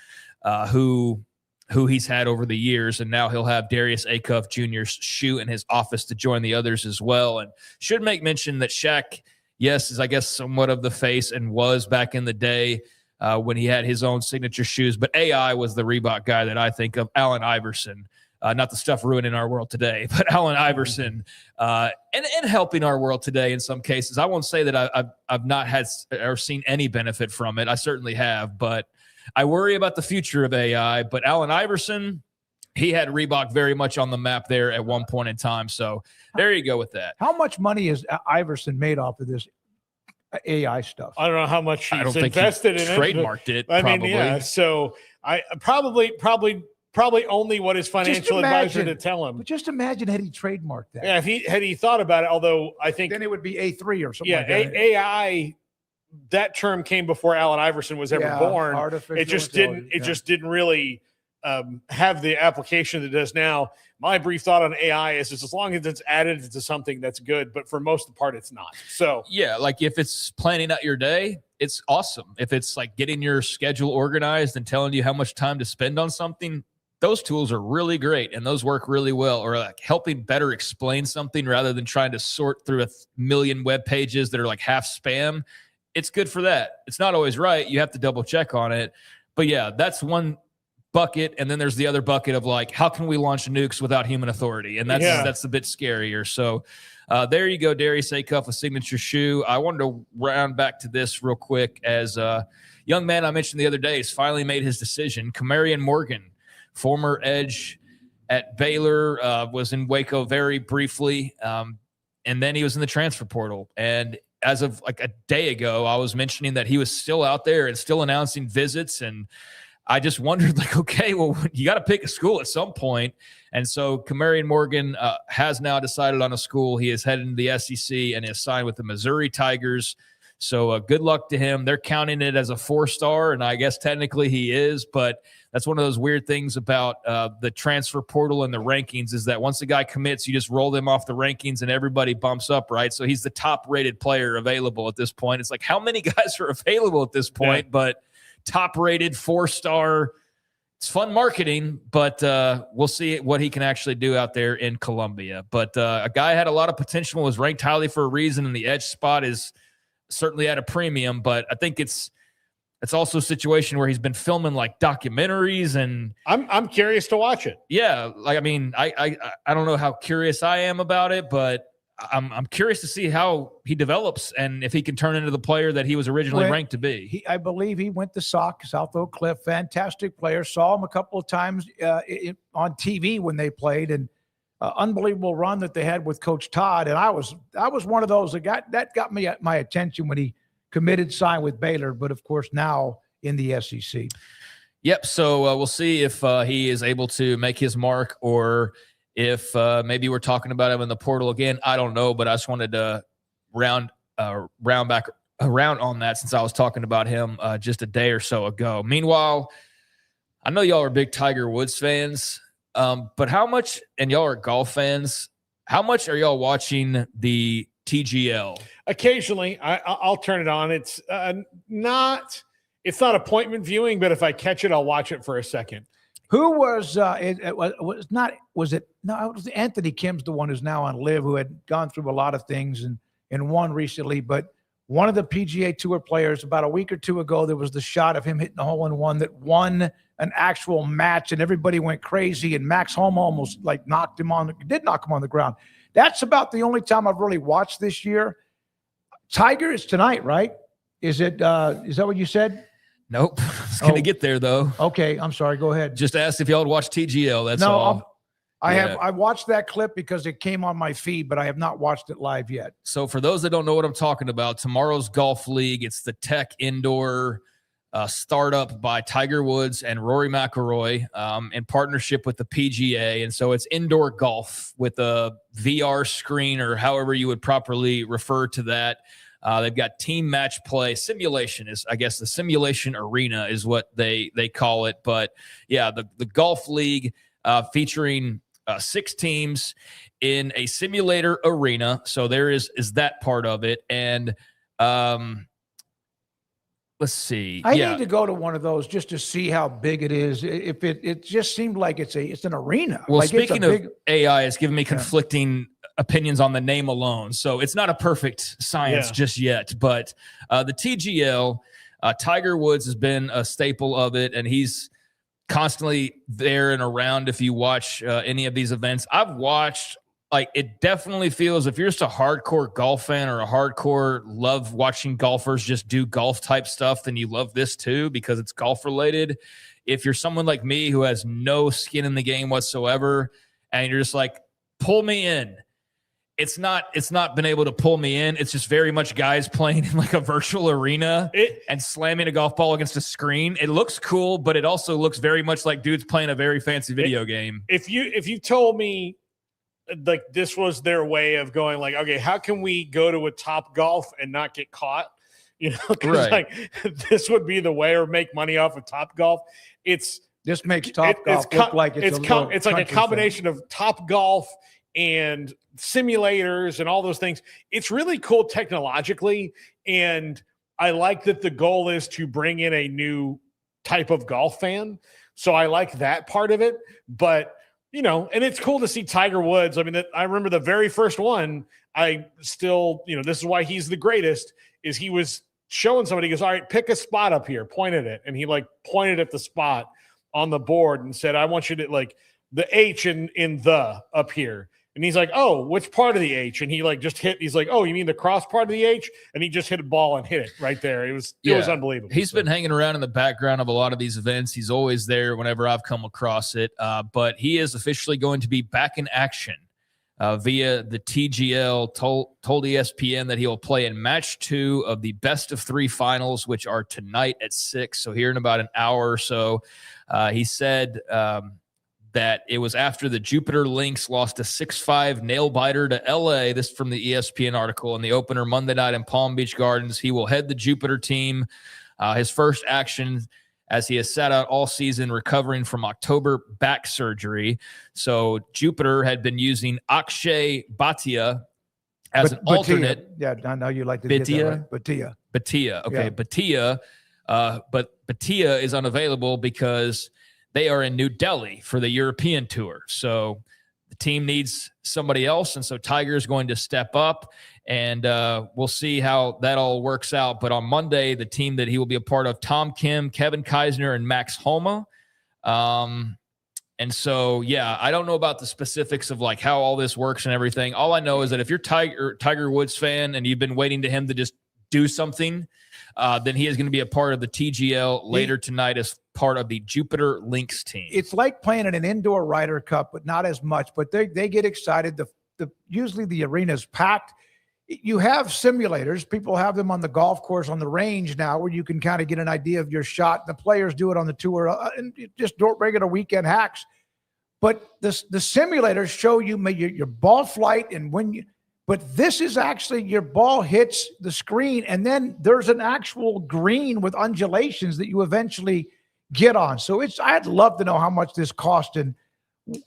who he's had over the years, and now he'll have Darius Acuff Jr.'s shoe in his office to join the others as well. And should make mention that Shaq, yes, is I guess somewhat of the face and was back in the day when he had his own signature shoes, but AI was the Reebok guy that I think of. Allen Iverson, not the stuff ruining our world today, but Allen Iverson and helping our world today in some cases. I won't say that I've not had or seen any benefit from it. I certainly have, but I worry about the future of AI. But Allen Iverson, he had Reebok very much on the map there at one point in time. So there you go with that. How much money has Iverson made off of this AI stuff? I don't know how much he's invested in it. Trademarked it. I mean, yeah. So I probably only what his financial advisor to tell him. But just imagine had he trademarked that. Yeah, if had he thought about it, although I think then it would be A3 or something. Yeah, like that. AI. That term came before Allen Iverson was ever born. It just didn't really have the application that it does now. My brief thought on AI is as long as it's added to something that's good, but for most of the part, it's not. So yeah, like if it's planning out your day, it's awesome. If it's like getting your schedule organized and telling you how much time to spend on something, those tools are really great and those work really well. Or like helping better explain something rather than trying to sort through 1 million web pages that are like half spam. It's good for that. It's not always right. You have to double check on it. But yeah, that's one bucket. And then there's the other bucket of like, how can we launch nukes without human authority? And that's a bit scarier. So there you go, Darius Acuff, a signature shoe. I wanted to round back to this real quick as a young man I mentioned the other day has finally made his decision. Camarion Morgan, former edge at Baylor, was in Waco very briefly. And then he was in the transfer portal. And as of like a day ago, I was mentioning that he was still out there and still announcing visits. And I just wondered, like, okay, well, you got to pick a school at some point. And so Camarion Morgan has now decided on a school. He is heading to the SEC and is signed with the Missouri Tigers. So good luck to him. They're counting it as a 4-star, and I guess technically he is, but that's one of those weird things about the transfer portal and the rankings is that once a guy commits, you just roll them off the rankings and everybody bumps up, right? So he's the top-rated player available at this point. It's like, how many guys are available at this point? Yeah. But top-rated 4-star, it's fun marketing, but we'll see what he can actually do out there in Columbia. But a guy had a lot of potential, was ranked highly for a reason, and the edge spot is certainly at a premium, but I think it's also a situation where he's been filming like documentaries, and I'm curious to watch it. Yeah, like I mean, I don't know how curious I am about it, but I'm curious to see how he develops and if he can turn into the player that he was originally ranked to be. I believe he went to South Oak Cliff, fantastic player. Saw him a couple of times on TV when they played, and unbelievable run that they had with Coach Todd. And I was one of those that got me my attention when he committed, signed with Baylor, but of course now in the SEC. Yep. So we'll see if he is able to make his mark, or if maybe we're talking about him in the portal again. I don't know, but I just wanted to round back around on that since I was talking about him just a day or so ago. Meanwhile, I know y'all are big Tiger Woods fans. But how much, and y'all are golf fans, how much are y'all watching the TGL? Occasionally, I'll turn it on. It's not appointment viewing, but if I catch it, I'll watch it for a second. Who was it was Anthony Kim's the one who's now on Live, who had gone through a lot of things and won recently, but one of the PGA Tour players about a week or two ago, there was the shot of him hitting a hole-in-one that won an actual match, and everybody went crazy, and Max Homa almost knocked him on the ground. That's about the only time I've really watched this year. Tiger is tonight, right? Is that what you said? Nope. It's going to get there, though. Okay, I'm sorry. Go ahead. Just asked if y'all would watch TGL. That's all. I watched that clip because it came on my feed, but I have not watched it live yet. So for those that don't know what I'm talking about, tomorrow's golf league, it's the Tech Indoor startup by Tiger Woods and Rory McIlroy in partnership with the PGA. And so it's indoor golf with a VR screen, or however you would properly refer to that. They've got team match play. Simulation is, I guess, the simulation arena is what they call it. But yeah, the golf league featuring 6 teams in a simulator arena. So there is that part of it. And let's see. I need to go to one of those just to see how big it is. If it just seemed like it's an arena. Well, speaking of AI, it's giving me conflicting opinions on the name alone. So it's not a perfect science just yet. But the TGL, Tiger Woods has been a staple of it, and he's constantly there and around. If you watch any of these events, I've watched, it definitely feels, if you're just a hardcore golf fan or a hardcore love watching golfers just do golf type stuff, then you love this too, because it's golf related. If you're someone like me who has no skin in the game whatsoever, and you're just like, pull me in, it's not been able to pull me in. It's just very much guys playing in a virtual arena and slamming a golf ball against a screen. It looks cool, but it also looks very much like dudes playing a very fancy video game. If you told me this was their way of going okay, how can we go to a Top Golf and not get caught? Right. This would be the way, or make money off of Top Golf. This makes Top Golf look like it's like a combination of Top Golf and simulators and all those things. It's really cool technologically, and I like that the goal is to bring in a new type of golf fan. So I like that part of it. But and it's cool to see Tiger Woods. I mean, I remember the very first one. I still, this is why he's the greatest, is he was showing somebody, he goes, all right, pick a spot up here, pointed it. And he pointed at the spot on the board and said, I want you to the H in the up here. And he's like, oh, which part of the H? And he just hit, he's like, oh, you mean the cross part of the H? And he just hit a ball and hit it right there. It was unbelievable. He's been hanging around in the background of a lot of these events. He's always there whenever I've come across it. But he is officially going to be back in action via the TGL. Told ESPN that he will play in match 2 of the best of 3 finals, which are tonight at 6. So here in about an hour or so, he said that it was after the Jupiter Lynx lost a 6-5 nail-biter to LA. This from the ESPN article. In the opener Monday night in Palm Beach Gardens, he will head the Jupiter team. His first action, as he has sat out all season recovering from October back surgery. So Jupiter had been using Akshay Bhatia as an alternate. Yeah, I know you like to get that right. Bhatia. Okay, yeah. Bhatia. But Bhatia is unavailable because they are in New Delhi for the European tour. So the team needs somebody else. And so Tiger is going to step up, and we'll see how that all works out. But on Monday, the team that he will be a part of, Tom Kim, Kevin Kisner, and Max Homa. And so, I don't know about the specifics of how all this works and everything. All I know is that if you're Tiger Woods fan and you've been waiting to him to just do something, then he is going to be a part of the TGL later tonight as part of the Jupiter Lynx team. It's like playing in an indoor Ryder Cup, but not as much. But they get excited. Usually the arena's packed. You have simulators. People have them on the golf course, on the range now, where you can kind of get an idea of your shot. The players do it on the tour, and just regular weekend hacks. But the simulators show you your ball flight and when you. But this is actually your ball hits the screen, and then there's an actual green with undulations that you eventually get on. So I'd love to know how much this cost and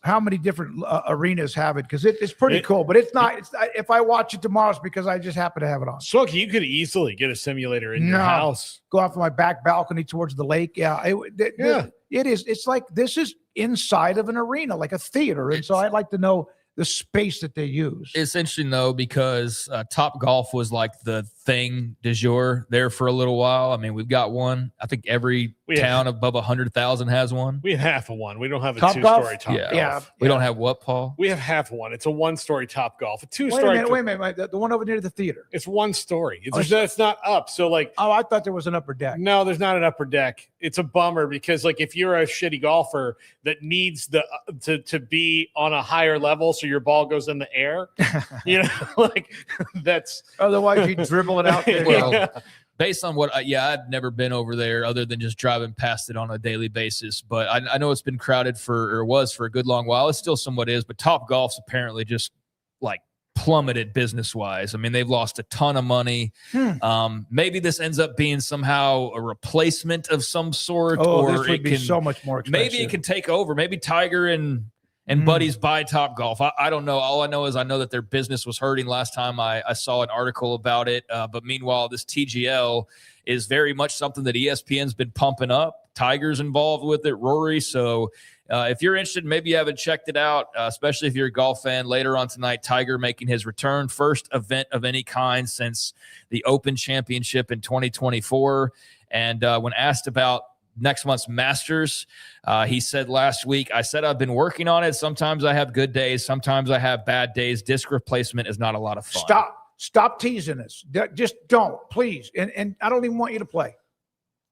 how many different arenas have it, because it's pretty cool, but it's not. If I watch it tomorrow, it's because I just happen to have it on. Smoak, you could easily get a simulator in your house. Go off my back balcony towards the lake. Yeah, it is. It's like this is inside of an arena, like a theater, and so I'd like to know the space that they use. It's interesting, though, because Top Golf was like the thing du jour there for a little while. I mean, we've got one. I think every town above 100,000 has one. We have half of one. We don't have a Top two-story Golf? Top Golf. Yeah. We don't have what, Paul? We have half of one. It's a one-story Top Golf. A two-story. Wait a minute. The one over near the theater. It's one story. It's not up. So like, I thought there was an upper deck. No, there's not an upper deck. It's a bummer because like if you're a shitty golfer that needs to be on a higher level so your ball goes in the air, like that's otherwise you dribble it out there. Well, based on what I'd never been over there other than just driving past it on a daily basis, but I know it's been crowded was for a good long while. It still somewhat is, but Top Golf's apparently just like plummeted business wise. I mean, they've lost a ton of money. Maybe this ends up being somehow a replacement of some sort, or this would be so much more expensive. Maybe it can take over. Maybe Tiger and buddies buy Top Golf. I don't know. All I know is I know that their business was hurting last time I saw an article about it. But meanwhile, this TGL is very much something that ESPN's been pumping up. Tiger's involved with it, Rory. So if you're interested, maybe you haven't checked it out, especially if you're a golf fan. Later on tonight, Tiger making his return, first event of any kind since the Open Championship in 2024. And when asked about next month's Masters, he said last week, I said I've been working on it. Sometimes I have good days. Sometimes I have bad days. Disc replacement is not a lot of fun. Stop teasing us. Just don't, please. And I don't even want you to play.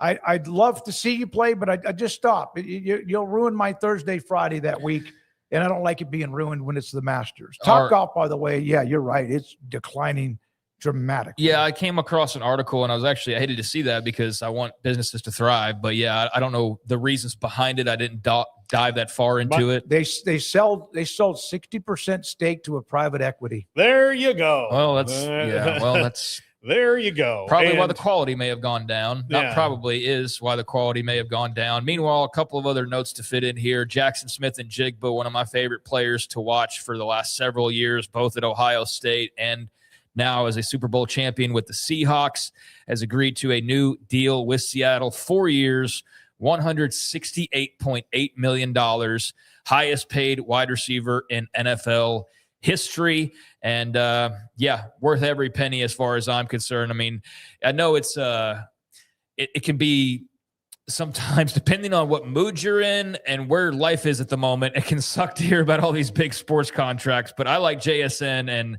I'd love to see you play, but I just stop. You'll ruin my Thursday, Friday that week, and I don't like it being ruined when it's the Masters. Top Golf, by the way, yeah, you're right. It's declining dramatically. Yeah, I came across an article, and I hated to see that because I want businesses to thrive. But yeah, I don't know the reasons behind it. I didn't dive that far into it. They sold 60% stake to a private equity. There you go. Well, that's there you go. Probably why the quality may have gone down. Not probably is why the quality may have gone down. Meanwhile, a couple of other notes to fit in here. Jackson Smith and Jigba, one of my favorite players to watch for the last several years, both at Ohio State and now as a Super Bowl champion with the Seahawks, has agreed to a new deal with Seattle, 4 years, $168.8 million, highest paid wide receiver in NFL history. And worth every penny as far as I'm concerned. I mean, I know it can be sometimes, depending on what mood you're in and where life is at the moment, it can suck to hear about all these big sports contracts. But I like JSN, and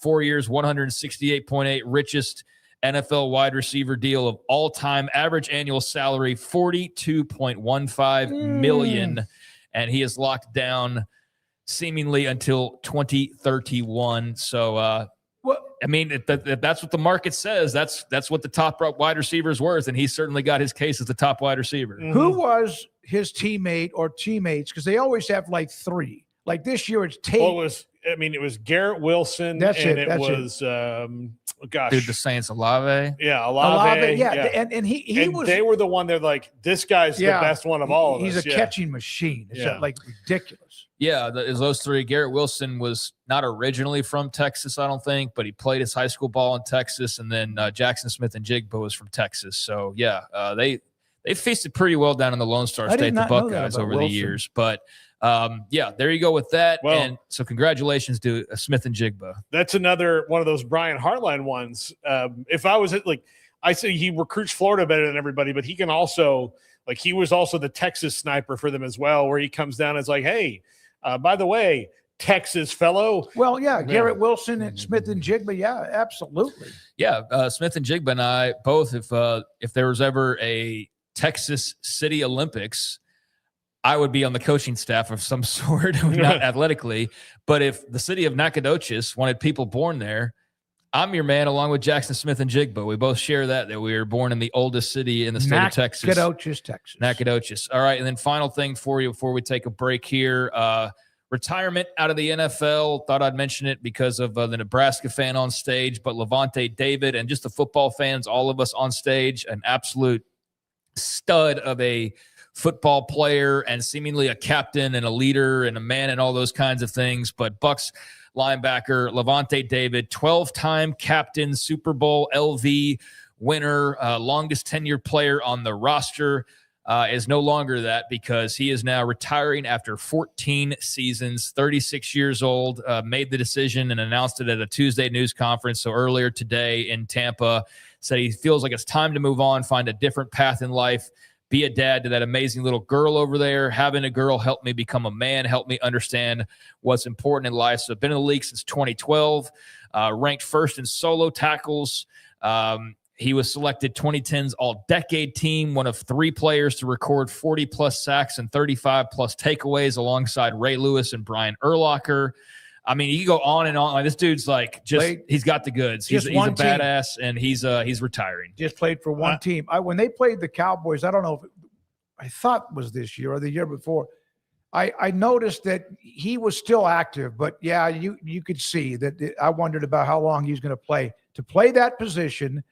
4 years, 168.8, richest NFL wide receiver deal of all time. Average annual salary $42.15 million, and he is locked down seemingly until 2031. So, I mean, if that's what the market says, that's what the top wide receiver is worth, and he's certainly got his case as the top wide receiver. Mm-hmm. Who was his teammate or teammates? Because they always have like three. Like this year, it's Tate. Well, it was Garrett Wilson. It was Dude, the Saints, Olave. Yeah, Olave. Yeah. And he was. They were the one that like, this guy's the best one of all of us. He's a catching machine. It's like ridiculous. Yeah, those three. Garrett Wilson was not originally from Texas, I don't think, but he played his high school ball in Texas, and then Jackson Smith and Jigba was from Texas. So yeah, they feasted pretty well down in the Lone Star State, the Buckeyes, over the years. But there you go with that. Well, and so congratulations to Smith and Jigba. That's another one of those Brian Hartline ones. If I was I say he recruits Florida better than everybody, but he can also, he was also the Texas sniper for them as well, where he comes down and is like, hey, by the way, Texas fellow. Well, Garrett Wilson and Smith and Jigba. Yeah, absolutely. Yeah. Smith and Jigba and I both, if there was ever a Texas City Olympics, I would be on the coaching staff of some sort, not athletically, but if the city of Nacogdoches wanted people born there, I'm your man, along with Jackson Smith and Jigba. We both share that we were born in the oldest city in the state of Texas. Nacogdoches, Texas. Nacogdoches. All right, and then final thing for you before we take a break here. Retirement out of the NFL. Thought I'd mention it because of the Nebraska fan on stage, but Levante David and just the football fans, all of us on stage, an absolute stud of a football player and seemingly a captain and a leader and a man and all those kinds of things. But Bucs linebacker Levante David, 12-time captain, Super Bowl LV winner, longest tenured player on the roster, is no longer that because he is now retiring after 14 seasons, 36 years old, made the decision and announced it at a Tuesday news conference. So earlier today in Tampa, said he feels like it's time to move on, find a different path in life, be a dad to that amazing little girl over there. Having a girl helped me become a man, helped me understand what's important in life. So I've been in the league since 2012, ranked first in solo tackles. He was selected 2010's All-Decade Team, one of 3 players to record 40-plus sacks and 35-plus takeaways alongside Ray Lewis and Brian Urlacher. I mean, you can go on and on. Like, this dude's like he's got the goods. He's a badass, and he's retiring. Just played for one team. When they played the Cowboys, I don't know if I thought it was this year or the year before. I noticed that he was still active, but yeah, you could see that. I wondered about how long he was going to play. To play that position,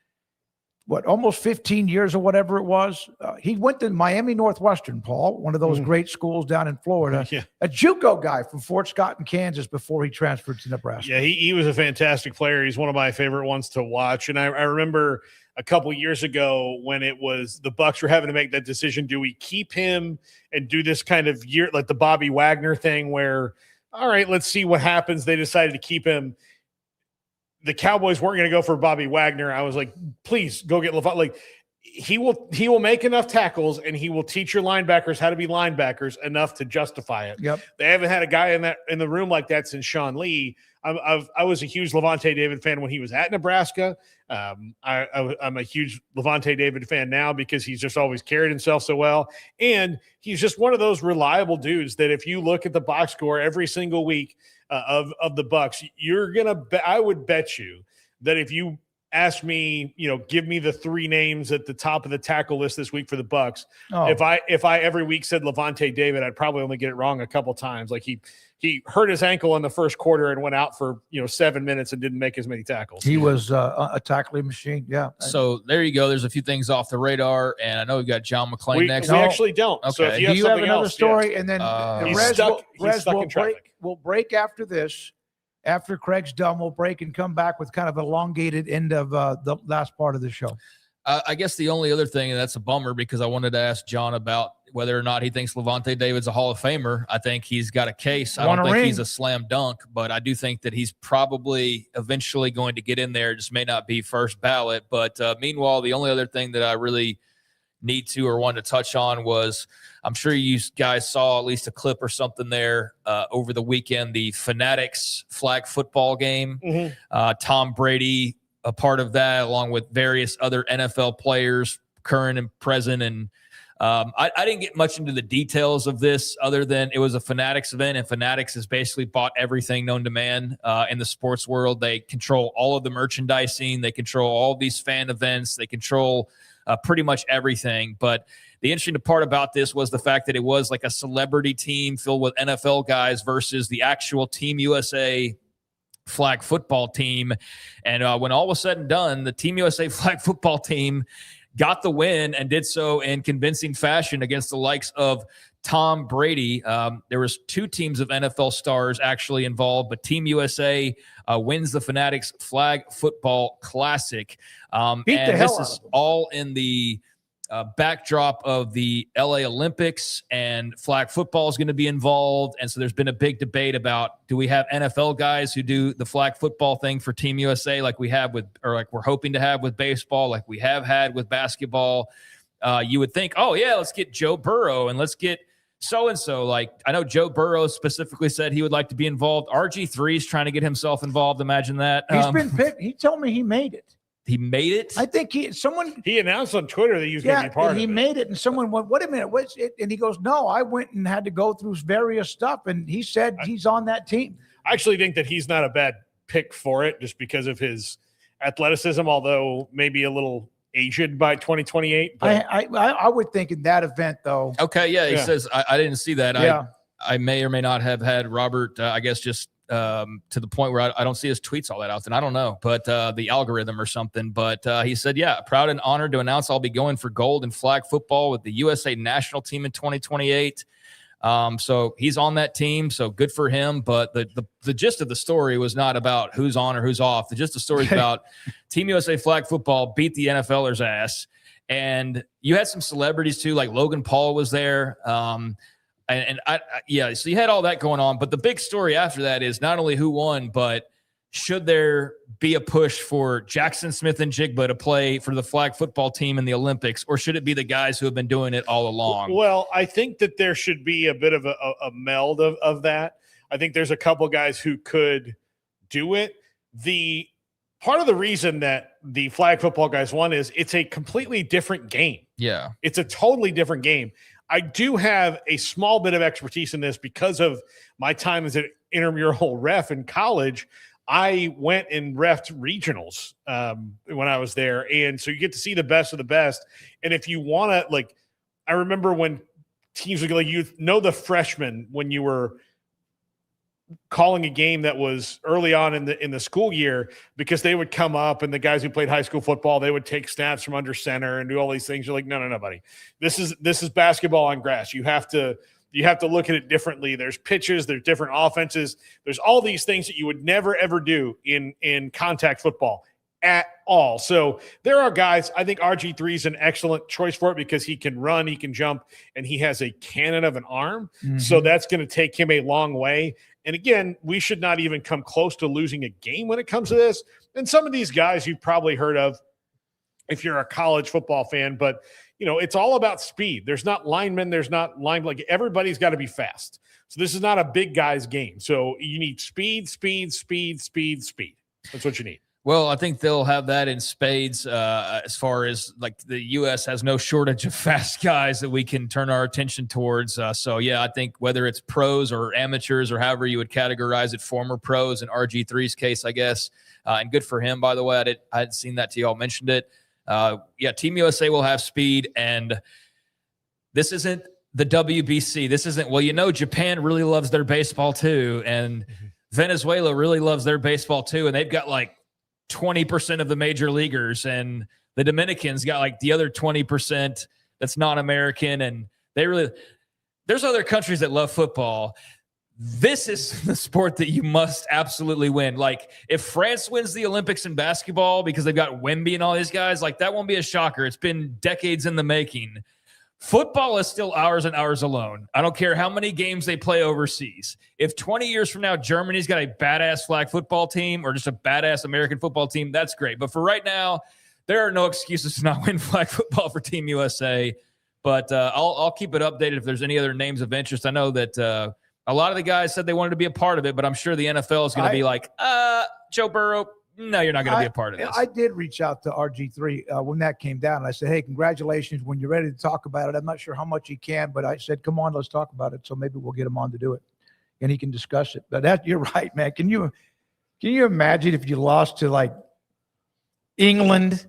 almost 15 years or whatever it was. He went to Miami Northwestern, Paul, one of those great schools down in Florida. Yeah. A JUCO guy from Fort Scott in Kansas before he transferred to Nebraska. Yeah, he was a fantastic player. He's one of my favorite ones to watch. And I remember a couple years ago when it was the Bucs were having to make that decision. Do we keep him and do this kind of year, like the Bobby Wagner thing where, all right, let's see what happens. They decided to keep him. The Cowboys weren't going to go for Bobby Wagner. I was like, please go get Levante. Like, he will make enough tackles and he will teach your linebackers how to be linebackers enough to justify it. Yep. They haven't had a guy in the room like that since Sean Lee. I was a huge Levante David fan when he was at Nebraska. I'm a huge Levante David fan now because he's just always carried himself so well. And he's just one of those reliable dudes that if you look at the box score every single week of the Bucs, I would bet you that if you ask me, give me the 3 names at the top of the tackle list this week for the Bucs. Oh. If I every week said Levante David, I'd probably only get it wrong a couple times. Like he hurt his ankle in the first quarter and went out for 7 minutes and didn't make as many tackles. He was a tackling machine. Yeah. So there you go. There's a few things off the radar, and I know we've got John McClain next. We actually don't. Okay. So if Do you have another else, story? yeah. And then He's stuck in traffic. We'll break after this. After Craig's done, we'll break and come back with kind of an elongated end of the last part of the show. I guess the only other thing, and that's a bummer because I wanted to ask John about whether or not he thinks Levante David's a Hall of Famer. I think he's got a case. I don't think he's a slam dunk, but I do think that he's probably eventually going to get in there. It just may not be first ballot. But meanwhile, the only other thing that I really need to or wanted to touch on was, I'm sure you guys saw at least a clip or something there over the weekend, the Fanatics flag football game. Mm-hmm. Tom Brady, a part of that, along with various other NFL players, current and present. And I didn't get much into the details of this other than it was a Fanatics event, and Fanatics has basically bought everything known to man in the sports world. They control all of the merchandising. They control all of these fan events. They control pretty much everything. But the interesting part about this was the fact that it was like a celebrity team filled with NFL guys versus the actual Team USA flag football team. And when all was said and done, the Team USA flag football team got the win and did so in convincing fashion against the likes of Tom Brady. There was 2 teams of NFL stars actually involved, but Team USA wins the Fanatics Flag Football Classic. And this is all in the backdrop of the LA Olympics, and flag football is going to be involved. And so there's been a big debate about, do we have NFL guys who do the flag football thing for Team USA like we have with, or like we're hoping to have with baseball, like we have had with basketball? You would think, oh yeah, let's get Joe Burrow and let's get so-and-so. Like, I know Joe Burrow specifically said he would like to be involved. RG3 is trying to get himself involved. Imagine that. He's been picked. He told me he made it. He made it? I think he announced on Twitter that he was going to be part of it. He made it, and someone went, wait a minute, what's it? And he goes, no, I went and had to go through various stuff, and he said he's on that team. I actually think that he's not a bad pick for it just because of his athleticism, although maybe a little aged by 2028. But I would think in that event, though. Okay, yeah, he says, I didn't see that. Yeah. I may or may not have had Robert, I guess, just to the point where I don't see his tweets all that often. I don't know, but the algorithm or something. But he said, yeah, proud and honored to announce I'll be going for gold in flag football with the USA national team in 2028. So he's on that team, so good for him. But the gist of the story was not about who's on or who's off. The gist of the story is about Team USA flag football beat the NFLers' ass. And you had some celebrities too, like Logan Paul was there. Yeah, so you had all that going on. But the big story after that is not only who won, but should there be a push for Jackson Smith and Jigba to play for the flag football team in the Olympics, or should it be the guys who have been doing it all along? Well, I think that there should be a bit of a meld of that. I think there's a couple guys who could do it. The part of the reason that the flag football guys won is it's a completely different game. Yeah. It's a totally different game. I do have a small bit of expertise in this because of my time as an intramural ref in college. I went and reffed regionals when I was there. And so you get to see the best of the best. And if you want to, like, I remember when teams would like, you know, the freshmen, when you were calling a game that was early on in the school year, because they would come up and the guys who played high school football, they would take snaps from under center and do all these things. You're like, no, buddy, this is basketball on grass. You have to look at it differently. There's pitches, there's different offenses. There's all these things that you would never, ever do in contact football at all. So there are guys, I think RG3 is an excellent choice for it because he can run, he can jump, and he has a cannon of an arm. Mm-hmm. So that's going to take him a long way. And again, we should not even come close to losing a game when it comes to this. And some of these guys you've probably heard of if you're a college football fan, but you know, it's all about speed. There's not linemen. There's not line. Like everybody's got to be fast. So this is not a big guy's game. So you need speed. That's what you need. Well, I think they'll have that in spades as far as like the U.S. has no shortage of fast guys that we can turn our attention towards. So, yeah, I think whether it's pros or amateurs or however you would categorize it, former pros in RG3's case, I guess, and good for him, by the way. I hadn't seen that till y'all mentioned it. Yeah, Team USA will have speed, and this isn't the WBC. This isn't, well, you know, Japan really loves their baseball too, and Venezuela really loves their baseball too, and they've got like 20% of the major leaguers, and the Dominicans got like the other 20% that's non-American, and there's other countries that love football. This is the sport that you must absolutely win. Like if France wins the Olympics in basketball because they've got Wemby and all these guys, like that won't be a shocker. It's been decades in the making. Football is still hours and hours alone. I don't care how many games they play overseas. If 20 years from now, Germany's got a badass flag football team or just a badass American football team, that's great. But for right now, there are no excuses to not win flag football for Team USA. But I'll keep it updated if there's any other names of interest. I know that a lot of the guys said they wanted to be a part of it, but I'm sure the NFL is going to be like, Joe Burrow, no, you're not going to be a part of this. I did reach out to RG3 when that came down. I said, hey, congratulations. When you're ready to talk about it, I'm not sure how much he can, but I said, come on, let's talk about it. So maybe we'll get him on to do it, and he can discuss it. But you're right, man. Can you imagine if you lost to like England?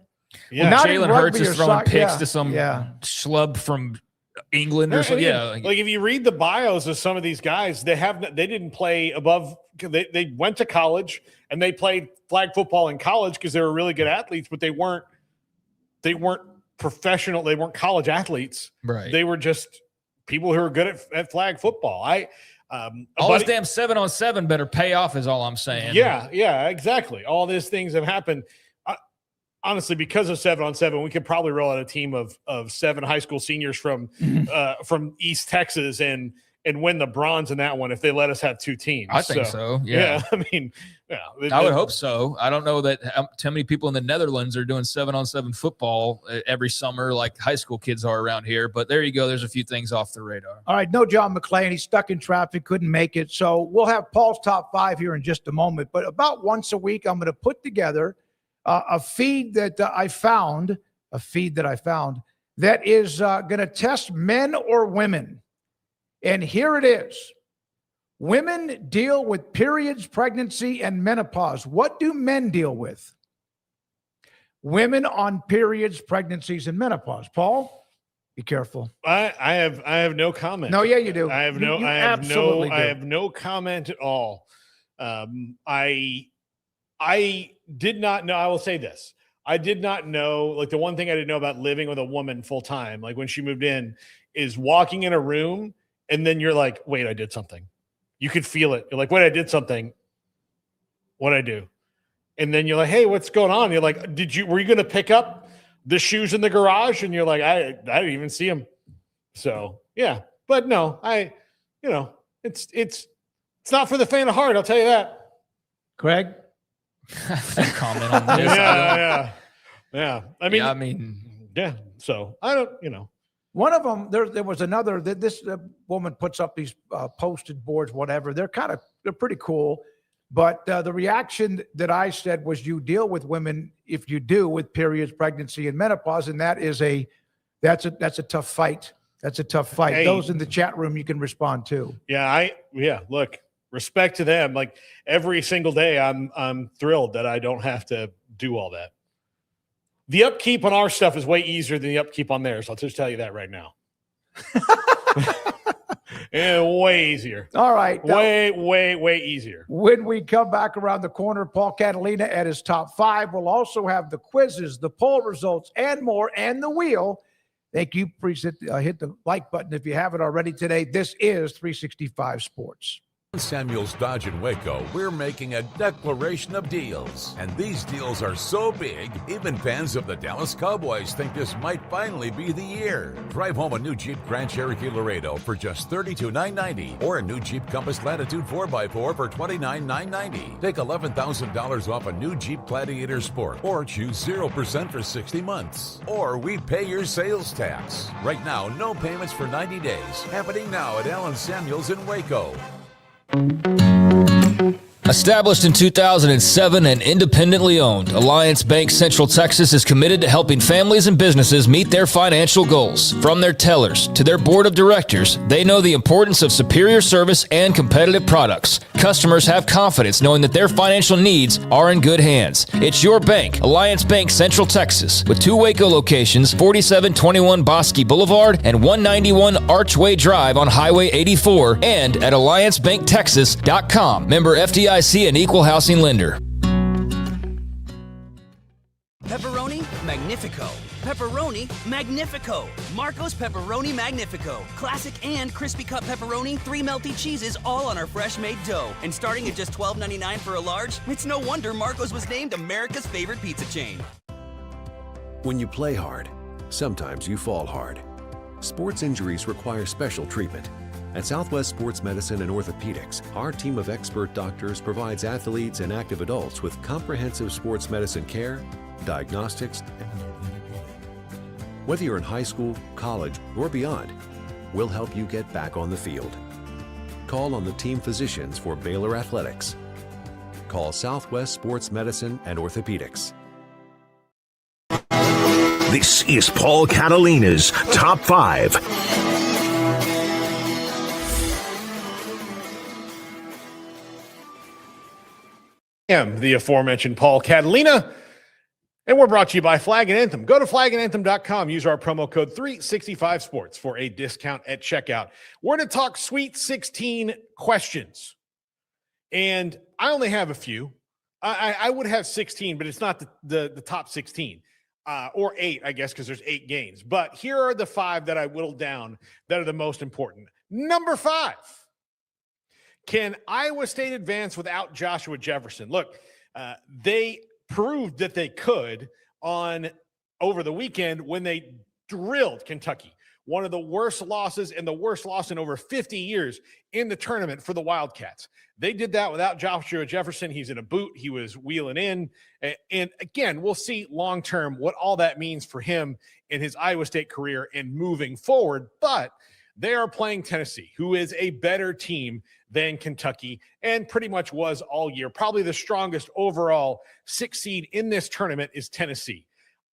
Yeah, well, Jalen Hurts is throwing picks to some schlub from England or something. Yeah, like if you read the bios of some of these guys, they didn't play above. They went to college and they played flag football in college because they were really good athletes, but they weren't professional. They weren't college athletes. Right. They were just people who were good at flag football. All this damn 7-on-7 better pay off is all I'm saying. Yeah, exactly. All these things have happened. Honestly, because of 7-on-7, we could probably roll out a team of 7 high school seniors from East Texas and win the bronze in that one if they let us have 2 teams. I think so. Yeah. I mean, I would hope so. I don't know that how many people in the Netherlands are doing 7-on-7 football every summer like high school kids are around here. But there you go. There's a few things off the radar. All right. No John McClain. He's stuck in traffic, couldn't make it. So we'll have Paul's top 5 here in just a moment. But about once a week, I'm going to put together a feed that I found that is going to test men or women. And here it is. Women deal with periods, pregnancy, and menopause. What do men deal with? Women on periods, pregnancies, and menopause. Paul, be careful. I have no comment. No, yeah, you do. I have no comment at all. I did not know. I will say this. I did not know, like the one thing I didn't know about living with a woman full time, like when she moved in, is walking in a room and then you're like, wait, I did something. You could feel it. You're like, wait, I did something. What'd I do? And then you're like, hey, what's going on? You're like, were you going to pick up the shoes in the garage? And you're like, I didn't even see them. So yeah, but no, it's not for the faint of heart. I'll tell you that. Craig? Comment on this. Yeah. I mean, yeah. So I don't, One of them, there was another, this woman puts up these posted boards, whatever. They're pretty cool. But the reaction that I said was, you deal with women, if you do, with periods, pregnancy, and menopause. And that's a tough fight. That's a tough fight. Hey. Those in the chat room you can respond to. Yeah, look, respect to them. Like every single day, I'm thrilled that I don't have to do all that. The upkeep on our stuff is way easier than the upkeep on theirs. I'll just tell you that right now. And way easier. All right. Way easier. When we come back around the corner, Paul Catalina at his top 5. We'll also have the quizzes, the poll results, and more, and the wheel. Thank you. Please hit the like button if you haven't already today. This is 365 Sports. Samuels Dodge in Waco, we're making a declaration of deals. And these deals are so big, even fans of the Dallas Cowboys think this might finally be the year. Drive home a new Jeep Grand Cherokee Laredo for just $32,990, or a new Jeep Compass Latitude 4x4 for $29,990. Take $11,000 off a new Jeep Gladiator Sport, or choose 0% for 60 months. Or we pay your sales tax. Right now, no payments for 90 days. Happening now at Allen Samuels in Waco. Established in 2007 and independently owned, Alliance Bank Central Texas is committed to helping families and businesses meet their financial goals. From their tellers to their board of directors, they know the importance of superior service and competitive products. Customers have confidence knowing that their financial needs are in good hands. It's your bank, Alliance Bank Central Texas, with 2 Waco locations, 4721 Bosque Boulevard and 191 Archway Drive on Highway 84, and at alliancebanktexas.com. Member FDIC and equal housing lender. Pepperoni Magnifico. Pepperoni Magnifico. Marco's Pepperoni Magnifico. Classic and crispy cut pepperoni, 3 melty cheeses, all on our fresh made dough. And starting at just $12.99 for a large, it's no wonder Marco's was named America's favorite pizza chain. When you play hard, sometimes you fall hard. Sports injuries require special treatment. At Southwest Sports Medicine and Orthopedics, our team of expert doctors provides athletes and active adults with comprehensive sports medicine care, diagnostics. Whether you're in high school, college, or beyond, we'll help you get back on the field. Call on the team physicians for Baylor Athletics. Call Southwest Sports Medicine and Orthopedics. This is Paul Catalina's Top 5. am the aforementioned Paul Catalina, and we're brought to you by Flag and Anthem. Go to flagandanthem.com. Use our promo code 365sports for a discount at checkout. We're going to talk Sweet 16 questions, and I only have a few. I would have 16, but it's not the top 16 or 8, I guess, because there's 8 games. But here are the 5 that I whittled down that are the most important. Number 5. Can Iowa State advance without Joshua Jefferson? Look, they proved that they could over the weekend when they drilled Kentucky. One of the worst losses and the worst loss in over 50 years in the tournament for the Wildcats. They did that without Joshua Jefferson. He's in a boot. He was wheeling in. And again, we'll see long-term what all that means for him in his Iowa State career and moving forward. But they are playing Tennessee, who is a better team than Kentucky and pretty much was all year. Probably the strongest overall 6 seed in this tournament is Tennessee.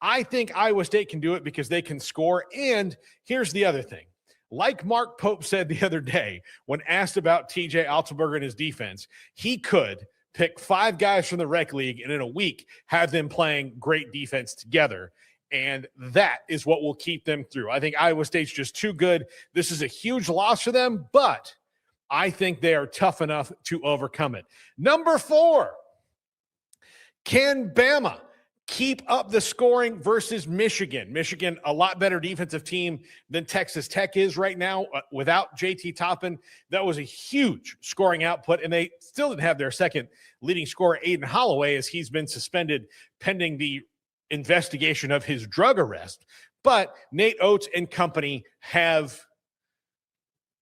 I think Iowa State can do it because they can score. And here's the other thing. Like Mark Pope said the other day when asked about TJ Altenberger and his defense, he could pick 5 guys from the rec league and in a week have them playing great defense together. And that is what will keep them through. I think Iowa State's just too good. This is a huge loss for them, but I think they are tough enough to overcome it. Number 4, can Bama keep up the scoring versus Michigan? Michigan, a lot better defensive team than Texas Tech is right now without JT Toppin. That was a huge scoring output, and they still didn't have their second leading scorer, Aiden Holloway, as he's been suspended pending the investigation of his drug arrest. But Nate Oates and company have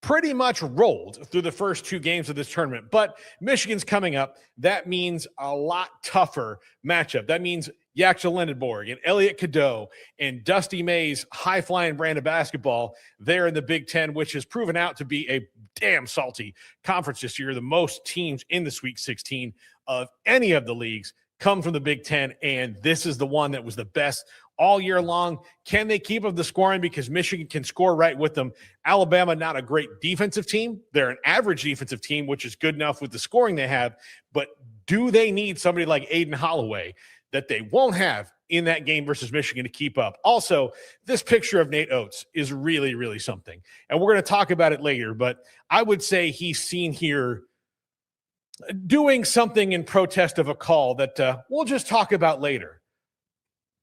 pretty much rolled through the first 2 games of this tournament. But Michigan's coming up. That means a lot tougher matchup. That means Yaxel Lindenborg and Elliot Cadeau and Dusty May's high-flying brand of basketball there in the Big Ten, which has proven out to be a damn salty conference this year. The most teams in the Sweet 16 of any of the leagues come from the Big Ten, and this is the one that was the best all year long. Can they keep up the scoring? Because Michigan can score right with them. Alabama, not a great defensive team. They're an average defensive team, which is good enough with the scoring they have. But do they need somebody like Aiden Holloway that they won't have in that game versus Michigan to keep up? Also, this picture of Nate Oates is really, really something. And we're going to talk about it later, but I would say he's seen here doing something in protest of a call that we'll just talk about later.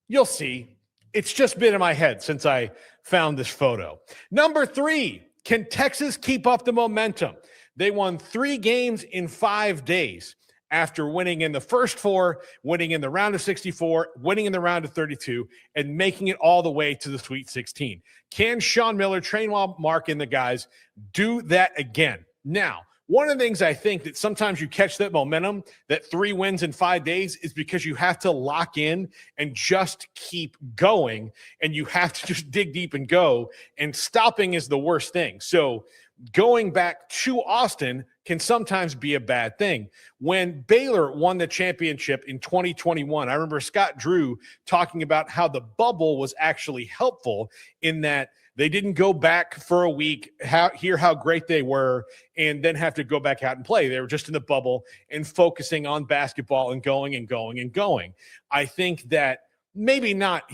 You'll see. It's just been in my head since I found this photo. Number 3, can Texas keep up the momentum? They won 3 games in 5 days after winning in the first 4, winning in the round of 64, winning in the round of 32, and making it all the way to the Sweet 16. Can Sean Miller, Trainwell Mark, and the guys do that again? Now, one of the things I think that sometimes you catch that momentum, that 3 wins in 5 days, is because you have to lock in and just keep going, and you have to just dig deep and go, and stopping is the worst thing. So going back to Austin can sometimes be a bad thing. When Baylor won the championship in 2021, I remember Scott Drew talking about how the bubble was actually helpful in that they didn't go back for a week, hear how great they were, and then have to go back out and play. They were just in the bubble and focusing on basketball and going and going and going. I think that maybe not,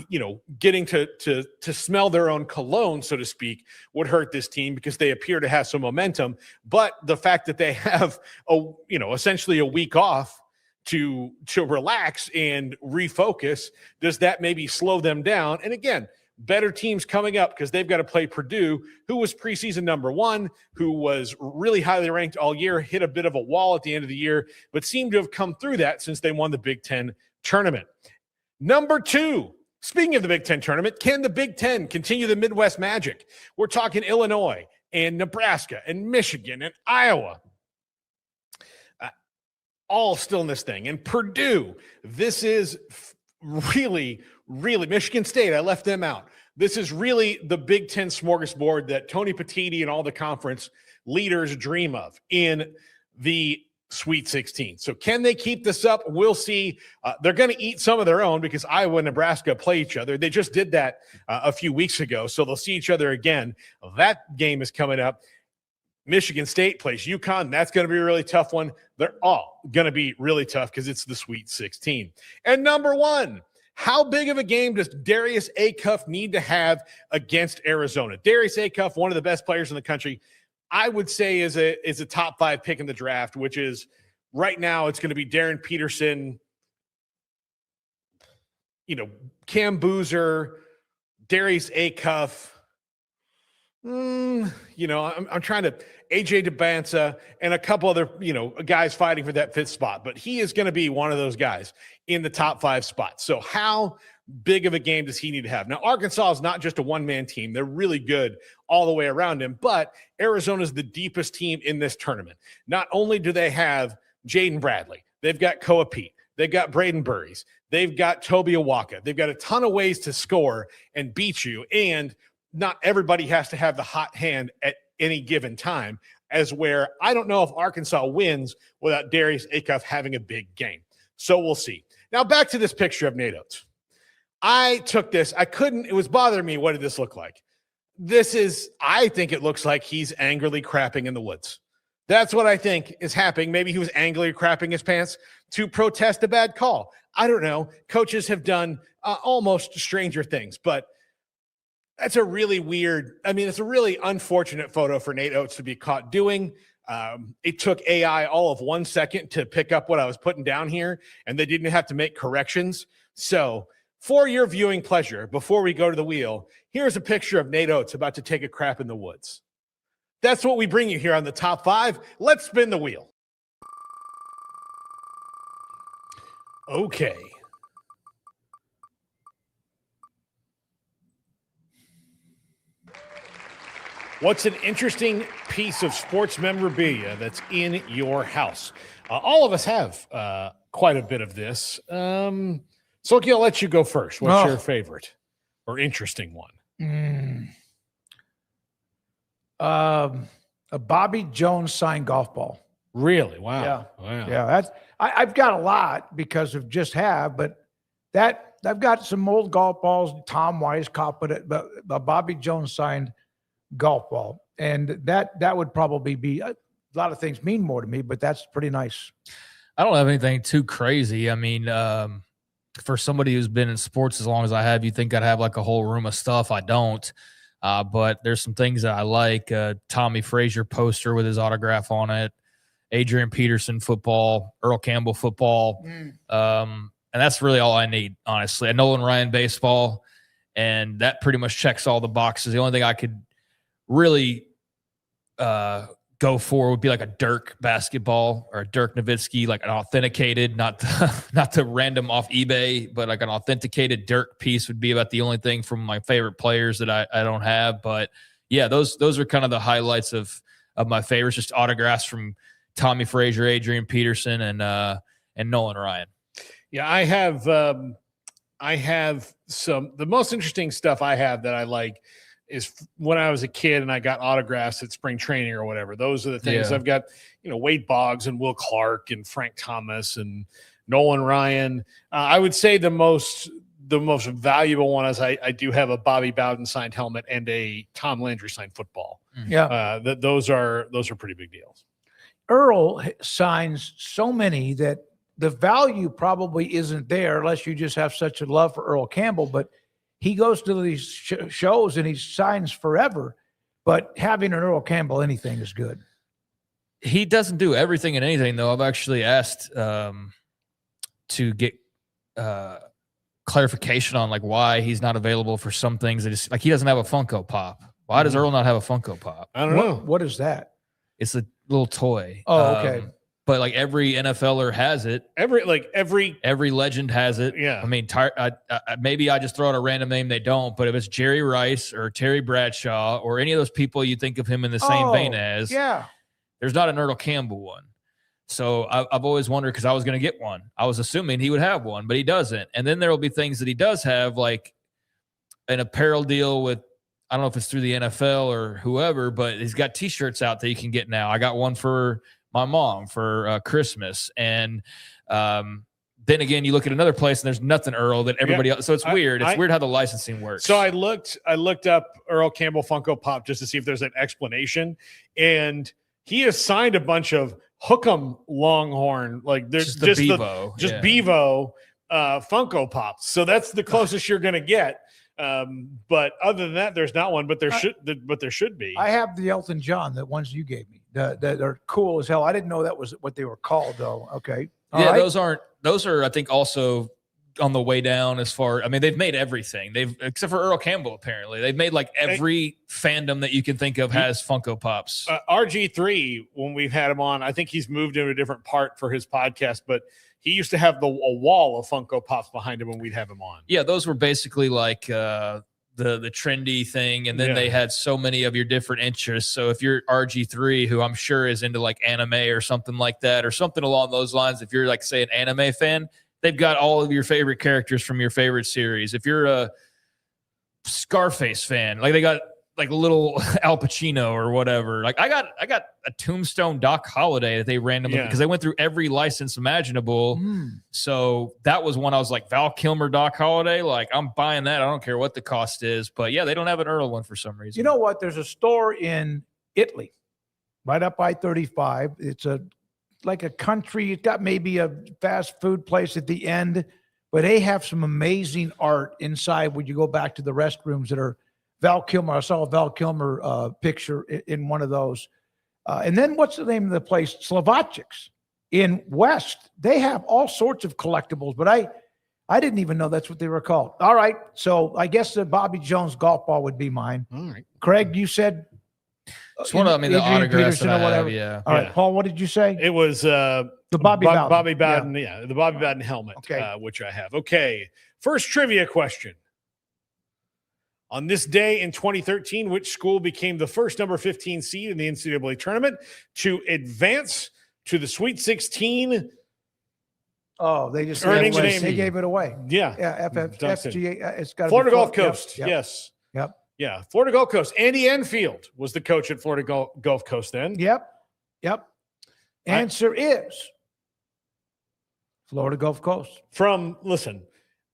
getting to smell their own cologne, so to speak, would hurt this team because they appear to have some momentum. But the fact that they have essentially a week off to relax and refocus, does that maybe slow them down? And again, better teams coming up because they've got to play Purdue, who was preseason number 1, who was really highly ranked all year, hit a bit of a wall at the end of the year, but seemed to have come through that since they won the Big Ten tournament. Number 2, speaking of the Big Ten tournament, can the Big Ten continue the Midwest magic? We're talking Illinois and Nebraska and Michigan and Iowa. All still in this thing. And Purdue, this is really, really, Michigan State, I left them out. This is really the Big Ten smorgasbord that Tony Petitti and all the conference leaders dream of in the Sweet 16. So can they keep this up? We'll see. They're going to eat some of their own because Iowa and Nebraska play each other. They just did that a few weeks ago, so they'll see each other again. That game is coming up. Michigan State plays UConn. That's going to be a really tough one. They're all going to be really tough because it's the Sweet 16. And number 1, how big of a game does Darius Acuff need to have against Arizona? Darius Acuff, one of the best players in the country, I would say is a top 5 pick in the draft, which is right now it's going to be Darren Peterson, Cam Boozer, Darius Acuff. I'm trying to AJ DeBanza and a couple other, guys fighting for that 5th spot, but he is going to be one of those guys in the top 5 spots. So how big of a game does he need to have? Now, Arkansas is not just a one-man team. They're really good all the way around him, but Arizona is the deepest team in this tournament. Not only do they have Jaden Bradley, they've got Koa Pete, they've got Braden Burries, they've got Toby Awaka. They've got a ton of ways to score and beat you, and not everybody has to have the hot hand at any given time, as where I don't know if Arkansas wins without Darius Acuff having a big game. So we'll see. Now back to this picture of Nate Oates. I took this. It was bothering me. What did this look like? I think it looks like he's angrily crapping in the woods. That's what I think is happening. Maybe he was angrily crapping his pants to protest a bad call. I don't know. Coaches have done almost stranger things, but that's a really weird, it's a really unfortunate photo for Nate Oates to be caught doing. It took AI all of 1 second to pick up what I was putting down here, and they didn't have to make corrections. So for your viewing pleasure, before we go to the wheel, here's a picture of Nate Oates about to take a crap in the woods. That's what we bring you here on the Top 5. Let's spin the wheel. Okay. What's an interesting piece of sports memorabilia that's in your house? All of us have quite a bit of this. Smoaky, I'll let you go first. What's your favorite or interesting one? A Bobby Jones signed golf ball. Really? Wow. Yeah. Wow. Yeah. That's I've got a lot because of just have, but that I've got some old golf balls. Tom Weisskopf, but a Bobby Jones signed golf ball, and that would probably be a lot of things mean more to me, but that's pretty nice. I don't have anything too crazy. I mean, for somebody who's been in sports as long as I have, you think I'd have like a whole room of stuff. I don't. But there's some things that I like. Tommy Frazier poster with his autograph on it, Adrian Peterson football, Earl Campbell football. And that's really all I need, honestly. A Nolan Ryan baseball, and that pretty much checks all the boxes. The only thing I could really go for would be like a Dirk basketball or a Dirk Nowitzki, like an authenticated, not the random off eBay, but like an authenticated Dirk piece would be about the only thing from my favorite players that I don't have. But yeah, those are kind of the highlights of my favorites, just autographs from Tommy Frazier, Adrian Peterson, and Nolan Ryan. Yeah, I have some, the most interesting stuff I have that I like is when I was a kid and I got autographs at spring training or whatever. Those are the things. I've got, Wade Boggs and Will Clark and Frank Thomas and Nolan Ryan. I would say the most valuable one is I do have a Bobby Bowden signed helmet and a Tom Landry signed football. Yeah. Those are pretty big deals. Earl signs so many that the value probably isn't there unless you just have such a love for Earl Campbell, but he goes to these shows and he signs forever, but having an Earl Campbell, anything is good. He doesn't do everything and anything, though. I've actually asked to get clarification on like why he's not available for some things. That is, like he doesn't have a Funko Pop. Why does Earl not have a Funko Pop? I don't know. What is that? It's a little toy. Oh, okay. But like every NFLer has it. Every legend has it. Yeah. I mean, maybe I just throw out a random name they don't. But if it's Jerry Rice or Terry Bradshaw or any of those people you think of him in the same vein as, there's not an Earl Campbell one. So I've always wondered because I was going to get one. I was assuming he would have one, but he doesn't. And then there will be things that he does have, like an apparel deal with, I don't know if it's through the NFL or whoever, but he's got T-shirts out that you can get now. I got one for my mom for Christmas. And then again, you look at another place and there's nothing Earl that everybody else. So it's weird. It's weird how the licensing works. So I looked up Earl Campbell Funko Pop just to see if there's an explanation. And he has signed a bunch of Hook'em Longhorn, like there's just Bevo Funko Pops. So that's the closest you're going to get. But other than that, there's not one, but there should be. I have the Elton John, the ones you gave me that are cool as hell. I didn't know that was what they were called though. Okay. All right. Those are, I think, also on the way down as far, I mean, they've made everything. Except for Earl Campbell, apparently. They've made like every fandom that you can think of has Funko Pops. RG3, when we've had him on, I think he's moved into a different part for his podcast, but he used to have a wall of Funko Pops behind him when we'd have him on. Yeah, those were basically like the trendy thing, and then they had so many of your different interests. So if you're RG3, who I'm sure is into like anime or something like that, or something along those lines, if you're like, say, an anime fan, they've got all of your favorite characters from your favorite series. If you're a Scarface fan, like they got like little Al Pacino or whatever. Like I got a Tombstone Doc Holliday that they randomly, because they went through every license imaginable. So that was one I was like, Val Kilmer Doc Holliday. Like I'm buying that. I don't care what the cost is. But yeah, they don't have an Earl one for some reason. You know what? There's a store in Italy, right up I-35. It's like a country. It's got maybe a fast food place at the end, but they have some amazing art inside when you go back to the restrooms that are Val Kilmer. I saw a Val Kilmer picture in one of those. And then what's the name of the place? Slovaceks in West. They have all sorts of collectibles, but I didn't even know that's what they were called. All right. So I guess the Bobby Jones golf ball would be mine. All right. Craig, you said it's one of the autographs that I have, yeah. All right, Paul, what did you say? It was the Bobby Bowden. Bobby Bowden, the Bobby Bowden helmet, which I have. Okay, first trivia question. On this day in 2013, which school became the first number 15 seed in the NCAA tournament to advance to the Sweet 16? Oh, they just earning gave it away. They gave it away. Yeah. FGA. It's got Florida Gulf Coast. Yep. Yes. Yep. Yeah. Florida Gulf Coast. Andy Enfield was the coach at Florida Gulf Coast then. Yep. Answer is Florida Gulf Coast. Listen,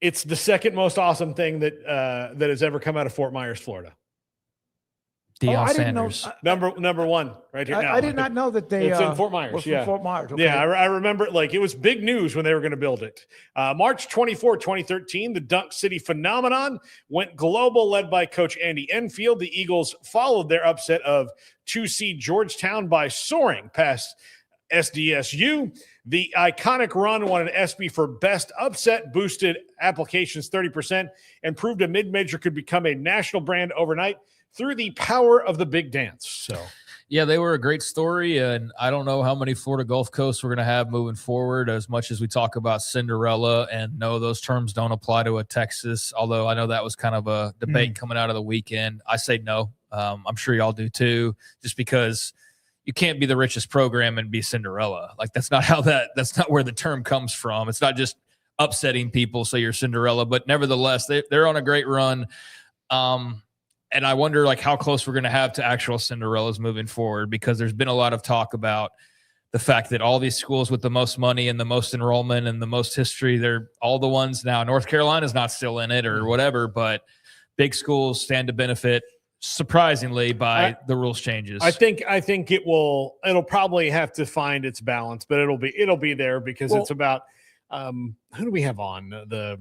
it's the second most awesome thing that has ever come out of Fort Myers, Florida. Deion Sanders. Number one right here. I did not know that they. It's in Fort Myers. Yeah, Fort Myers. Okay. Yeah, I remember. It was big news when they were going to build it. March 24, 2013, the Dunk City phenomenon went global, led by Coach Andy Enfield. The Eagles followed their upset of 2-seed Georgetown by soaring past SDSU. The iconic run won an ESPY for best upset, boosted applications 30%, and proved a mid-major could become a national brand overnight through the power of the big dance. So, yeah, they were a great story, and I don't know how many Florida Gulf Coasts we're going to have moving forward. As much as we talk about Cinderella, and no, those terms don't apply to a Texas, although I know that was kind of a debate coming out of the weekend. I say no. I'm sure y'all do too, just because you can't be the richest program and be Cinderella. Like, that's not where the term comes from. It's not just upsetting people, so you're Cinderella, but nevertheless, they're on a great run. And I wonder, how close we're going to have to actual Cinderellas moving forward, because there's been a lot of talk about the fact that all these schools with the most money and the most enrollment and the most history, they're all the ones now. North Carolina's not still in it or whatever, but big schools stand to benefit, surprisingly, by the rules changes. I think it'll probably have to find its balance, but it'll be there, because it's about who do we have on the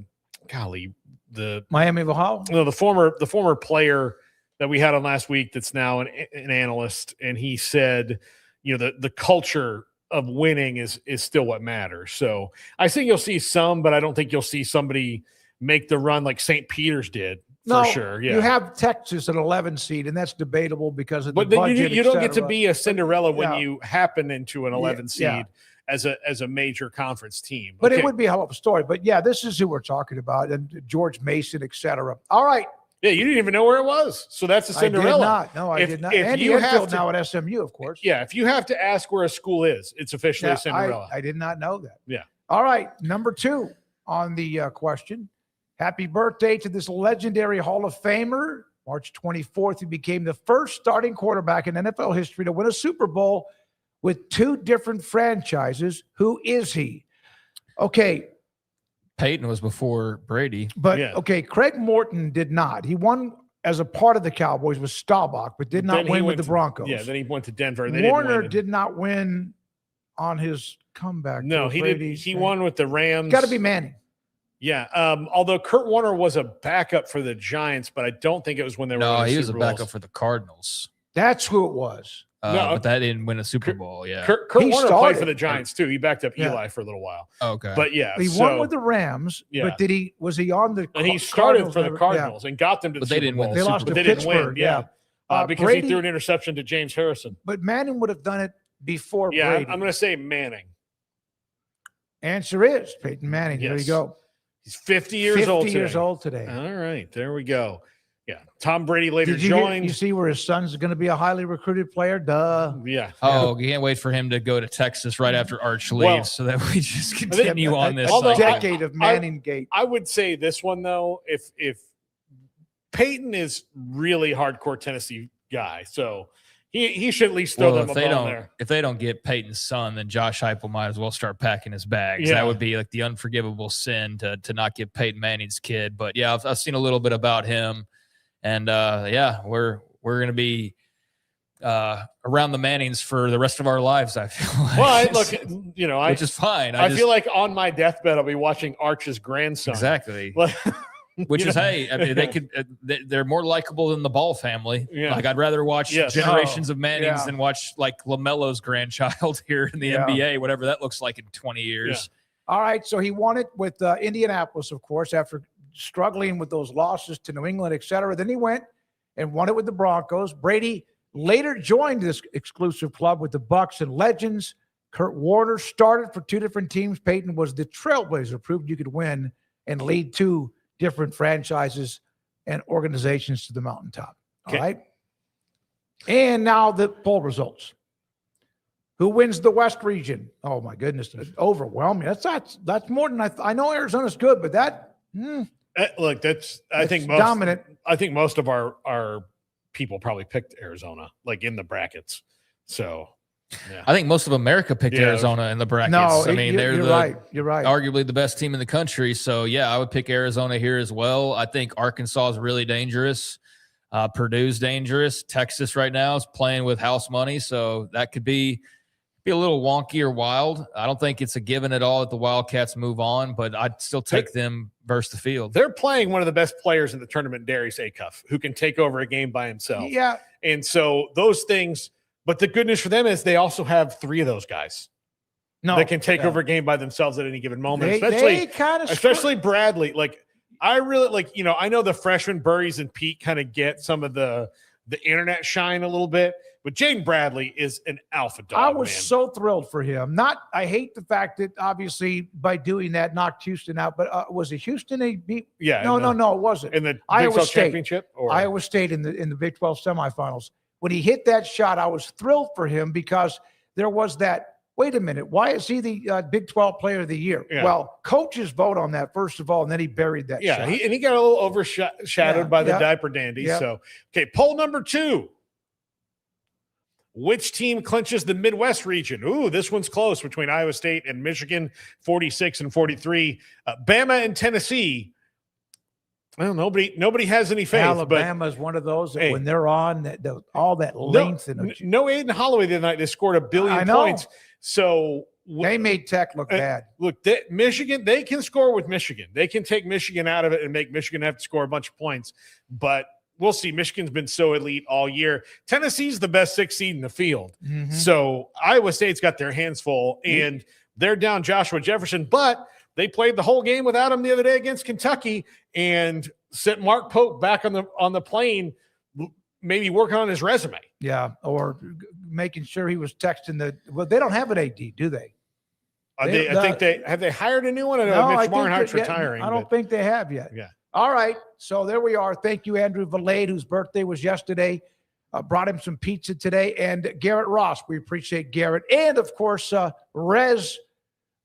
Miami of Ohio? No, the former player that we had on last week that's now an analyst, and he said, the culture of winning is still what matters. So I think you'll see some, but I don't think you'll see somebody make the run like St. Peter's did. For sure, yeah. You have Texas at 11 seed, and that's debatable because of the budget. But you don't get to cetera. be a Cinderella when you happen into an 11 seed. Yeah. As a major conference team. But it would be a hell of a story. But yeah, this is who we're talking about, and George Mason, et cetera. All right. Yeah, you didn't even know where it was. So that's a Cinderella. I did not. No, I did not. Andy Enfield now at SMU, of course. Yeah, if you have to ask where a school is, it's officially a Cinderella. I did not know that. Yeah. All right, number 2 on the question. Happy birthday to this legendary Hall of Famer. March 24th, he became the first starting quarterback in NFL history to win a Super Bowl with 2 different franchises. Who is he? Okay. Peyton was before Brady. But, okay, Craig Morton did not. He won as a part of the Cowboys with Staubach, but did not win with the Broncos. Then he went to Denver. Warner did not win on his comeback. No, he did. He won with the Rams. Got to be Manning. Yeah. Although Kurt Warner was a backup for the Giants, but I don't think it was when they were. No, he was a backup for the Cardinals. That's who it was. But that didn't win a Super Bowl. Yeah. Kurt Warner played for the Giants too. He backed up Eli for a little while. Okay. But yeah, he won with the Rams. Yeah. But was he on the? And he started for the Cardinals and got them to the Super didn't Bowl. win. They lost but to they didn't Pittsburgh. win. Yeah. Because Brady, he threw an interception to James Harrison. But Manning would have done it before Yeah, Brady. I'm going to say Manning. Answer is Peyton Manning. Yes. There you go. He's 50 years old. 50 years old today. All right, there we go. Yeah, Tom Brady later Did you joined. You see where his son's going to be a highly recruited player? Duh. Yeah. Oh, you can't wait for him to go to Texas right after Arch leaves, so that we just continue on this decade of Manning gate. I would say this one though, if Peyton is really hardcore Tennessee guy, so he should at least throw them a ball there. If they don't get Peyton's son, then Josh Heupel might as well start packing his bags. Yeah. That would be like the unforgivable sin to not get Peyton Manning's kid. But yeah, I've seen a little bit about him. And we're going to be around the Mannings for the rest of our lives, I feel like. Well, which is fine. I feel like on my deathbed, I'll be watching Arch's grandson. Exactly. Which is, hey, I mean, they could. They're more likable than the Ball family. Yeah. Like, I'd rather watch generations of Mannings than watch like LaMelo's grandchild here in the NBA, whatever that looks like in 20 years. All right, so he won it with Indianapolis, of course, after struggling with those losses to New England, et cetera. Then he went and won it with the Broncos. Brady later joined this exclusive club with the Bucks and Legends. Kurt Warner started for two different teams. Peyton was the trailblazer, proved you could win and lead two different franchises and organizations to the mountaintop. All right. And now the poll results. Who wins the West region? Oh my goodness, it's overwhelming. That's more than I know. Arizona's good, but that look, I think most dominant. I think most of our people probably picked Arizona, like in the brackets. So yeah. I think most of America picked Arizona in the brackets. No, I mean, they're right. You're right. Arguably the best team in the country. So yeah, I would pick Arizona here as well. I think Arkansas is really dangerous. Purdue's dangerous. Texas right now is playing with house money, so that could be a little wonky or wild. I don't think it's a given at all that the Wildcats move on, but I'd still take them versus the field. They're playing one of the best players in the tournament, Darius Acuff, who can take over a game by himself. Yeah. And so those things, but the good news for them is they also have three of those guys that can take over a game by themselves at any given moment, especially Bradley. Like, I really I know the freshmen Burries and Pete kind of get some of the internet shine a little bit, but Jaden Bradley is an alpha dog. I was so thrilled for him. I hate the fact that obviously by doing that knocked Houston out, but was it Houston they beat? Yeah. No, it wasn't. In the Iowa Big 12 State championship? Or? Iowa State in the Big 12 semifinals. When he hit that shot, I was thrilled for him because there was that, wait a minute, why is he the Big 12 player of the year? Yeah. Well, coaches vote on that, first of all, and then he buried that shot. He got a little overshadowed by the diaper dandy. Yeah. So, okay, poll number 2. Which team clinches the Midwest region? Ooh, this one's close between Iowa State and Michigan, 46 and 43. Bama and Tennessee. Well, nobody has any faith. Alabama is one of those that when they're on, all that length. No Aiden Holloway the other night. They scored 1 billion points. So they made Tech look bad. Look, Michigan, they can score with Michigan. They can take Michigan out of it and make Michigan have to score a bunch of points. But we'll see. Michigan's been so elite all year. Tennessee's the best 6 seed in the field. Mm-hmm. So Iowa State's got their hands full, and they're down Joshua Jefferson. But they played the whole game without him the other day against Kentucky and sent Mark Pope back on the plane, maybe working on his resume. Yeah, or making sure he was texting they don't have an AD, do they? I think they hired a new one. I know Mitch Barnhart's retiring. I don't think they have yet. Yeah. All right. So there we are. Thank you, Andrew Valade, whose birthday was yesterday. Brought him some pizza today. And Garrett Ross. We appreciate Garrett. And, of course, Rez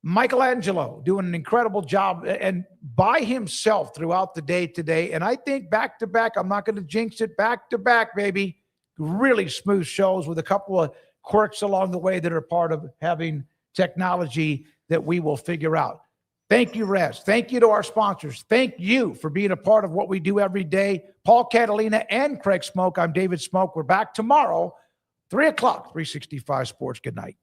Michelangelo doing an incredible job and by himself throughout the day today. And I think back-to-back, I'm not going to jinx it, back-to-back, baby. Really smooth shows with a couple of quirks along the way that are part of having technology that we will figure out. Thank you, Rez. Thank you to our sponsors. Thank you for being a part of what we do every day. Paul Catalina and Craig Smoak. I'm David Smoak. We're back tomorrow, 3 o'clock, 365 Sports. Good night.